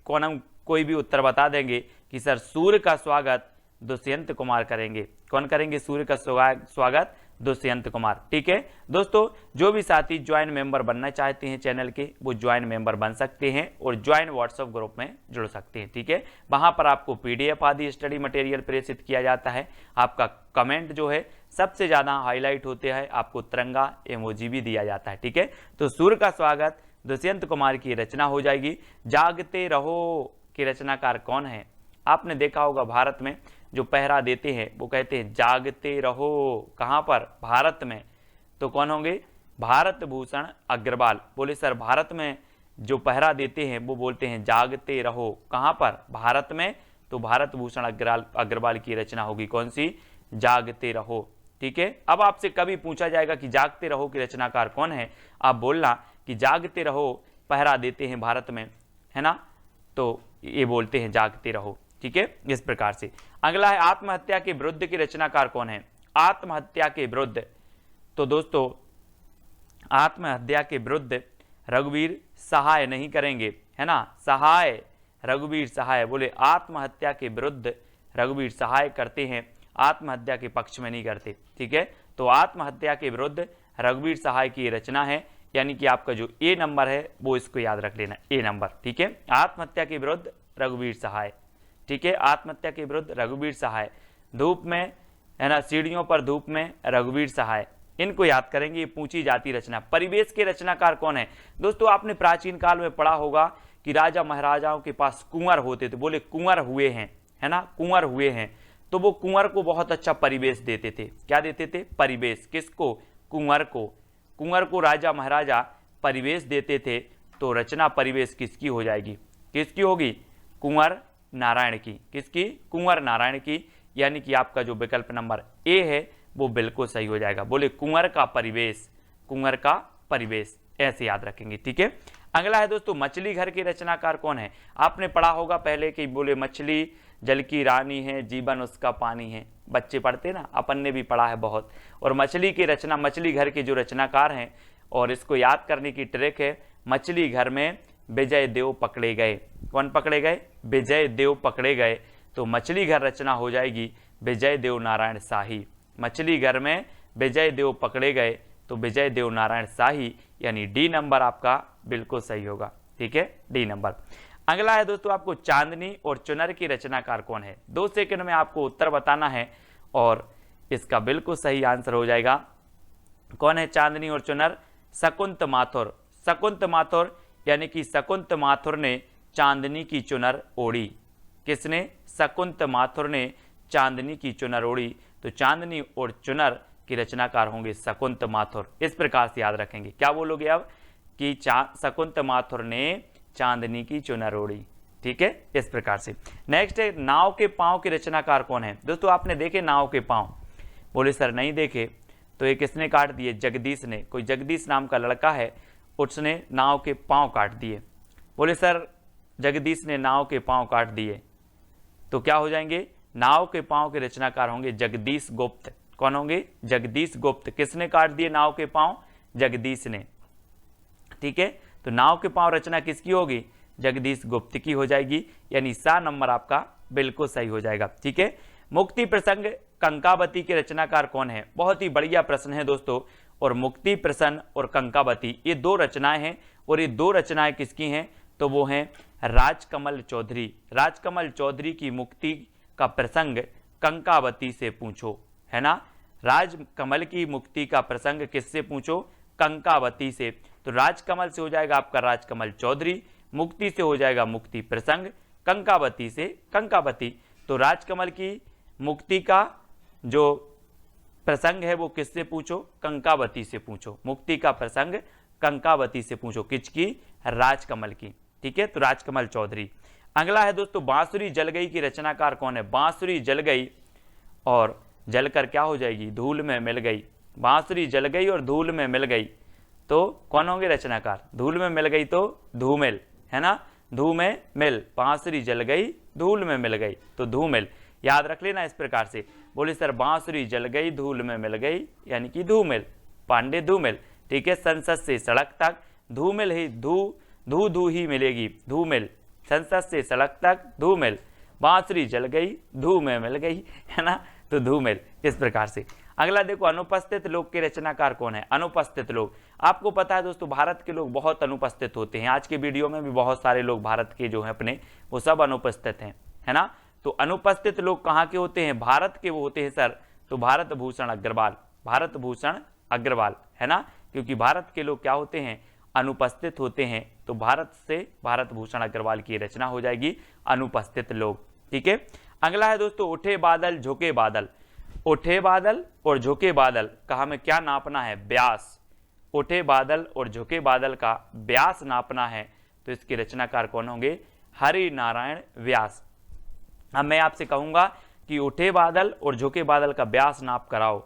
कोई भी उत्तर बता देंगे कि सर सूर्य का स्वागत दुष्यंत कुमार करेंगे। कौन करेंगे सूर्य का स्वागत, दुष्यंत कुमार। ठीक है दोस्तों, जो भी साथी ज्वाइन मेंबर बनना चाहते हैं चैनल के, वो ज्वाइन मेंबर बन सकते हैं और ज्वाइन व्हाट्सएप ग्रुप में जुड़ सकते हैं। ठीक है, वहां पर आपको पीडीएफ आदि स्टडी मटेरियल प्रेषित किया जाता है। आपका कमेंट जो है सबसे ज्यादा हाईलाइट होते हैं, आपको तिरंगा इमोजी भी दिया जाता है। ठीक है, तो सूर्य का स्वागत दुष्यंत कुमार की रचना हो जाएगी। जागते रहो की रचनाकार कौन है। आपने देखा होगा भारत में जो पहरा देते हैं वो कहते हैं जागते रहो, कहां पर, भारत में, तो कौन होंगे, भारत भूषण अग्रवाल। बोले सर भारत में जो पहरा देते हैं वो बोलते हैं जागते रहो, कहां पर, भारत में, तो भारत भूषण अग्रवाल की रचना होगी कौन सी, जागते रहो। ठीक है, अब आपसे कभी पूछा जाएगा कि जागते रहो की रचनाकार कौन है, आप बोलना कि जागते रहो पहरा देते हैं भारत में, है ना, तो ये बोलते हैं जागते रहो। ठीक है, इस प्रकार से। अगला है आत्महत्या के विरुद्ध की रचनाकार कौन है। आत्महत्या के विरुद्ध, तो दोस्तों आत्महत्या के विरुद्ध रघुवीर सहाय नहीं करेंगे, है ना, सहाय, रघुवीर सहाय। बोले आत्महत्या के विरुद्ध रघुवीर सहाय करते हैं, आत्महत्या के पक्ष में नहीं करते। ठीक है, तो आत्महत्या के विरुद्ध रघुवीर सहाय की रचना है, यानी कि आपका जो ए नंबर है वो इसको याद रख लेना, ए नंबर। ठीक है, आत्महत्या के विरुद्ध रघुवीर सहाय। ठीक है, आत्महत्या के विरुद्ध रघुवीर सहाय। धूप में, है ना, सीढ़ियों पर धूप में रघुवीर सहाय, इनको याद करेंगे, ये पूछी जाती रचना। परिवेश के रचनाकार कौन है। दोस्तों आपने प्राचीन काल में पढ़ा होगा कि राजा महाराजाओं के पास कुंवर होते थे। बोले कुंवर हुए हैं, है ना, कुंवर हुए हैं, तो वो कुंवर को बहुत अच्छा परिवेश देते थे। क्या देते थे, परिवेश। किसको, कुंवर को। कुंवर को राजा महाराजा परिवेश देते थे, तो रचना परिवेश किसकी हो जाएगी, किसकी होगी, कुंवर नारायण की। किसकी, कुंवर नारायण की, यानी कि आपका जो विकल्प नंबर ए है वो बिल्कुल सही हो जाएगा। बोले कुंवर का परिवेश, कुंवर का परिवेश, ऐसे याद रखेंगे। ठीक है, अगला है दोस्तों मछली घर के रचनाकार कौन है। आपने पढ़ा होगा पहले कि बोले मछली जल की रानी है, जीवन उसका पानी है। बच्चे पढ़ते ना, अपन ने भी पढ़ा है बहुत। और मछली की रचना, मछली घर के जो रचनाकार हैं, और इसको याद करने की ट्रिक है, मछली घर में विजय देव पकड़े गए। कौन पकड़े गए, विजय देव पकड़े गए, तो मछली घर रचना हो जाएगी विजय देव नारायण शाही। मछली घर में विजय देव पकड़े गए, तो विजय देव नारायण शाही, यानी डी नंबर आपका बिल्कुल सही होगा। ठीक है, डी नंबर। अगला है दोस्तों आपको चांदनी और चुनर की रचनाकार कौन है। 2 सेकंड में आपको उत्तर बताना है और इसका बिल्कुल सही आंसर हो जाएगा। कौन है चांदनी और चुनर, शकुंत माथुर। शकुंत माथुर यानी कि शकुंत माथुर ने चांदनी की चुनर ओढ़ी। किसने? शकुंत माथुर ने चांदनी की चुनर ओढ़ी। तो चांदनी और चुनर की रचनाकार होंगे शकुंत माथुर। इस प्रकार से याद रखेंगे। क्या बोलोगे अब कि शकुंत माथुर ने चांदनी की चुनर ओढ़ी। ठीक है, इस प्रकार से। नेक्स्ट है नाव के पांव के रचनाकार कौन है? दोस्तों आपने देखे नाव के पांव? बोले सर नहीं देखे। तो ये किसने काट दिए? जगदीश ने। कोई जगदीश नाम का लड़का है, उसने नाव के पांव काट दिए। बोले सर जगदीश ने नाव के पांव काट दिए, तो क्या हो जाएंगे? नाव के पांव के रचनाकार होंगे जगदीश गुप्त। कौन होंगे? जगदीश गुप्त। किसने काट दिए नाव के पांव? जगदीश ने। ठीक है, तो नाव के पांव रचना किसकी होगी? जगदीश गुप्त की हो जाएगी, यानी सा नंबर आपका बिल्कुल सही हो जाएगा। ठीक है, मुक्ति प्रसंग कंकावती के रचनाकार कौन है? बहुत ही बढ़िया प्रश्न है दोस्तों। और मुक्ति प्रसन्न और कंकावती ये दो रचनाएं हैं, और ये दो रचनाएं किसकी हैं? तो वो हैं राजकमल चौधरी। राजकमल चौधरी की मुक्ति का प्रसंग कंकावती से पूछो, है ना। राजकमल की मुक्ति का प्रसंग किससे पूछो? कंकावती से। तो राजकमल से हो जाएगा आपका राजकमल चौधरी, मुक्ति से हो जाएगा मुक्ति प्रसंग, कंकावती से कंकावती। तो राजकमल की मुक्ति का जो प्रसंग है वो किससे पूछो? कंकावती से पूछो। मुक्ति का प्रसंग कंकावती से पूछो। किसकी? राजकमल की। ठीक है, तो राजकमल चौधरी। अगला है दोस्तों बांसुरी जल गई की रचनाकार कौन है? बांसुरी जल गई और जलकर क्या हो जाएगी? धूल में मिल गई। बांसुरी जल गई और धूल में मिल गई, तो कौन होंगे रचनाकार? धूल में मिल गई तो धूमिल, है ना। धूमें मिल, बांसुरी जल गई धूल में मिल गई, तो धूमिल। याद रख लेना इस प्रकार से। बोले सर बांसुरी जल गई धूल में मिल गई, यानी कि धूमिल, पांडे धूमिल। ठीक है, संसद से सड़क तक धूमिल ही धू ही मिलेगी, धूमिल। संसद से सड़क तक धूमिल, बांसुरी जल गई धू में मिल गई, है ना, तो धूमिल। इस प्रकार से। अगला देखो अनुपस्थित लोग के रचनाकार कौन है? अनुपस्थित लोग। आपको पता है दोस्तों भारत के लोग बहुत अनुपस्थित होते हैं। आज के वीडियो में भी बहुत सारे लोग भारत के जो है अपने वो सब अनुपस्थित हैं, है ना। तो अनुपस्थित लोग कहाँ के होते हैं? भारत के वो होते हैं सर। तो भारत भूषण अग्रवाल, भारत भूषण अग्रवाल, है ना। क्योंकि भारत के लोग क्या होते हैं? अनुपस्थित होते हैं। तो भारत से भारत भूषण अग्रवाल की रचना हो जाएगी अनुपस्थित लोग। ठीक है, अगला है दोस्तों उठे बादल झुके बादल। उठे बादल और झुके बादल का हमें क्या नापना है? व्यास। उठे बादल और झुके बादल का व्यास नापना है, तो इसके रचनाकार कौन होंगे? हरि नारायण व्यास। अब मैं आपसे कहूंगा कि उठे बादल और झुके बादल का व्यास नाप कराओ,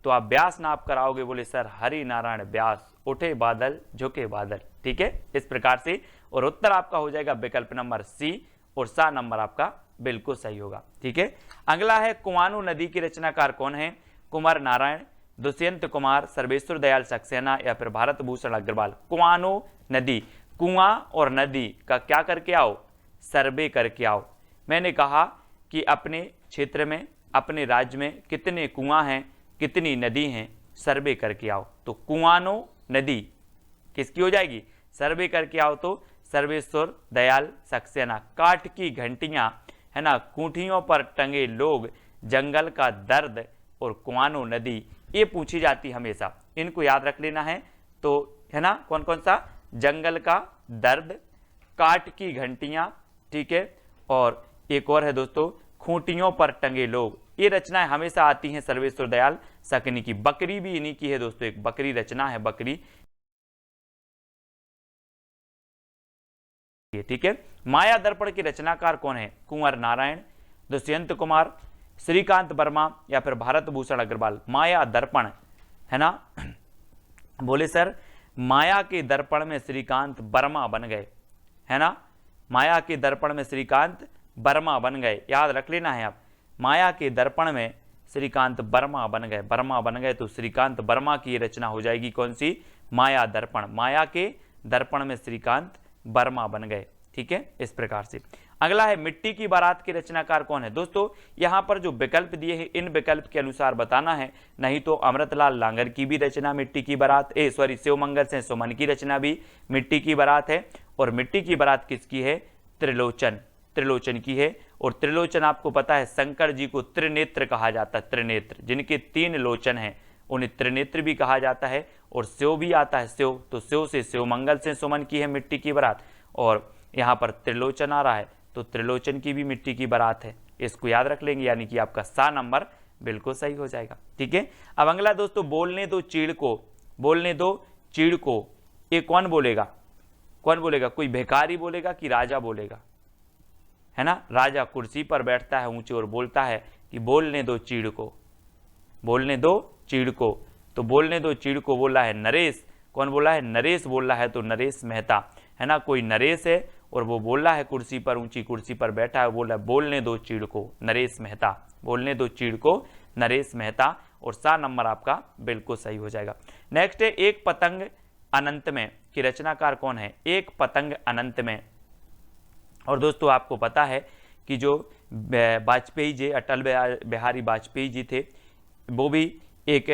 तो आप व्यास नाप कराओगे। बोले सर हरि नारायण व्यास, उठे बादल झुके बादल। ठीक है, इस प्रकार से। और उत्तर आपका हो जाएगा विकल्प नंबर सी, और सा नंबर आपका बिल्कुल सही होगा। ठीक है, अगला है कुआनो नदी की रचनाकार कौन है? कुंवर नारायण, दुष्यंत कुमार, सर्वेश्वर दयाल सक्सेना या फिर भारत भूषण अग्रवाल। कुआनो नदी, कुआं और नदी का क्या करके आओ? सर्वे करके आओ। मैंने कहा कि अपने क्षेत्र में, अपने राज्य में कितने कुआं हैं, कितनी नदी हैं, सर्वे करके आओ। तो कुआनो नदी किसकी हो जाएगी? सर्वे करके आओ। तो सर्वेश्वर दयाल सक्सेना। काठ की घंटियां, है ना, कूठियों पर टंगे लोग, जंगल का दर्द और कुआनो नदी, ये पूछी जाती हमेशा। इनको याद रख लेना है। तो है ना, कौन कौन सा? जंगल का दर्द, काठ की घंटियां, ठीक है, और एक और है दोस्तों खूंटियों पर टंगे लोग। ये रचनाएं हमेशा आती हैं सर्वेश्वर दयाल सक्सेना की। बकरी भी इन्हीं की है दोस्तों, एक बकरी रचना है, बकरी। ठीक है, माया दर्पण के रचनाकार कौन है? कुंवर नारायण, दुष्यंत कुमार, श्रीकांत वर्मा या फिर भारत भूषण अग्रवाल। माया दर्पण, है ना। बोले सर माया के दर्पण में श्रीकांत वर्मा बन गए, है ना। माया के दर्पण में श्रीकांत वर्मा बन गए, याद रख लेना है आप। माया के दर्पण में श्रीकांत वर्मा बन गए, वर्मा बन गए, तो श्रीकांत वर्मा की रचना हो जाएगी कौन सी? माया दर्पण। माया के दर्पण में श्रीकांत वर्मा बन गए। ठीक है, इस प्रकार से। अगला है मिट्टी की बारात के रचनाकार कौन है? दोस्तों यहां पर जो विकल्प दिए हैं इन विकल्प के अनुसार बताना है, नहीं तो अमृतलाल लांगर की भी रचना मिट्टी की बारात, शिवमंगल से सुमन की रचना भी मिट्टी की बारात है। और मिट्टी की बारात किसकी है? त्रिलोचन, त्रिलोचन की है। और त्रिलोचन आपको पता है शंकर जी को त्रिनेत्र कहा जाता है, त्रिनेत्र, जिनके 3 लोचन हैं उन्हें त्रिनेत्र भी कहा जाता है। और स्यो भी आता है, स्यो, तो स्यो से शिव मंगल से सुमन की है मिट्टी की बारात। और यहाँ पर त्रिलोचन आ रहा है तो त्रिलोचन की भी मिट्टी की बारात है, इसको याद रख लेंगे, यानी कि आपका सा नंबर बिल्कुल सही हो जाएगा। ठीक है, अब अगला दोस्तों, बोलने दो चीड़ को, बोलने दो चीड़ को, ये कौन बोलेगा, कौन बोलेगा, कोई भिखारी बोलेगा कि राजा बोलेगा, है ना। राजा कुर्सी पर बैठता है ऊंचे और बोलता है कि बोलने दो चीड़ को, बोलने दो चीड़ को, तो बोलने दो चीड़ को बोला है नरेश, कौन बोला है, नरेश बोल रहा है, तो नरेश मेहता, है ना, कोई नरेश है और वो बोल रहा है कुर्सी पर, ऊंची कुर्सी पर बैठा है, बोला बोलने दो चीड़ को, नरेश मेहता, बोलने दो चीड़ को, नरेश मेहता, और सा नंबर आपका बिल्कुल सही हो जाएगा। नेक्स्ट है एक पतंग अनंत में की रचनाकार कौन है, एक पतंग अनंत में। और दोस्तों आपको पता है कि जो वाजपेयी जी, अटल बिहारी वाजपेयी जी थे, वो भी एक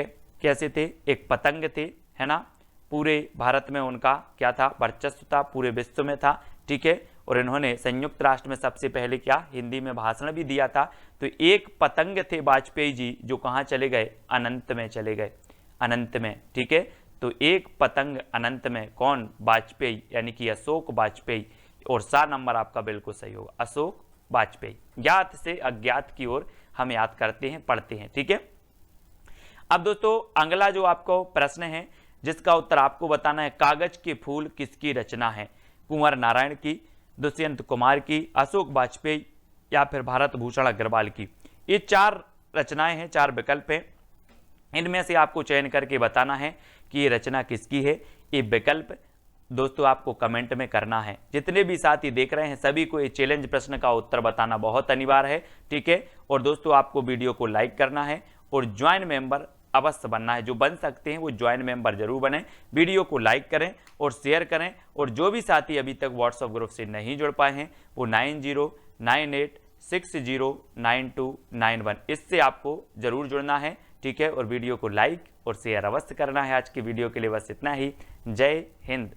कैसे थे, एक पतंग थे, है ना, पूरे भारत में उनका क्या था, वर्चस्व था, पूरे विश्व में था। ठीक है, और इन्होंने संयुक्त राष्ट्र में सबसे पहले क्या, हिंदी में भाषण भी दिया था। तो एक पतंग थे वाजपेयी जी, जो कहाँ चले गए, अनंत में चले गए, अनंत में। ठीक है, तो एक पतंग अनंत में, कौन, वाजपेयी, यानी कि अशोक वाजपेयी, और सा नंबर आपका बिल्कुल सही होगा, अशोक वाजपेयी। ज्ञात से अज्ञात की ओर हम याद करते हैं, पढ़ते हैं। ठीक है, अब दोस्तों अगला जो आपको प्रश्न है जिसका उत्तर आपको बताना है, कागज के फूल किसकी रचना है, कुंवर नारायण की, दुष्यंत कुमार की, अशोक वाजपेयी, या फिर भारत भूषण अग्रवाल की। ये 4 रचनाएं हैं, 4 विकल्प हैं, इनमें से आपको चयन करके बताना है कि ये रचना किसकी है। ये विकल्प दोस्तों आपको कमेंट में करना है। जितने भी साथी देख रहे हैं सभी को ये चैलेंज प्रश्न का उत्तर बताना बहुत अनिवार्य है। ठीक है, और दोस्तों आपको वीडियो को लाइक करना है और ज्वाइन मेंबर अवश्य बनना है, जो बन सकते हैं वो ज्वाइन मेंबर जरूर बने। वीडियो को लाइक करें और शेयर करें, और जो भी साथी अभी तक व्हाट्सएप ग्रुप से नहीं जुड़ पाए हैं वो 9098609291 इससे आपको जरूर जुड़ना है। ठीक है, और वीडियो को लाइक और शेयर अवश्य करना है। आज की वीडियो के लिए बस इतना ही। जय हिंद।